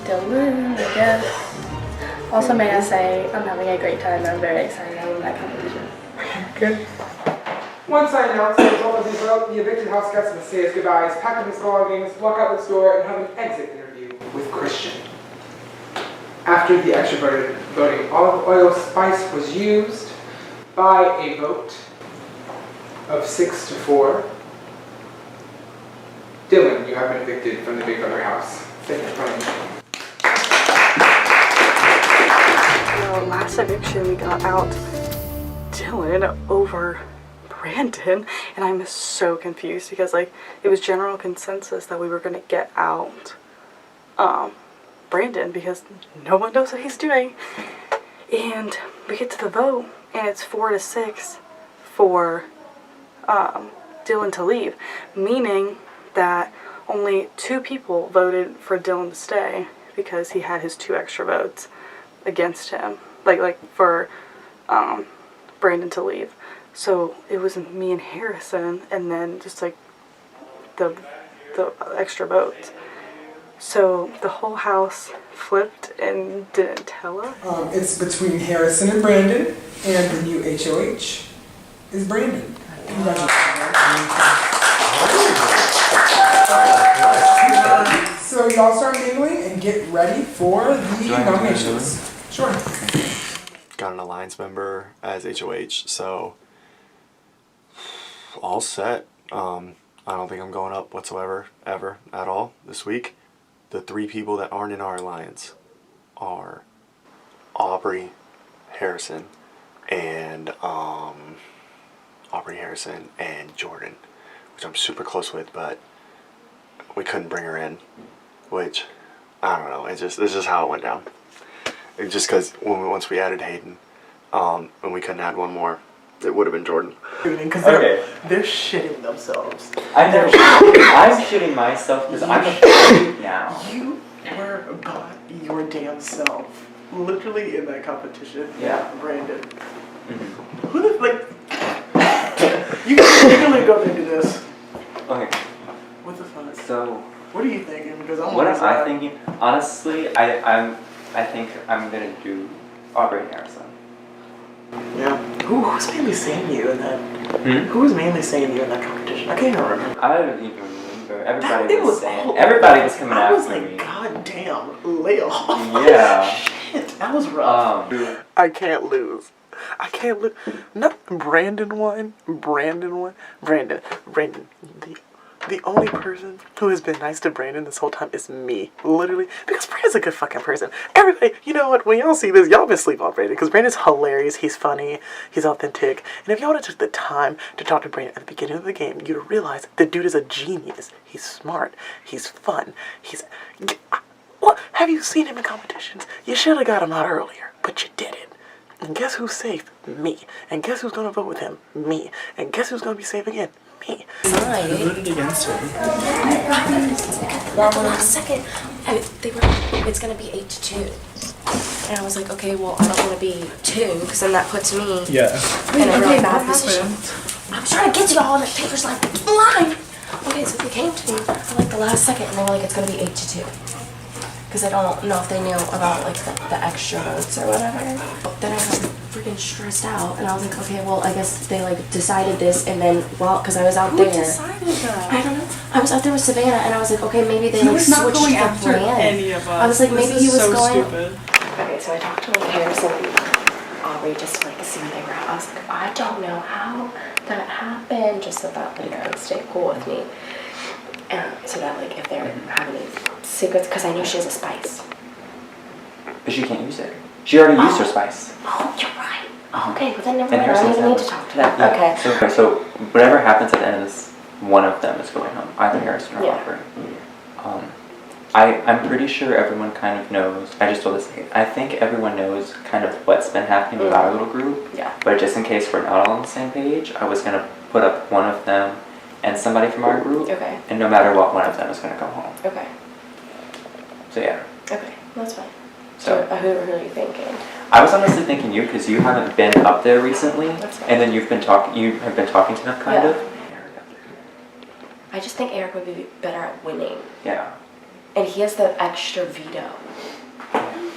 Speaker 10: Dylan, I guess. Also, may I say, I'm having a great time. I'm very excited about that competition.
Speaker 16: Good. Once I announce the result of the evicted house guests must say his goodbyes, pack up his belongings, walk out the door, and have an exit interview with Christian. After the extra voting, olive oil spice was used by a vote of 6-4. Dylan, you have been evicted from the Big Brother house. Thank you for playing.
Speaker 20: Last eviction we got out Dylan over Brandon, and I'm so confused because like it was general consensus that we were gonna get out Brandon because no one knows what he's doing. And we get to the vote and it's 4-6 for Dylan to leave, meaning that only 2 people voted for Dylan to stay because he had his 2 extra votes against him, like for Brandon to leave. So it was me and Harrison, and then just like the extra votes. So the whole house flipped and didn't tell us.
Speaker 16: It's between Harrison and Brandon, and the new HOH is Brandon. So y'all start mingling and get ready for the nominations. Sure.
Speaker 5: Got an alliance member as HOH, so all set. I don't think I'm going up whatsoever, ever, at all this week. The 3 people that aren't in our alliance are Aubrey, Harrison, and Jordan, which I'm super close with, but we couldn't bring her in, which I don't know. It's just how it went down. It's just because once we added Hayden, and we couldn't add one more, it would have been Jordan.
Speaker 3: Because they're shitting themselves.
Speaker 18: I know. I'm shitting myself because I'm shitting now.
Speaker 3: You were by your damn self. Literally in that competition.
Speaker 18: Yeah.
Speaker 3: Brandon. Mm-hmm. Who the, like... you can literally go there and do this.
Speaker 18: Okay.
Speaker 3: What the fuck?
Speaker 18: So...
Speaker 3: What are you thinking? Because
Speaker 18: what am I thinking? Honestly, I think I'm gonna do Aubrey and Harrison.
Speaker 3: Yeah. Who's mainly saying you in that? Who was mainly saying you in that competition? I can't even remember.
Speaker 18: I don't even remember. Everybody was saying. Everybody was coming after me.
Speaker 3: God damn, lay off.
Speaker 18: Yeah.
Speaker 3: Shit, that was rough. I can't lose. I can't lose. No, Brandon won. Brandon. The only person who has been nice to Brandon this whole time is me. Literally. Because Brandon's a good fucking person. Everybody, you know what? When y'all see this, y'all been sleep on Brandon. Because Brandon's hilarious. He's funny. He's authentic. And if y'all would have took the time to talk to Brandon at the beginning of the game, you'd realize the dude is a genius. He's smart. He's fun. What? Have you seen him in competitions? You should have got him out earlier. But you didn't. And guess who's safe? Me. And guess who's going to vote with him? Me. And guess who's going to be safe again? Me.
Speaker 14: You voted against him.
Speaker 6: At the last second, it's gonna be 8-2, and I was like, okay, well, I don't want to be 2, because then that puts me in a really bad position. I'm trying to get to y'all, and the paper's like, get in line. Okay, so they came to me at like the last second, and they were like, it's gonna be 8-2, because I don't know if they knew about like the extra votes or whatever. Then I got freaking stressed out, and I was like, okay, well, I guess they like decided this, and then because I was out there.
Speaker 20: Who decided that?
Speaker 6: I don't know. I was out there with Savannah, and I was like, okay, maybe they
Speaker 20: He
Speaker 6: like
Speaker 20: was not
Speaker 6: switched
Speaker 20: going
Speaker 6: the
Speaker 20: after
Speaker 6: plan.
Speaker 20: any of us.
Speaker 6: I was like,
Speaker 20: This
Speaker 6: maybe
Speaker 20: is
Speaker 6: he was
Speaker 20: so
Speaker 6: going.
Speaker 20: stupid.
Speaker 6: Okay, so I talked to like Harrison and Aubrey just to like see where they were at. I was like, I don't know how that happened, just so that stay cool with me, so that like if they're having any secrets, because I know she has a spice.
Speaker 18: But she can't use it. She already used her spice.
Speaker 6: Oh, you're right. Okay, well then never
Speaker 18: And
Speaker 6: mind. I don't
Speaker 18: Harrison's
Speaker 6: even need to
Speaker 18: having-
Speaker 6: talk to them.
Speaker 18: Yeah.
Speaker 6: Okay.
Speaker 18: So whatever happens at the end of this, one of them is going home. Either Harrison or Aubrey. I'm pretty sure everyone kind of knows. I just told this. I think everyone knows kind of what's been happening with our little group.
Speaker 6: Yeah.
Speaker 18: But just in case we're not all on the same page, I was gonna put up one of them and somebody from our group.
Speaker 6: Okay.
Speaker 18: And no matter what, one of them is gonna come home.
Speaker 6: Okay.
Speaker 18: So yeah.
Speaker 6: Okay, that's fine.
Speaker 18: So
Speaker 6: who are you thinking?
Speaker 18: I was honestly thinking you because you haven't been up there recently,
Speaker 6: That's fine.
Speaker 18: and then you have been talking to them kind of.
Speaker 6: I just think Eric would be better at winning.
Speaker 18: Yeah.
Speaker 6: And he has the extra veto.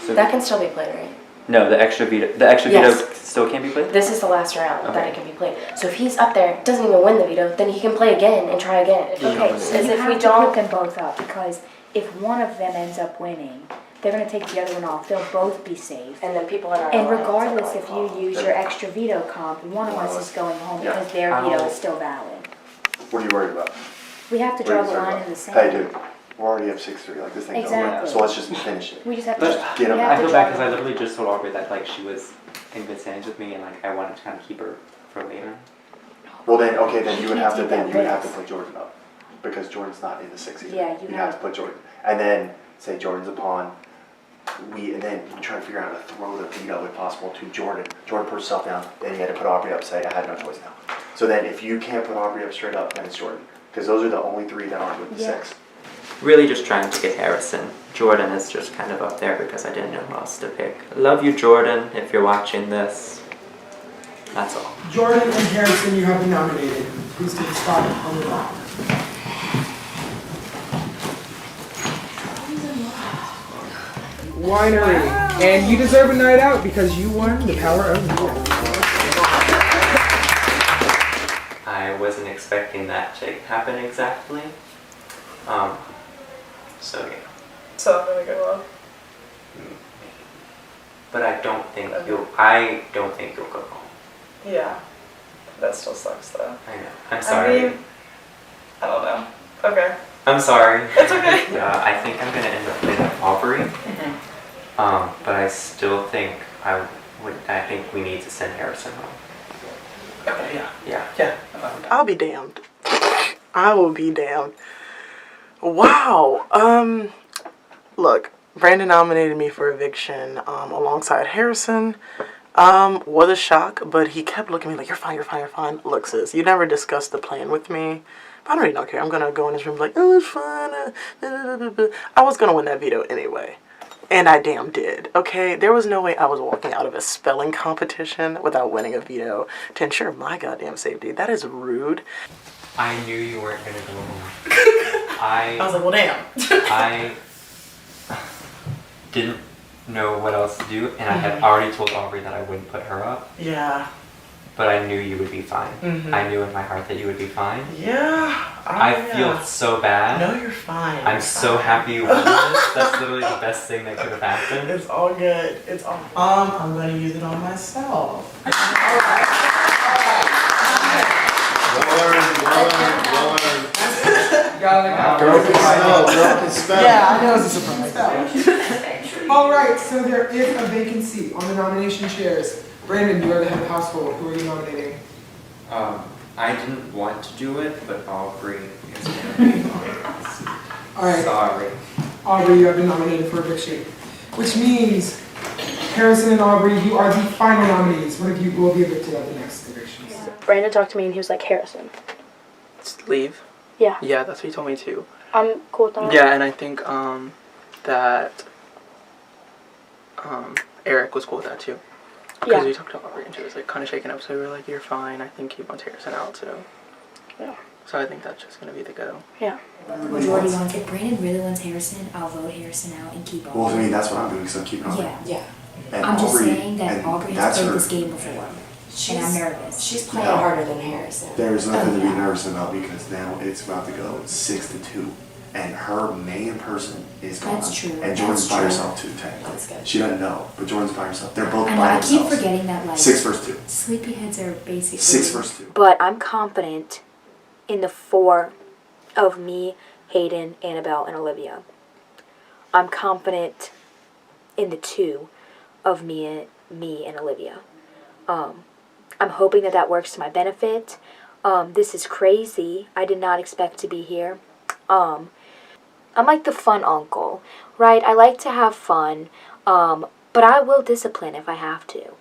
Speaker 18: So
Speaker 6: That can still be played, right?
Speaker 18: no, the extra veto. The extra
Speaker 6: Yes.
Speaker 18: veto still can't be played.
Speaker 6: This is the last round that
Speaker 18: Okay.
Speaker 6: it can be played. So if he's up there, doesn't even win the veto, then he can play again and try again.
Speaker 17: Okay, so
Speaker 6: As
Speaker 17: you
Speaker 6: if
Speaker 17: have
Speaker 6: we
Speaker 17: to
Speaker 6: don't.
Speaker 17: put them both up, because if one of them ends up winning, they're gonna take the other one off, they'll both be safe.
Speaker 6: And then people in our
Speaker 17: And
Speaker 6: alliance are
Speaker 17: regardless
Speaker 6: going
Speaker 17: if
Speaker 6: home.
Speaker 17: you use your extra veto comp, one of us is going home because their veto is still valid.
Speaker 5: What are you worried about?
Speaker 17: We have to draw the line in the sand.
Speaker 5: Hey, dude, we're already up 6-3. Like, this thing's over.
Speaker 17: Exactly.
Speaker 5: So let's just finish it.
Speaker 17: We just have to,
Speaker 18: But
Speaker 5: Get him.
Speaker 17: we
Speaker 18: I
Speaker 17: have to
Speaker 18: feel
Speaker 17: draw
Speaker 18: bad because
Speaker 17: the
Speaker 18: I
Speaker 17: line.
Speaker 18: literally just told Aubrey that like she was in good standings with me and like I wanted to kind of keep her for later.
Speaker 5: Well then, okay, then you would have to
Speaker 17: take that
Speaker 5: put Jordan up because Jordan's not in the 6 either.
Speaker 17: Yeah,
Speaker 5: you have to put Jordan, and then say Jordan's a pawn. And then we try to figure out how to throw the veto if possible to Jordan. Jordan put herself down. Then you had to put Aubrey up. Say I had no choice now. So then if you can't put Aubrey up straight up, then it's Jordan because those are the only 3 that aren't with the 6.
Speaker 18: Really just trying to get Harrison. Jordan is just kind of up there because I didn't know who else to pick. Love you, Jordan, if you're watching this. That's all.
Speaker 16: Jordan and Harrison, you have been nominated. Please take a spot on the block. Winery. And you deserve a night out because you won the power of veto.
Speaker 18: I wasn't expecting that to happen exactly. So yeah.
Speaker 20: So I'm gonna go well.
Speaker 18: But I don't think you'll go home.
Speaker 20: Yeah. That still sucks though.
Speaker 18: I know. I'm sorry.
Speaker 20: I mean, I don't know. Okay.
Speaker 18: I'm sorry.
Speaker 20: It's okay.
Speaker 18: I think I'm gonna end up with Aubrey. But I still think I think we need to send Harrison home.
Speaker 20: Okay,
Speaker 18: Yeah.
Speaker 3: I'll be damned. I will be damned. Wow. Look, Brandon nominated me for eviction alongside Harrison. Was a shock, but he kept looking at me like, you're fine, you're fine, you're fine. Look, sis, you never discussed the plan with me. But I don't really don't care. I'm going to go in his room and be like, oh, it's fine. I was going to win that veto anyway. And I damn did, okay? There was no way I was walking out of a spelling competition without winning a veto to ensure my goddamn safety. That is rude.
Speaker 18: I knew you weren't gonna go home.
Speaker 3: I was like, well, damn.
Speaker 18: I didn't know what else to do, and I had already told Aubrey that I wouldn't put her up.
Speaker 3: Yeah.
Speaker 18: But I knew you would be fine. I knew in my heart that you would be fine.
Speaker 3: Yeah.
Speaker 18: I feel so bad.
Speaker 3: No, you're fine.
Speaker 18: I'm so happy you won this. That's literally the best thing that could have happened.
Speaker 3: It's all good. It's all good. I'm going to use it on myself.
Speaker 16: Girl can spell. Yeah, I know it's a surprise. All right, so there is a vacancy on the nomination chairs. Brandon, you are the head of household. Who are you nominating?
Speaker 18: I didn't want to do it, but Aubrey is going to be on it.
Speaker 16: All right.
Speaker 18: Sorry.
Speaker 16: Aubrey, you have been nominated for eviction, which means Harrison and Aubrey, you are the final nominees. One of you will be evicted at the next evictions.
Speaker 10: Brandon talked to me and he was like, Harrison.
Speaker 7: Just leave?
Speaker 10: Yeah.
Speaker 7: Yeah, that's what he told me too.
Speaker 10: I'm cool with that.
Speaker 7: Yeah, and I think that Eric was cool with that too. Because we talked to Aubrey and she was like kind of shaken up, so we were like, you're fine. I think he wants Harrison out, so.
Speaker 10: Yeah.
Speaker 7: So I think that's just going to be the go.
Speaker 10: Yeah.
Speaker 17: Majority wants it. Brandon really wants Harrison. I'll vote Harrison out and keep Aubrey.
Speaker 5: Well, to me, that's what I'm doing, so I'm keeping Aubrey.
Speaker 17: Yeah.
Speaker 5: And
Speaker 17: I'm just
Speaker 5: Aubrey,
Speaker 17: saying that Aubrey has played this game before. And I'm nervous.
Speaker 6: She's playing harder than Harrison.
Speaker 5: There's nothing to be nervous about because now it's about to go 6-2. And her main person is gone.
Speaker 17: That's true.
Speaker 5: And Jordan's by herself too, technically.
Speaker 6: That's good.
Speaker 5: She doesn't know, but Jordan's by herself. They're both
Speaker 17: I know,
Speaker 5: by
Speaker 17: I
Speaker 5: themselves.
Speaker 17: keep forgetting that, like,
Speaker 5: 6 versus 2.
Speaker 17: Sleepyheads are basically
Speaker 5: 6 versus 2.
Speaker 10: But I'm confident in the 4 of me, Hayden, Annabelle, and Olivia. I'm confident in the 2 of me and Olivia. I'm hoping that that works to my benefit. This is crazy. I did not expect to be here. I'm like the fun uncle, right? I like to have fun, but I will discipline if I have to.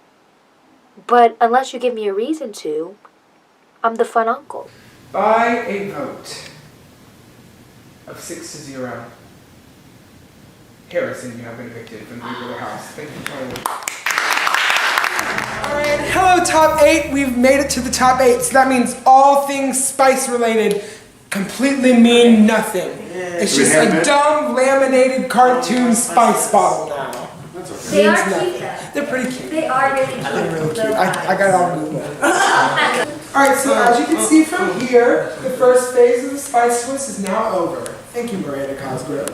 Speaker 10: But unless you give me a reason to, I'm the fun uncle.
Speaker 16: By a vote of 6-0, Harrison, you have been evicted from the Big House. Thank you for joining us. Alright, hello top 8. We've made it to the top 8, so that means all things spice related completely mean nothing. It's just a dumb laminated cartoon spice bottle now.
Speaker 17: They are cute though.
Speaker 16: They're pretty cute.
Speaker 17: They are really cute.
Speaker 16: They're really cute. I got it all moved. Alright, so as you can see from here, the first phase of the spice twist is now over. Thank you, Miranda Cosgrove.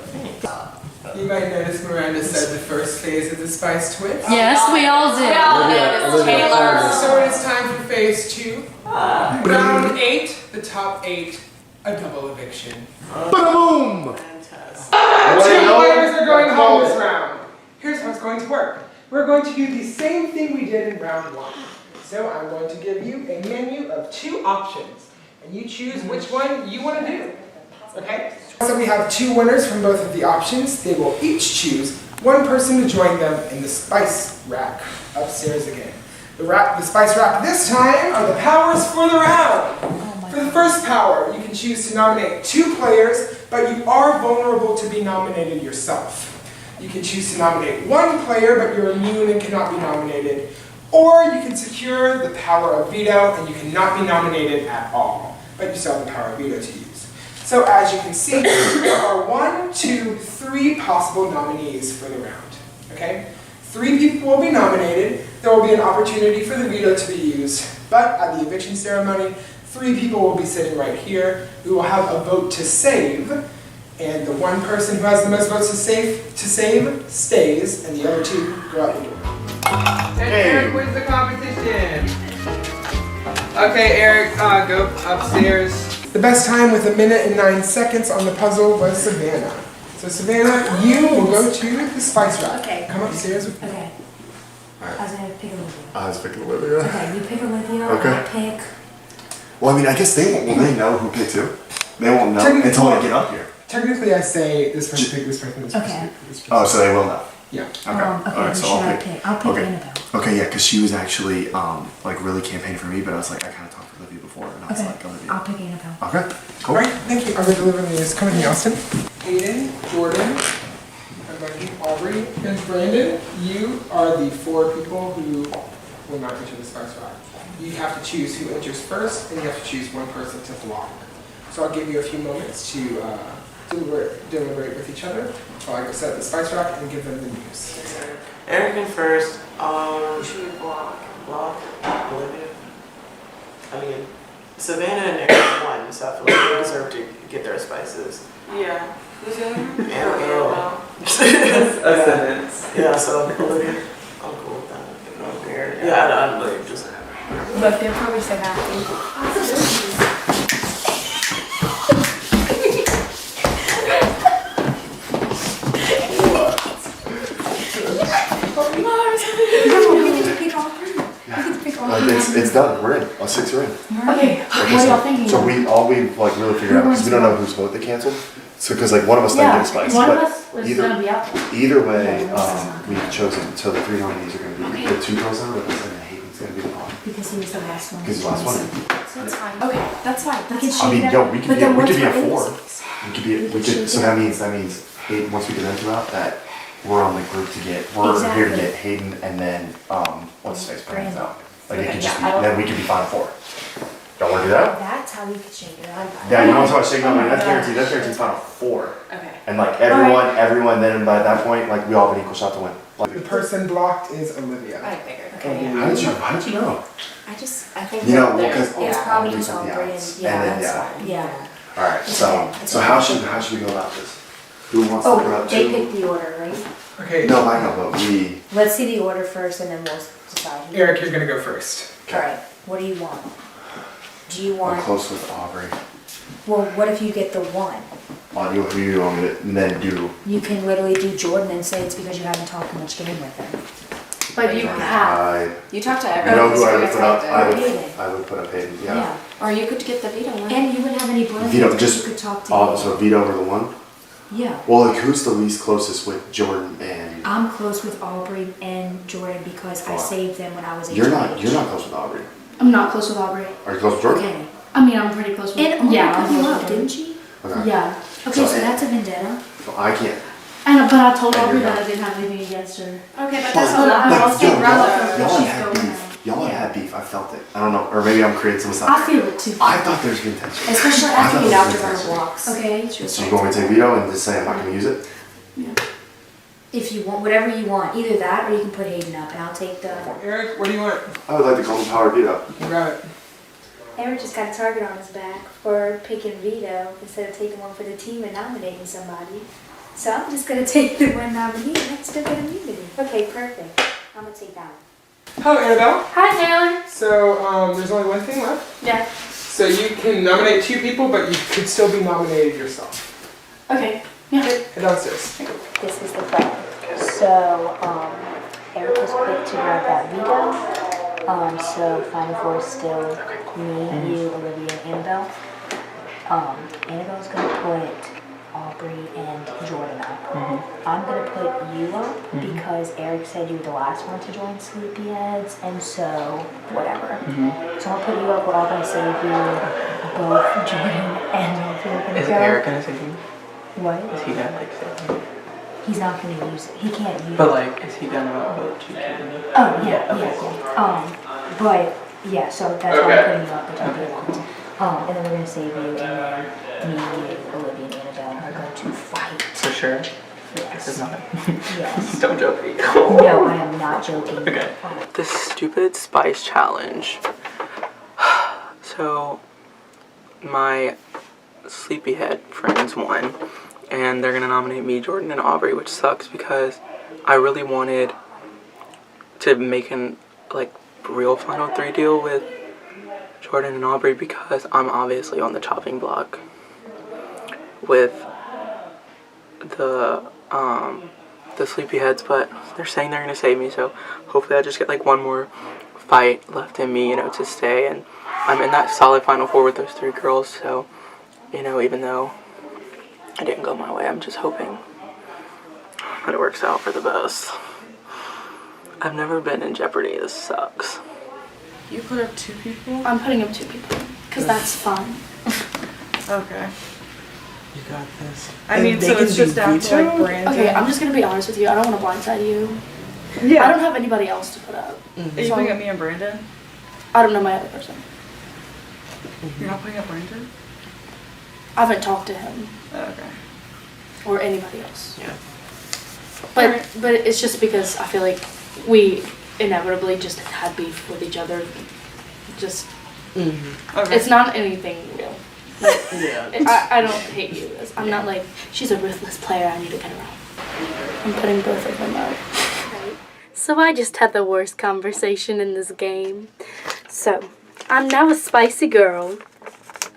Speaker 16: You might notice Miranda said the first phase of the spice twist.
Speaker 12: Yes, we all did.
Speaker 16: So it is time for phase 2. Round 8, the top 8, a double eviction.
Speaker 5: Boom!
Speaker 16: 2 players are going home this round. Here's how it's going to work. We're going to do the same thing we did in round 1. So I'm going to give you a menu of 2 options, and you choose which one you want to do. Okay? So we have 2 winners from both of the options. They will each choose one person to join them in the spice rack upstairs again. The spice rack this time are the powers for the round. For the first power, you can choose to nominate 2 players, but you are vulnerable to be nominated yourself. You can choose to nominate 1 player, but you're immune and cannot be nominated. Or you can secure the power of veto, and you cannot be nominated at all, but you still have the power of veto to use. So as you can see, there are 1, 2, 3 possible nominees for the round. Okay? 3 people will be nominated. There will be an opportunity for the veto to be used, but at the eviction ceremony, 3 people will be sitting right here who will have a vote to save, and the one person who has the most votes to save stays, and the other 2 go out the door.
Speaker 12: And Eric wins the competition. Okay, Eric, go upstairs.
Speaker 16: The best time with 1 minute and 9 seconds on the puzzle was Savannah. So Savannah, you will go to the spice rack.
Speaker 17: Okay.
Speaker 16: Come upstairs with me.
Speaker 17: Okay.
Speaker 5: Alright.
Speaker 17: I was gonna pick Olivia.
Speaker 5: I was picking Olivia.
Speaker 17: Okay, you pick Olivia,
Speaker 5: Okay.
Speaker 17: I pick.
Speaker 5: Well, I mean, I guess they won't. Will they know who picked who? They won't know until they get up here.
Speaker 16: Technically, I say this person pick this person, this person
Speaker 17: Okay.
Speaker 16: pick this person.
Speaker 5: Oh, so they will know.
Speaker 16: Yeah.
Speaker 5: Okay.
Speaker 17: Okay,
Speaker 5: Alright,
Speaker 17: who
Speaker 5: so
Speaker 17: should
Speaker 5: I'll
Speaker 17: I
Speaker 5: pick.
Speaker 17: pick? I'll pick
Speaker 5: Okay.
Speaker 17: Annabelle.
Speaker 5: Okay, yeah, because she was actually like really campaigning for me, but I was like, I kind of talked to Olivia before, and I was
Speaker 17: Okay.
Speaker 5: like, Olivia.
Speaker 17: I'll pick Annabelle.
Speaker 5: Okay. Cool.
Speaker 16: Alright, thank you. I'm going to deliver these. Come with me, Austin. Hayden, Jordan, Aubrey, and Brandon, you are the 4 people who will not enter the spice rack. You have to choose who enters first, and you have to choose 1 person to block. So I'll give you a few moments to deliberate with each other while I go set the spice rack and give them the news.
Speaker 3: Eric in first. Should we block Olivia? I mean, Savannah and Eric won, so I feel like they deserve to get their spices.
Speaker 20: Yeah. Who's the other?
Speaker 3: Annabelle.
Speaker 7: A sentence.
Speaker 3: Yeah, so Olivia. I'm cool with that. Yeah, I'm like just.
Speaker 8: Look, they're probably so happy.
Speaker 5: It's done. We're in. All 6 are in.
Speaker 8: Okay, what are y'all thinking?
Speaker 5: So we've like really figured out because we don't know whose vote they canceled. So because like one of us didn't get a spice.
Speaker 8: One of
Speaker 5: but
Speaker 8: us was gonna be out.
Speaker 5: Either way, we've chosen. So the 3 nominees are going to be the 2 girls out, and then Hayden's going to be the one.
Speaker 17: Because he was the last one.
Speaker 5: Because he's the last one.
Speaker 17: So it's fine.
Speaker 8: Okay, that's fine.
Speaker 5: I mean, yo, we could be a 4. We could. So that means Hayden. Once we get into that we're on the group to get. We're here to get Hayden, and then what's his face? Brandon's out. Like it could just be. Then we could be 5 4. Y'all want to do that?
Speaker 17: That's how we could shake it up.
Speaker 5: Yeah, you know what I'm talking about? That's guaranteed. That's guaranteed final 4.
Speaker 8: Okay.
Speaker 5: And like everyone. Then by that point, like we all have an equal shot to win. Like,
Speaker 16: The person blocked is Olivia.
Speaker 8: I figured.
Speaker 17: Okay.
Speaker 5: how did you know?
Speaker 17: I think
Speaker 5: You know,
Speaker 17: that
Speaker 5: because
Speaker 17: it's probably
Speaker 5: we
Speaker 17: because
Speaker 5: took the
Speaker 17: Aubrey
Speaker 5: outs.
Speaker 17: and
Speaker 5: And then,
Speaker 17: that's fine. Yeah.
Speaker 5: All right. So how should we go about this? Who wants to go
Speaker 17: Oh,
Speaker 5: about
Speaker 17: they
Speaker 5: 2?
Speaker 17: picked the order, right?
Speaker 16: Okay.
Speaker 5: No, I know, but we.
Speaker 17: Let's see the order first, and then we'll decide.
Speaker 16: Eric, you're going to go first.
Speaker 17: All right. What do you want? Do you
Speaker 5: I'm
Speaker 17: want?
Speaker 5: close with Aubrey.
Speaker 17: Well, what if you get the 1?
Speaker 5: Who you want me to and then do?
Speaker 17: You can literally do Jordan and say it's because you haven't talked much game with him.
Speaker 8: But you have.
Speaker 6: You talk to
Speaker 5: You
Speaker 6: everyone.
Speaker 5: know who I would
Speaker 6: so
Speaker 5: put up?
Speaker 17: Hayden.
Speaker 5: I would put up Hayden. Yeah.
Speaker 17: Yeah.
Speaker 6: Or you could get the veto one.
Speaker 17: And you wouldn't have any brothers.
Speaker 5: Veto
Speaker 17: because
Speaker 5: just.
Speaker 17: you could talk to him.
Speaker 5: So veto over the 1.
Speaker 17: Yeah.
Speaker 5: Well, like who's the least closest with Jordan and?
Speaker 17: I'm close with Aubrey and Jordan because I saved them when I was 8.
Speaker 5: You're not close with Aubrey.
Speaker 8: I'm not close with Aubrey.
Speaker 5: Are you close with Jordan?
Speaker 17: Okay.
Speaker 8: I mean, I'm pretty close with.
Speaker 17: And Aubrey
Speaker 8: yeah,
Speaker 17: put
Speaker 8: I'm
Speaker 17: you
Speaker 8: close
Speaker 17: up,
Speaker 8: with
Speaker 17: didn't
Speaker 8: Jordan.
Speaker 17: she?
Speaker 5: Okay.
Speaker 8: Yeah.
Speaker 17: Okay, so that's a vendetta.
Speaker 5: So I can't.
Speaker 8: But I told
Speaker 5: And
Speaker 8: Aubrey
Speaker 5: you're
Speaker 8: that
Speaker 5: not.
Speaker 8: I didn't have anything against her.
Speaker 6: Okay, but
Speaker 5: But,
Speaker 6: that's
Speaker 8: I'll
Speaker 5: like,
Speaker 8: still
Speaker 5: yo,
Speaker 8: relevant.
Speaker 5: y'all
Speaker 8: She's
Speaker 5: had
Speaker 8: going
Speaker 5: beef. Y'all had beef. I felt it. I don't know, or maybe I'm creating some stuff.
Speaker 8: I feel it too.
Speaker 5: I thought there was good intention.
Speaker 17: Especially
Speaker 5: I
Speaker 17: after
Speaker 5: thought
Speaker 17: you
Speaker 5: there was
Speaker 17: knocked
Speaker 5: good
Speaker 17: her on the
Speaker 5: intention.
Speaker 17: blocks.
Speaker 8: Okay.
Speaker 5: So you want me to take veto and just say I'm not going to use it?
Speaker 17: If you want, whatever you want. Either that or you can put Hayden up and I'll take the...
Speaker 16: Eric, what do you want?
Speaker 5: I would like to call him power veto.
Speaker 16: You got it.
Speaker 17: Eric just got a target on his back for picking veto instead of taking one for the team and nominating somebody. So I'm just going to take the 1 nominee and I can still get immunity. Okay, perfect. I'm going to take that one.
Speaker 16: Hello, Annabelle.
Speaker 8: Hi, Taylor.
Speaker 16: So there's only 1 thing left.
Speaker 8: Yeah.
Speaker 16: So you can nominate 2 people, but you could still be nominated yourself.
Speaker 8: Okay. Yeah.
Speaker 16: Head downstairs.
Speaker 17: This is the plan. So Eric was picked to grab that veto. So Final Four is still me, you, Olivia, and Annabelle. Annabelle's gonna put Aubrey and Jordan up. I'm gonna put you up because Eric said you were the last one to join Sleepyheads, and so whatever. So I'll put you up. We're all gonna save you. Both Jordan and Aubrey are gonna
Speaker 7: Is
Speaker 17: go.
Speaker 7: Eric gonna save you?
Speaker 17: What?
Speaker 7: Is he gonna like save you?
Speaker 17: He's not gonna use it. He can't use
Speaker 7: But
Speaker 17: it.
Speaker 7: like, is he gonna vote you?
Speaker 17: Oh yeah. But yeah, so that's why I'm putting you up, which I'll be allowed. And then we're gonna save you, and then me, you, Olivia, and Annabelle are going to fight.
Speaker 7: For sure.
Speaker 17: Yes.
Speaker 7: This is not.
Speaker 17: Yes.
Speaker 7: Don't joke me.
Speaker 17: No, I am not joking.
Speaker 7: Okay. The stupid spice challenge. So, my sleepyhead friends won, and they're gonna nominate me, Jordan, and Aubrey, which sucks because I really wanted to make an real Final 3 deal with Jordan and Aubrey because I'm obviously on the chopping block with the sleepyheads, but they're saying they're gonna save me, so hopefully I just get like one more fight left in me, to stay, and I'm in that solid Final Four with those 3 girls, so even though it didn't go my way, I'm just hoping that it works out for the best. I've never been in Jeopardy. This sucks.
Speaker 19: You put up 2 people?
Speaker 10: I'm putting up 2 people because that's fun.
Speaker 19: Okay.
Speaker 3: You got this.
Speaker 19: I mean, so it's just down to like Brandon.
Speaker 10: Okay, I'm just gonna be honest with you. I don't want to blindside you.
Speaker 19: Yeah.
Speaker 10: I don't have anybody else to put up.
Speaker 19: Are you putting up me and Brandon?
Speaker 10: I don't know my other person.
Speaker 19: You're not putting up Brandon?
Speaker 10: I haven't talked to him.
Speaker 19: Oh, okay.
Speaker 10: Or anybody else.
Speaker 3: Yeah.
Speaker 10: But it's just because I feel like we inevitably just had beef with each other. Just
Speaker 19: Okay.
Speaker 10: It's not anything real.
Speaker 3: Yeah.
Speaker 10: I don't hate you. I'm not like she's a ruthless player. I need to cut her off. I'm putting both of them out. So I just had the worst conversation in this game. So I'm now a spicy girl,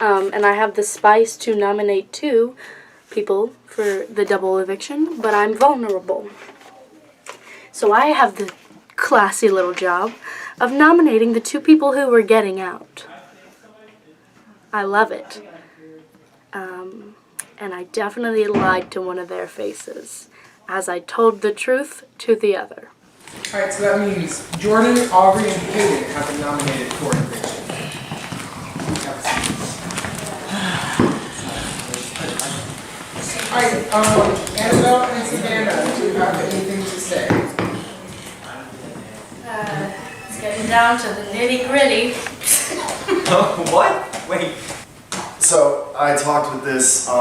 Speaker 10: and I have the spice to nominate 2 people for the double eviction, but I'm vulnerable. So I have the classy little job of nominating the 2 people who were getting out. I love it. And I definitely lied to one of their faces, as I told the truth to the other.
Speaker 16: Alright, so that means Jordan, Aubrey, and Hayden have been nominated for eviction. Alright, Annabelle and Savannah, do you have anything to say?
Speaker 10: It's getting down to the nitty gritty.
Speaker 5: What? Wait. So I talked with this. I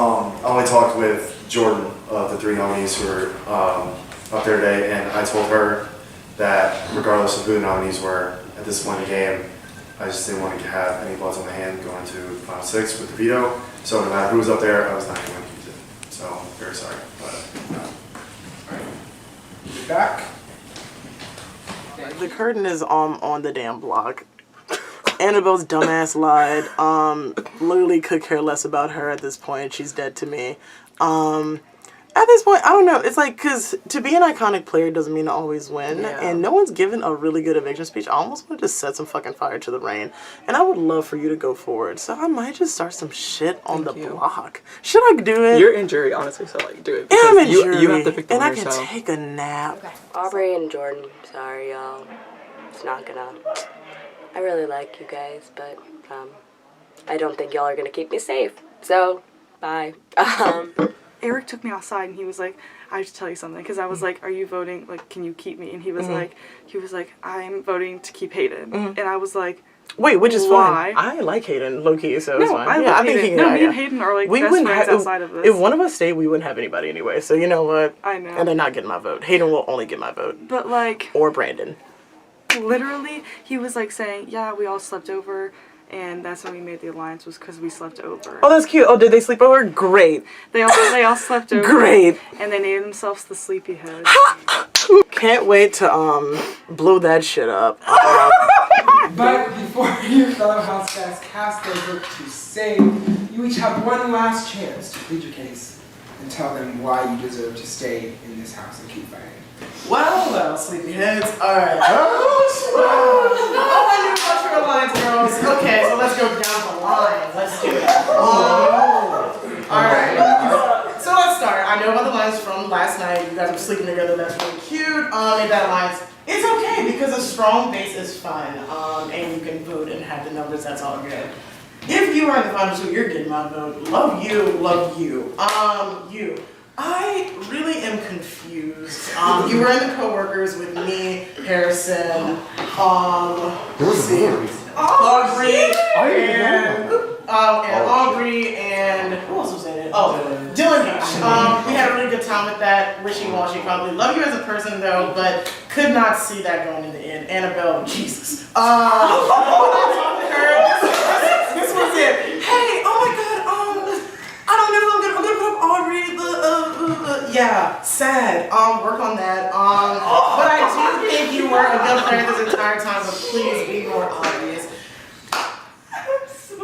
Speaker 5: only talked with Jordan of the 3 nominees who were up there today, and I told her that regardless of who the nominees were at this point in the game, I just didn't want to have any blood on my hand going to Final 6 with the veto. So no matter who was up there, I was not going to use it. So I'm very sorry, but
Speaker 16: Alright. Back.
Speaker 3: The curtain is on the damn block. Annabelle's dumbass lied. Literally could care less about her at this point. She's dead to me. At this point, I don't know. It's like, because to be an iconic player doesn't mean to always win.
Speaker 7: Yeah.
Speaker 3: And no one's given a really good eviction speech. I almost want to just set some fucking fire to the rain. And I would love for you to go forward. So I might just start some shit on the block. Should I do it?
Speaker 7: You're in jury, honestly, so do it.
Speaker 3: And I'm in
Speaker 7: You
Speaker 3: jury,
Speaker 7: have to pick the
Speaker 3: and I
Speaker 7: winner,
Speaker 3: can
Speaker 7: so.
Speaker 3: take a nap.
Speaker 22: Aubrey and Jordan, sorry y'all. It's not gonna. I really like you guys, but I don't think y'all are gonna keep me safe. So, bye.
Speaker 19: Eric took me outside and he was like, I have to tell you something, because I was like, are you voting, like, can you keep me? And he was like, I'm voting to keep Hayden. And I was like,
Speaker 3: wait, which is
Speaker 19: why?
Speaker 3: fine. I like Hayden, low-key, so it's
Speaker 19: No,
Speaker 3: fine.
Speaker 19: I
Speaker 3: Yeah,
Speaker 19: love
Speaker 3: I think
Speaker 19: Hayden.
Speaker 3: he
Speaker 19: No,
Speaker 3: can,
Speaker 19: me and Hayden are like best
Speaker 3: wouldn't
Speaker 19: friends
Speaker 3: have-
Speaker 19: outside of this.
Speaker 3: If one of us stayed, we wouldn't have anybody anyway. So you know what?
Speaker 19: I know.
Speaker 3: And they're not getting my vote. Hayden will only get my vote.
Speaker 19: But like,
Speaker 3: or Brandon.
Speaker 19: Literally, he was like saying, yeah, we all slept over, and that's when we made the alliance, was because we slept over.
Speaker 3: Oh, that's cute. Oh, did they sleep over? Great.
Speaker 19: They all slept over.
Speaker 3: Great.
Speaker 19: And they named themselves the Sleepyheads.
Speaker 3: Can't wait to blow that shit up.
Speaker 16: But before your fellow house guys cast their vote to save, you each have one last chance to plead your case and tell them why you deserve to stay in this house and keep fighting.
Speaker 3: Well, sleepyheads. Alright. Oh, I knew about your alliance, girls. Okay, so let's go down the line. Let's do it. Alright. So let's start. I know about the lines from last night. You guys were sleeping together. That's really cute. In that alliance, it's okay because a strong base is fun. And you can vote and have the numbers. That's all good. If you are in the final two, you're getting my vote. Love you, love you. You. I really am confused. You were in the co-workers with me, Harrison, let's see, Aubrey, and Aubrey, and who else was in it? Oh, Dylan H. We had a really good time with that. Wishy-washy, probably. Love you as a person though, but could not see that going in the end. Annabelle, Jesus. When I talked to her, this was it. Hey, oh my God, I don't know. I'm gonna put up Aubrey. Yeah, sad. Work on that. But I do think you were a good player this entire time. But please be more obvious.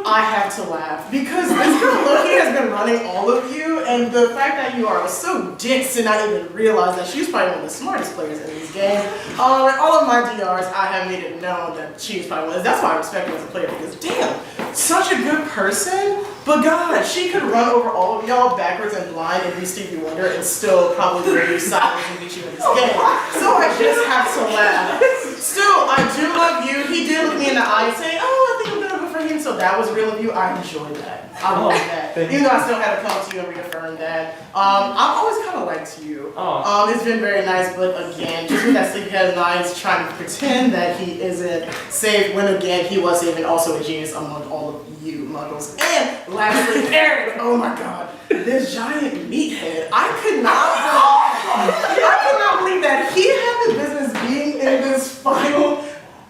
Speaker 3: I have to laugh because this girl Loki has been running all of you, and the fact that you are so dicks to not even realize that she's probably one of the smartest players in this game. All of my DRs, I have made it known that she's probably one. That's why I respect her as a player because damn, such a good person. But God, she could run over all of y'all backwards and blind and be Stevie Wonder and still probably wear you sideways and beat you in this game. So I just have to laugh. Still, I do love you. He did look me in the eye saying, oh, I think I'm gonna go for him. So that was real of you. I enjoyed that. I love that. Even though I still had to come to you and reaffirm that. I've always kind of liked you. It's been very nice, but again, just with that sleepyhead lines trying to pretend that he isn't safe when again he was safe and also a genius among all of you muggles. And lastly, Eric, oh my God, this giant meathead. I could not believe that he had the business being in this final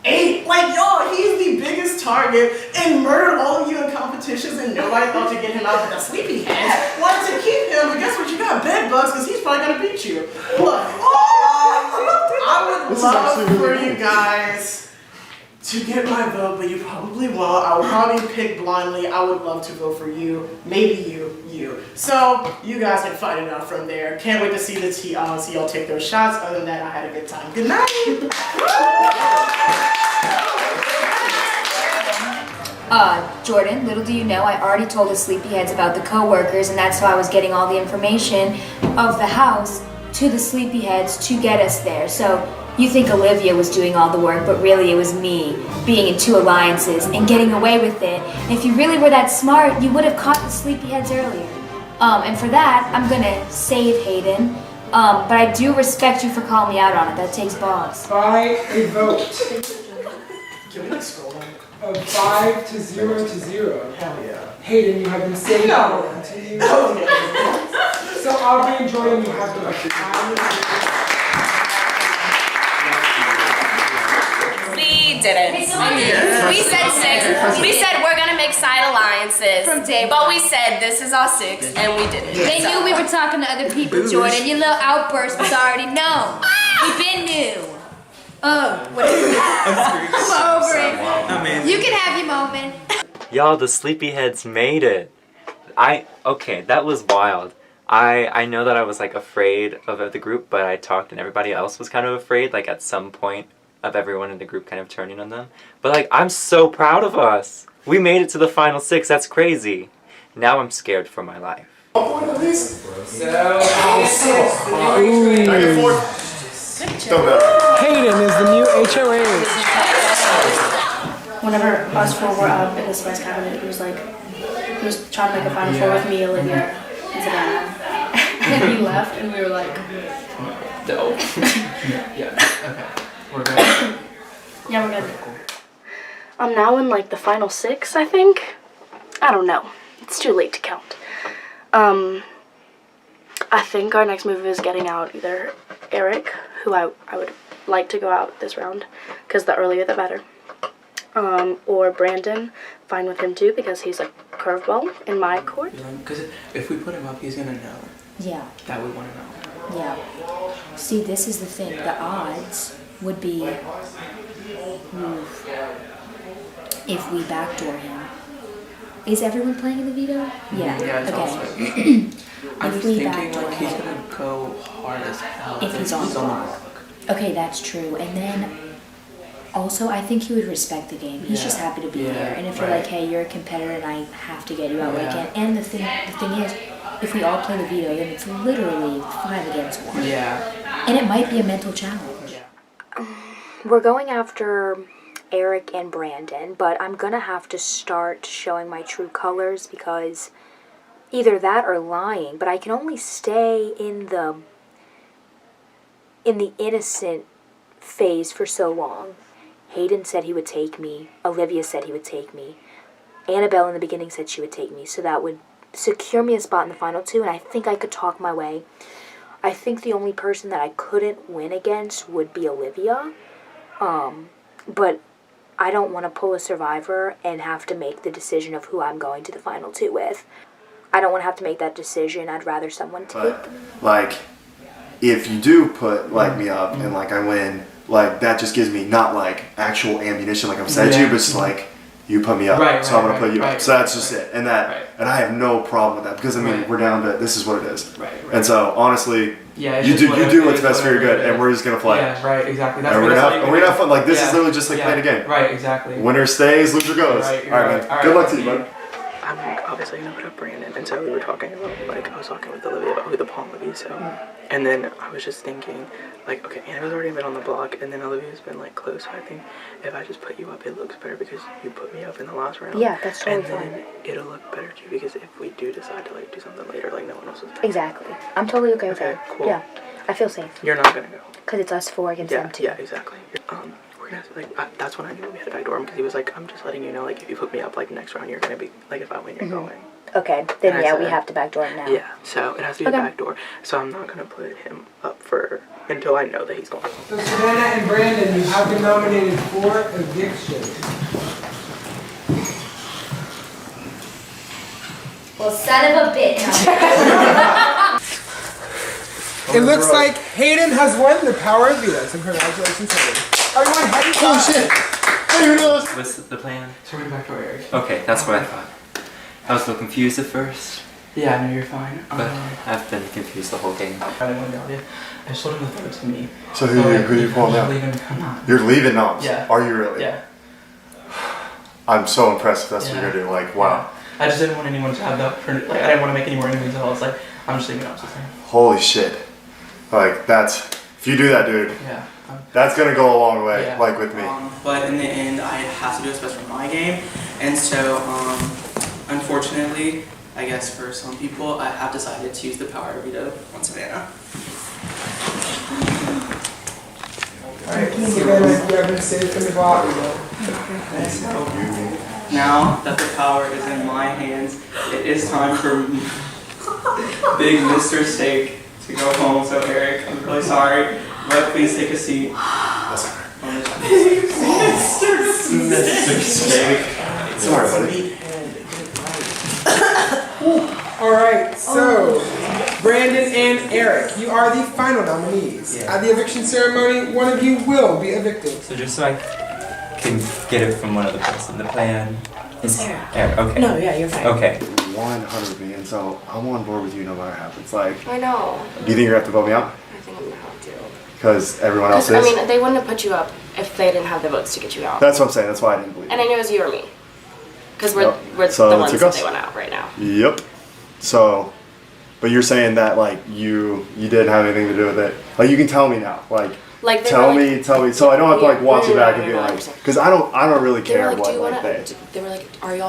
Speaker 3: 8. Like, y'all, he's the biggest target and murdered all of you in competitions and nobody thought to get him out, but the sleepyheads wanted to keep him, but guess what? You got bed bugs because he's probably going to beat you. Look, I would love for you guys to get my vote, but you probably won't. I will probably pick blindly. I would love to vote for you. Maybe you. So, you guys can fight it out from there. Can't wait to see y'all take those shots. Other than that, I had a good time. Good night!
Speaker 17: Jordan, little do you know, I already told the sleepyheads about the co-workers, and that's how I was getting all the information of the house to the sleepyheads to get us there. So, you think Olivia was doing all the work, but really it was me being in 2 alliances and getting away with it. And if you really were that smart, you would have caught the sleepyheads earlier. And for that, I'm gonna save Hayden. But I do respect you for calling me out on it. That takes balls.
Speaker 16: By a vote of 5 to 0 to 0.
Speaker 3: Hell yeah.
Speaker 16: Hayden, you have been saved.
Speaker 3: No.
Speaker 16: Continue. So Aubrey and Jordan, you have to
Speaker 6: We didn't. We said 6. We said we're gonna make side alliances. From day one. But we said this is our 6, and we didn't.
Speaker 17: They knew we were talking to other people, Jordan. Your little outburst was already known. We've been new. Whatever. I'm over it. You can have your moment.
Speaker 18: Y'all, the sleepyheads made it. Okay, that was wild. I know that I was like afraid of the group, but I talked and everybody else was kind of afraid, like at some point of everyone in the group kind of turning on them. But like, I'm so proud of us. We made it to the final 6, that's crazy. Now I'm scared for my life.
Speaker 16: Hayden is the new HOA.
Speaker 10: Whenever us 4 were up in the spice cabinet, he was trying to make a final 4 with me, Olivia, and Savannah. And he left, and we were like,
Speaker 7: No. Yeah, okay. We're good.
Speaker 10: yeah, we're good. I'm now in like the final 6, I think. I don't know. It's too late to count. I think our next move is getting out either Eric, who I would like to go out this round, because the earlier the better. Or Brandon, fine with him too, because he's a curveball in my court.
Speaker 7: Because if we put him up, he's gonna know.
Speaker 17: Yeah.
Speaker 7: That we want to know.
Speaker 17: Yeah. See, this is the thing. The odds would be if we backdoor him, Is everyone playing in the veto? Yeah.
Speaker 7: Yeah, it's
Speaker 17: Okay.
Speaker 7: I'm
Speaker 17: If
Speaker 7: just
Speaker 17: we
Speaker 7: thinking
Speaker 17: backdoor
Speaker 7: like he's
Speaker 17: him,
Speaker 7: gonna go hard as hell
Speaker 17: if he's on the block. Okay, that's true. And then also, I think he would respect the game. He's just happy to be there. And if you're like, hey, you're a competitor and I have to get you out when I can. And the thing is, if we all play the veto, then it's literally 5 against 1.
Speaker 7: Yeah.
Speaker 17: And it might be a mental challenge.
Speaker 8: We're going after Eric and Brandon, but I'm gonna have to start showing my true colors because either that or lying, but I can only stay in the innocent phase for so long. Hayden said he would take me. Olivia said he would take me. Annabelle in the beginning said she would take me, so that would secure me a spot in the final 2, and I think I could talk my way. I think the only person that I couldn't win against would be Olivia, but I don't want to pull a survivor and have to make the decision of who I'm going to the final 2 with. I don't want to have to make that decision. I'd rather someone take
Speaker 5: But, like, if you do put, like, me up and, like, I win, like, that just gives me not, like, actual ammunition, like I've said to you, but just, like, you put me up, so I'm gonna put you up. So that's just it. And and I have no problem with that because, I mean, we're down to, this is what it is. And so, honestly, you do what's best for your good, and we're just gonna play.
Speaker 7: Yeah, right, exactly. That's
Speaker 5: and we're gonna have fun. Like, this is literally just like playing a game.
Speaker 7: Right, exactly.
Speaker 5: Winner stays, loser goes. All right, man. Good luck to you, bud.
Speaker 7: I'm like, obviously gonna put up Brandon, and so we were talking about, like, I was talking with Olivia about who the pawn would be, so. And then I was just thinking, like, okay, Anna's already been on the block, and then Olivia's been, like, close, so I think if I just put you up, it looks better because you put me up in the last round.
Speaker 8: Yeah, that's totally
Speaker 7: fine. And then it'll look better too because if we do decide to, like, do something later, like, no one else is there.
Speaker 8: Exactly. I'm totally okay with that.
Speaker 7: Cool.
Speaker 8: Yeah, I feel safe.
Speaker 7: You're not gonna go.
Speaker 8: Because it's us 4 against them 2.
Speaker 7: Yeah, exactly. We're gonna have to, like, that's when I knew we had to backdoor him because he was like, I'm just letting you know, like, if you put me up, like, next round, you're gonna be, like, if I win, you're going.
Speaker 8: Okay, then
Speaker 7: And I
Speaker 8: yeah, we
Speaker 7: said-
Speaker 8: have to backdoor him now.
Speaker 7: Yeah, so it has to be a backdoor. So I'm not gonna put him up until I know that he's going.
Speaker 16: So Savannah and Brandon, you have been nominated for Eviction.
Speaker 17: Well, son of a bitch.
Speaker 16: It looks like Hayden has won the power of veto, so congratulations, Hayden. Everyone, head
Speaker 18: Oh shit!
Speaker 16: Hey, who knows?
Speaker 18: What's the plan?
Speaker 7: So we're gonna backdoor Eric.
Speaker 18: Okay, that's what I thought. I was a little confused at first.
Speaker 7: Yeah, no, you're fine.
Speaker 18: But I've been confused the whole game.
Speaker 7: I didn't want to go. I just told him to throw it to me.
Speaker 5: So who you pulling out?
Speaker 7: I'm not.
Speaker 5: You're leaving Noms?
Speaker 7: Yeah.
Speaker 5: Are you really?
Speaker 7: Yeah.
Speaker 5: I'm so impressed if that's what you're gonna do. Like, wow.
Speaker 7: I just didn't want anyone to have the opportunity. Like, I didn't want to make any more enemies at all. It's like, I'm just leaving Noms.
Speaker 5: Holy shit. Like, if you do that, dude, that's gonna go a long way, like with me.
Speaker 7: But in the end, I have to do what's best for my game. And so, unfortunately, I guess for some people, I have decided to use the power of veto on Savannah.
Speaker 16: Alright, Savannah, you have been saved from the block.
Speaker 7: Now that the power is in my hands, it is time for Big Mr. Steak to go home. So Eric, I'm really sorry, but please take a seat. Mr. Steak.
Speaker 5: Sorry, buddy.
Speaker 16: Alright, so Brandon and Eric, you are the final nominees. At the eviction ceremony, one of you will be evicted.
Speaker 18: So just so I can get it from one other person, the plan is Eric. Okay.
Speaker 6: No, yeah, you're fine.
Speaker 18: Okay.
Speaker 5: 100 me, and so I'm on board with you no matter what happens. Like,
Speaker 6: I know.
Speaker 5: do you think you're gonna have to vote me out?
Speaker 6: I think I'm gonna have to.
Speaker 5: Because everyone else is?
Speaker 6: I mean, they wouldn't have put you up if they didn't have the votes to get you out.
Speaker 5: That's what I'm saying, that's why I didn't believe
Speaker 6: And I know it was you or me. Because we're
Speaker 5: So
Speaker 6: the
Speaker 5: it
Speaker 6: ones
Speaker 5: took
Speaker 6: that
Speaker 5: us.
Speaker 6: they went out right now.
Speaker 5: Yep. So, but you're saying that, like, you didn't have anything to do with it. Like, you can tell me now. Like
Speaker 6: Like, they
Speaker 5: tell
Speaker 6: were
Speaker 5: me, so I don't have to, like, watch you back and be
Speaker 6: no, I
Speaker 5: like,
Speaker 6: understand.
Speaker 5: because I don't really
Speaker 6: They were
Speaker 5: care
Speaker 6: like,
Speaker 5: what,
Speaker 6: do you
Speaker 5: like,
Speaker 6: wanna, they were like, are you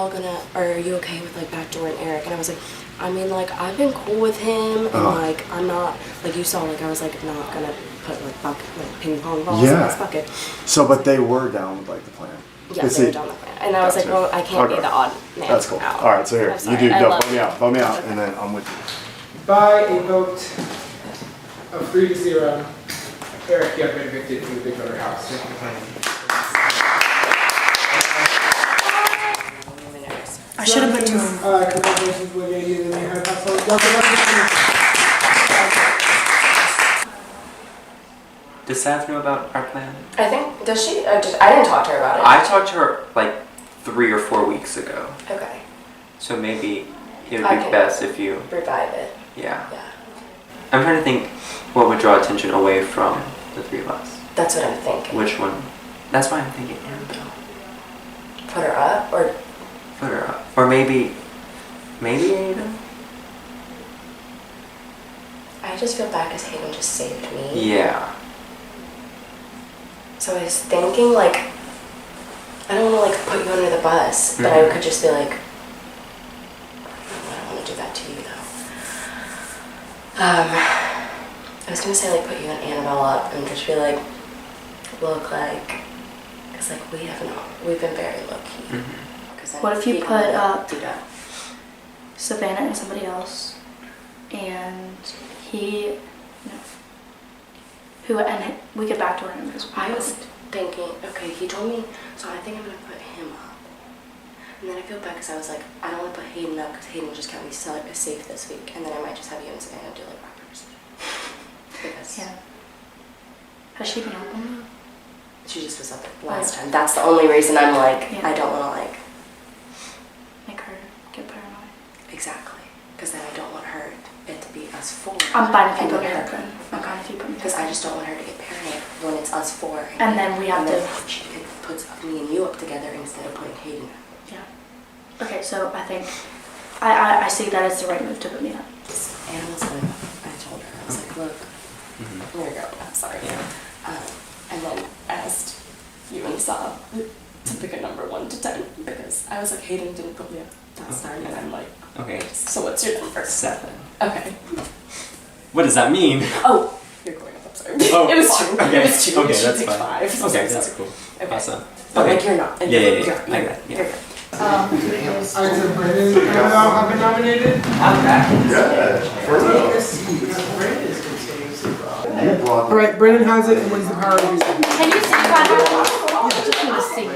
Speaker 6: okay with, like, backdoor and Eric? And I was like, I mean, like, I've been cool with him, and, like, I'm not, like, you saw, like, I was, like, not gonna put, like, ping pong balls in this bucket.
Speaker 5: So, but they were down with, like, the plan.
Speaker 6: Yeah, they were down the plan. And I was like, well, I can't be the odd man
Speaker 5: That's cool.
Speaker 6: out.
Speaker 5: Alright, so here,
Speaker 6: I'm sorry,
Speaker 5: you do,
Speaker 6: I
Speaker 5: no,
Speaker 6: love
Speaker 5: vote me out, and then I'm with you.
Speaker 16: By a vote of 3-0, Eric, you have been evicted from the Big Brother house. Thank you for playing.
Speaker 3: I should have put 2.
Speaker 16: Congratulations, Olivia. You didn't have that song. Congratulations.
Speaker 18: Does Sav know about our plan?
Speaker 6: I think, does she? I didn't talk to her about it.
Speaker 18: I talked to her like 3 or 4 weeks ago.
Speaker 6: Okay.
Speaker 18: So maybe it would
Speaker 6: I
Speaker 18: be
Speaker 6: can
Speaker 18: best if you...
Speaker 6: revive it.
Speaker 18: Yeah.
Speaker 6: Yeah.
Speaker 18: I'm trying to think what would draw attention away from the three of us.
Speaker 6: That's what I'm thinking.
Speaker 18: Which one? That's why I'm thinking Annabelle.
Speaker 6: Put her up, or
Speaker 18: Put her up. Or maybe Ada?
Speaker 6: I just feel bad because Hayden just saved me.
Speaker 18: Yeah.
Speaker 6: So I was thinking, like, I don't want to, like, put you under the bus, but I could just be like, I don't want to do that to you, though. I was going to say, like, put you and Annabelle up and just be like, look, like, because, like, we've been very low-key.
Speaker 10: What if you put up Savannah and somebody else, and we could backdoor him because
Speaker 6: I was thinking, okay, he told me, so I think I'm going to put him up. And then I feel bad because I was like, I don't want to put Hayden up because Hayden just can't be safe this week. And then I might just have you and Savannah do like rappers. Because
Speaker 10: yeah. Has she been up on that?
Speaker 6: She just was up last time. That's the only reason I'm like,
Speaker 10: Yeah.
Speaker 6: I don't want to like...
Speaker 10: Make her get paranoid.
Speaker 6: Exactly. Because then I don't want it to be us four.
Speaker 10: I'm fine if you
Speaker 6: and
Speaker 10: put me
Speaker 6: her.
Speaker 10: up then. I'm fine if you put me up.
Speaker 6: Because I just don't want her to get paranoid when it's us four.
Speaker 10: And then we have to...
Speaker 6: She puts me and you up together instead of putting Hayden up.
Speaker 10: Yeah. Okay, so I think I see that as the right move to put me up.
Speaker 6: Animals, I told her, I was like, look, there we go, I'm sorry. And then asked you and Saab to pick a number 1 to 10 because I was like, Hayden didn't put me up last time, and I'm like,
Speaker 18: Okay.
Speaker 6: so what's your number?
Speaker 18: 7.
Speaker 6: Okay.
Speaker 18: What does that mean?
Speaker 6: Oh, you're going up, I'm sorry.
Speaker 18: Oh,
Speaker 6: it was 2.
Speaker 18: Okay.
Speaker 6: It was 2.
Speaker 18: Okay,
Speaker 6: She
Speaker 18: that's
Speaker 6: picked
Speaker 18: fine.
Speaker 6: 5.
Speaker 18: Okay,
Speaker 6: so
Speaker 18: that's
Speaker 6: sorry.
Speaker 18: cool.
Speaker 6: Okay.
Speaker 18: Awesome.
Speaker 6: But
Speaker 18: Okay.
Speaker 6: like you're not. And
Speaker 18: Yeah.
Speaker 6: you're
Speaker 18: I got it. Yeah.
Speaker 6: You're good.
Speaker 16: Alright, so Brandon and Annabelle have been nominated.
Speaker 12: I'm back.
Speaker 9: Yeah, for real.
Speaker 16: Alright, Brandon has it and wins the power of music.
Speaker 10: Can you see that? I just want to see.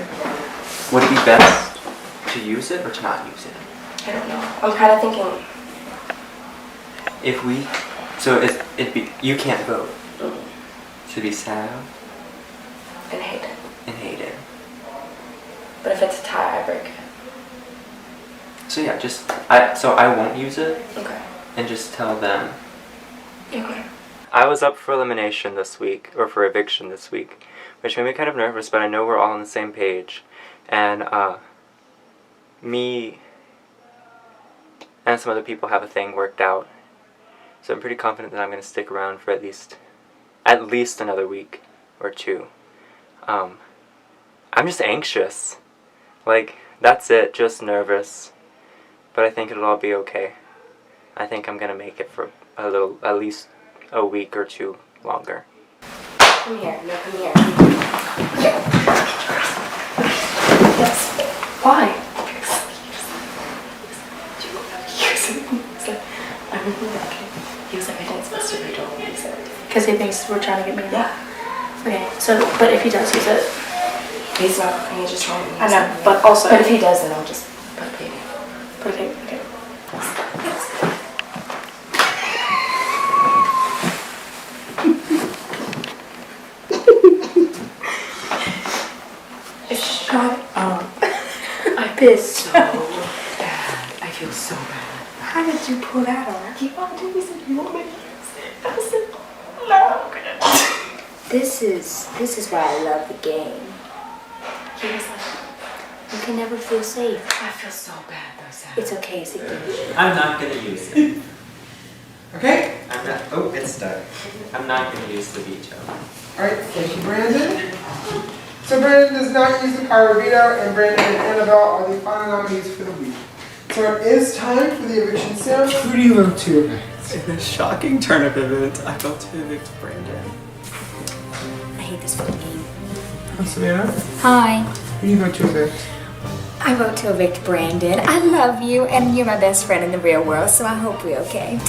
Speaker 18: Would it be best to use it or to not use it?
Speaker 6: I don't know. I'm kind of thinking.
Speaker 18: If we, so it'd be, you can't vote. Should be Sav
Speaker 6: And Hayden.
Speaker 18: and Hayden.
Speaker 6: But if it's a tie, I break it.
Speaker 18: So yeah, so I won't use it.
Speaker 6: Okay.
Speaker 18: And just tell them.
Speaker 6: Okay.
Speaker 18: I was up for elimination this week, or for eviction this week, which made me kind of nervous, but I know we're all on the same page. And me and some other people have a thing worked out. So I'm pretty confident that I'm going to stick around for at least another week or 2. I'm just anxious. Like, that's it, just nervous. But I think it'll all be okay. I think I'm going to make it for at least a week or 2 longer.
Speaker 6: Come here. No, come here. Yes.
Speaker 10: Why?
Speaker 6: He was like, I didn't supposed to be told. He said.
Speaker 10: Because he thinks we're trying to get me out.
Speaker 6: Yeah.
Speaker 10: Okay, so, but if he does use it.
Speaker 6: He's not. He's just trying to.
Speaker 10: I know, but also.
Speaker 6: But if he does, then I'll just put a baby.
Speaker 10: Put a baby, okay.
Speaker 6: Shut up.
Speaker 10: I pissed
Speaker 6: so bad. I feel so bad.
Speaker 10: How did you pull that off?
Speaker 6: He wanted to. He said, you want me to use it? I said, no.
Speaker 17: This is why I love the game.
Speaker 6: He was like,
Speaker 17: You can never feel safe.
Speaker 6: I feel so bad though, Sam.
Speaker 17: It's okay, it's a game.
Speaker 18: I'm not going to use it.
Speaker 16: Okay.
Speaker 18: I'm not. Oh, it's stuck. I'm not going to use the veto.
Speaker 16: Alright, thank you, Brandon. So Brandon does not use the power of veto, and Brandon and Annabelle are the final nominees for the week. So it is time for the eviction ceremony. Who do you vote to evict?
Speaker 7: In a shocking turn of events, I vote to evict Brandon.
Speaker 17: I hate this fucking game.
Speaker 16: Savannah?
Speaker 17: Hi.
Speaker 16: Who do you vote to evict?
Speaker 17: I vote to evict Brandon. I love you, and you're my best friend in the real world, so I hope we're okay.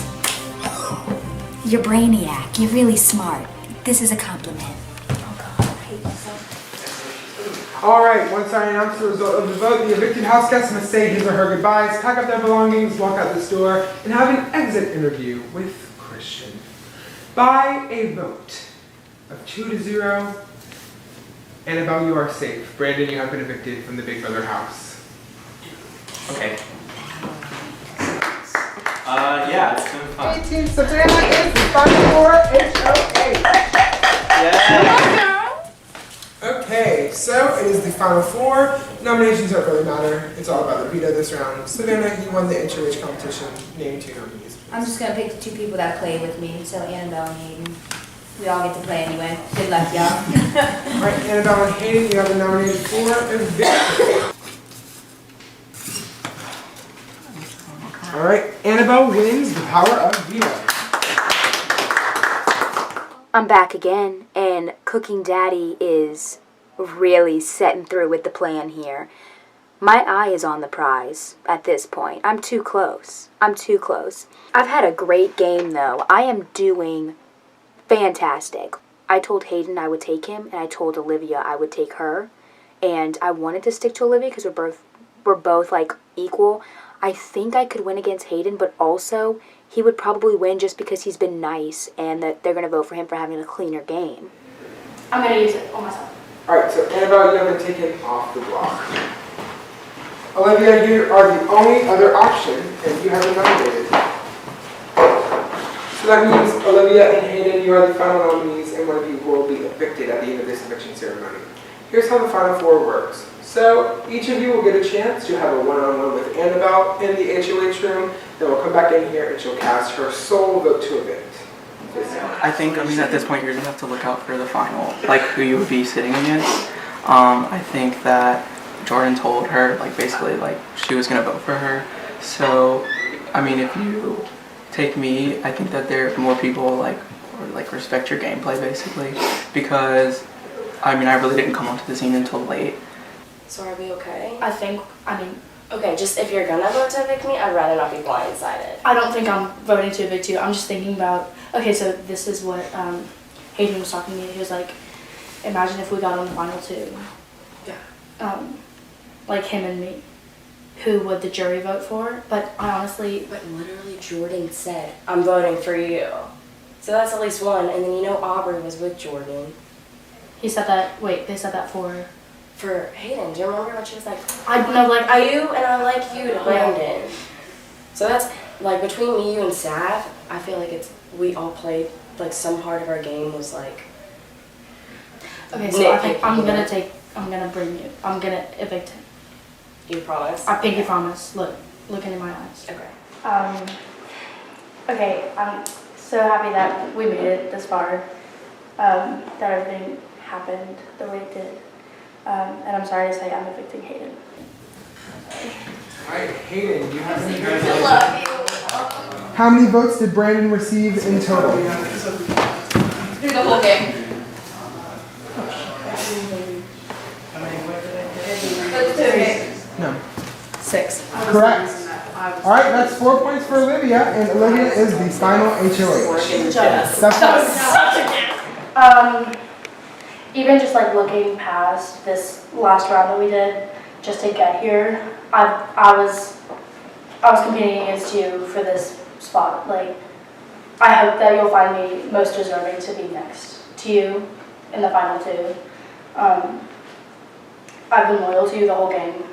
Speaker 17: You're brainiac. You're really smart. This is a compliment.
Speaker 16: Alright, once I announce the result of the vote, the evicted house guests must say his or her goodbyes, pack up their belongings, walk out this door, and have an exit interview with Christian. By a vote of 2-0, Annabelle, you are safe. Brandon, you have been evicted from the Big Brother house.
Speaker 18: Okay.
Speaker 7: Yeah, it's been fun.
Speaker 16: 18, Savannah is the final four, HOH.
Speaker 7: Yeah.
Speaker 16: Okay, so it is the final four. Nominations don't really matter. It's all about the veto this round. Savannah, you won the HOH competition. Name 2 nominees.
Speaker 17: I'm just gonna pick the 2 people that play with me, so Annabelle and Hayden. We all get to play anyway. Good luck, y'all.
Speaker 16: Alright, Annabelle and Hayden, you have been nominated for Eviction. Alright, Annabelle wins the power of veto.
Speaker 8: I'm back again, and Cooking Daddy is really setting through with the plan here. My eye is on the prize at this point. I'm too close. I've had a great game, though. I am doing fantastic. I told Hayden I would take him, and I told Olivia I would take her. And I wanted to stick to Olivia because we're both like equal. I think I could win against Hayden, but also he would probably win just because he's been nice and that they're going to vote for him for having a cleaner game.
Speaker 10: I'm going to use it on myself.
Speaker 16: Alright, so Annabelle, you have been taken off the block. Olivia, you are the only other option, and you have been nominated. So that means Olivia and Hayden, you are the final nominees, and one of you will be evicted at the end of this eviction ceremony. Here's how the final four works. So each of you will get a chance to have a one-on-one with Annabelle in the HOH room. Then we'll come back in here and she'll cast her sole vote to evict.
Speaker 7: I think, at this point, you're going to have to look out for the final, like, who you would be sitting against. I think that Jordan told her, like, basically, like, she was going to vote for her. So, if you take me, I think that there are more people, like respect your gameplay, basically. Because, I really didn't come onto the scene until late.
Speaker 6: So are we okay?
Speaker 10: Okay,
Speaker 6: just if you're gonna vote to evict me, I'd rather not be blindsided.
Speaker 10: I don't think I'm voting to evict you. I'm just thinking about, okay, so this is what Hayden was talking to me. He was like, imagine if we got on the final 2.
Speaker 6: Yeah.
Speaker 10: Like him and me. Who would the jury vote for? But
Speaker 6: literally Jordan said, I'm voting for you. So that's at least one, and then Aubrey was with Jordan.
Speaker 10: He said that, they said that for
Speaker 6: Hayden. Do you remember what she was like?
Speaker 10: I know, like,
Speaker 6: you and I like you to Brandon. So that's, like, between me, you, and Sav, I feel like we all played, like, some part of our game was, like...
Speaker 10: Okay, so I think I'm gonna evict him.
Speaker 6: You promise?
Speaker 10: I pinky promise. Look into my eyes.
Speaker 6: Okay.
Speaker 10: Okay, I'm so happy that we made it this far. That everything happened the way it did. And I'm sorry to say I'm evicting Hayden.
Speaker 16: Alright, Hayden, you have any votes?
Speaker 10: I love you.
Speaker 16: How many votes did Brandon receive in total?
Speaker 10: Through the whole game.
Speaker 16: No.
Speaker 10: 6.
Speaker 16: Correct. Alright, that's 4 points for Olivia, and Olivia is the final HOH.
Speaker 10: Even just like looking past this last round that we did, just to get here, I was competing against you for this spot. Like, I hope that you'll find me most deserving to be next to you in the final 2. I've been loyal to you the whole game.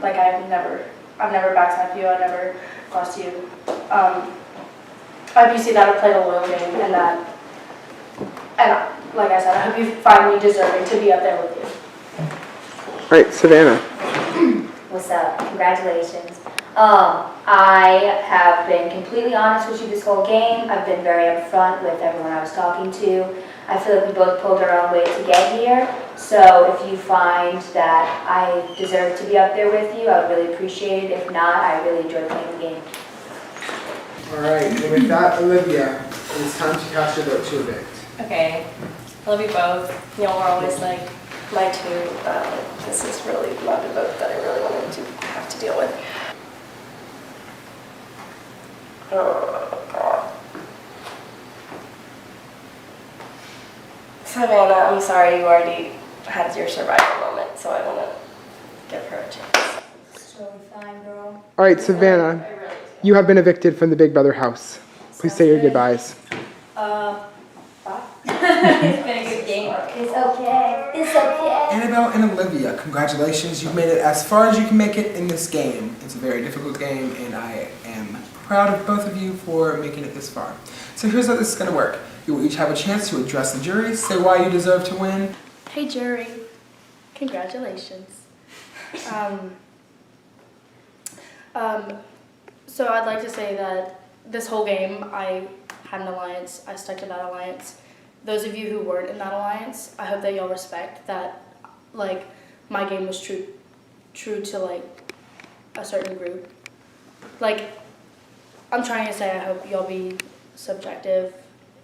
Speaker 10: Like, I've never backstabbed you. I never lost to you. I hope you see that I played a loyal game, and like I said, I hope you find me deserving to be up there with you.
Speaker 16: Alright, Savannah.
Speaker 17: What's up? Congratulations. I have been completely honest with you this whole game. I've been very upfront with everyone I was talking to. I feel like we both pulled our own weight to get here. So if you find that I deserve to be up there with you, I would really appreciate it. If not, I really enjoy playing the game.
Speaker 16: Alright, and with that, Olivia, it's time to cast your vote to evict.
Speaker 6: Okay. I love you both. Y'all are always, like, my 2, but this is really not the vote that I really wanted to have to deal with. Savannah, I'm sorry you already had your survival moment, so I want to give her a chance.
Speaker 17: So fine, girl.
Speaker 16: Alright, Savannah, you have been evicted from the Big Brother house. Please say your goodbyes.
Speaker 17: Bye. It's been a good game. It's okay. It's okay.
Speaker 16: Annabelle and Olivia, congratulations. You've made it as far as you can make it in this game. It's a very difficult game, and I am proud of both of you for making it this far. So here's how this is going to work. You will each have a chance to address the jury, say why you deserve to win.
Speaker 10: Hey jury, congratulations. So I'd like to say that this whole game I had an alliance, I stuck to that alliance. Those of you who weren't in that alliance, I hope that y'all respect that, like, my game was true to, like, a certain group. Like, I'm trying to say I hope y'all be subjective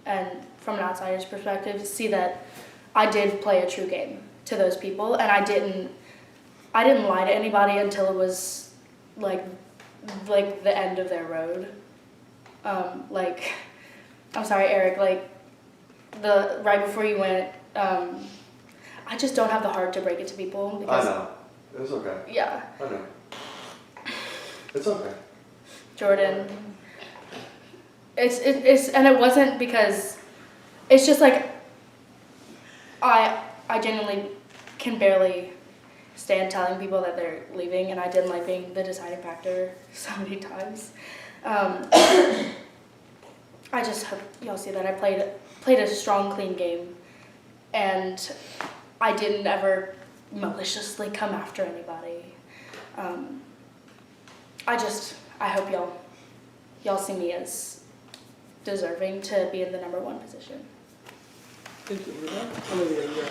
Speaker 10: and from an outsider's perspective see that I did play a true game to those people, and I didn't lie to anybody until it was like the end of their road. Like, I'm sorry, Eric, like right before you went, I just don't have the heart to break it to people because
Speaker 5: I know. It's okay.
Speaker 10: Yeah.
Speaker 5: I know. It's okay.
Speaker 10: Jordan. It's and it wasn't because it's just like I genuinely can barely stand telling people that they're leaving, and I didn't like being the deciding factor so many times. I just hope y'all see that I played a strong, clean game, and I didn't ever maliciously come after anybody. I hope y'all see me as deserving to be in the #1 position.
Speaker 16: Thank you, Olivia.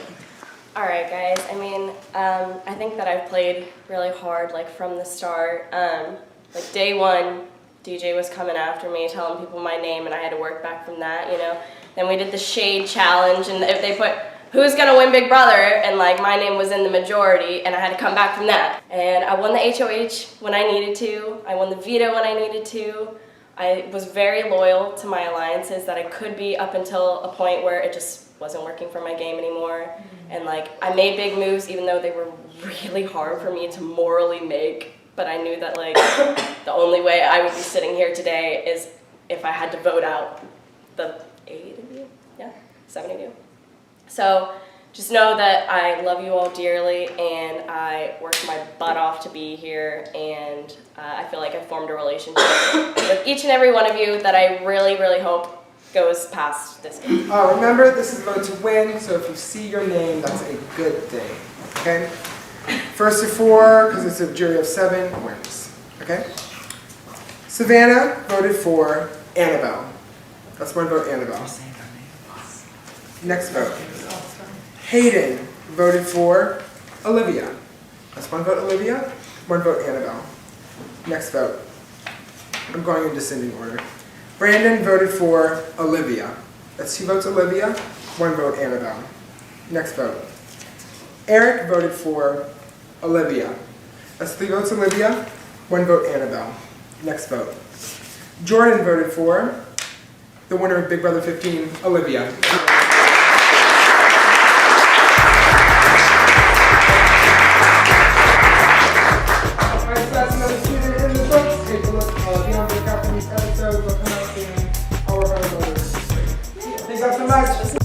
Speaker 6: Alright guys, I mean, I think that I've played really hard, like, from the start. Like, day one, DJ was coming after me, telling people my name, and I had to work back from that, you know? Then we did the shade challenge, and if they put, who's gonna win Big Brother? And, like, my name was in the majority, and I had to come back from that. And I won the HOH when I needed to. I won the veto when I needed to. I was very loyal to my alliances that I could be up until a point where it just wasn't working for my game anymore. And, like, I made big moves even though they were really hard for me to morally make, but I knew that, like, the only way I would be sitting here today is if I had to vote out the 8 of you? Yeah, 7 of you. So just know that I love you all dearly, and I worked my butt off to be here, and I feel like I formed a relationship with each and every one of you that I really, really hope goes past this game.
Speaker 16: Remember, this is vote to win, so if you see your name, that's a good thing, okay? First to 4, because it's a jury of 7, wins, okay? Savannah voted for Annabelle. That's one vote, Annabelle. Next vote. Hayden voted for Olivia. That's one vote, Olivia. One vote, Annabelle. Next vote. I'm going in descending order. Brandon voted for Olivia. That's 2 votes, Olivia. 1 vote, Annabelle. Next vote. Eric voted for Olivia. That's 3 votes, Olivia. 1 vote, Annabelle. Next vote. Jordan voted for the winner of Big Brother 15, Olivia. Thank you so much.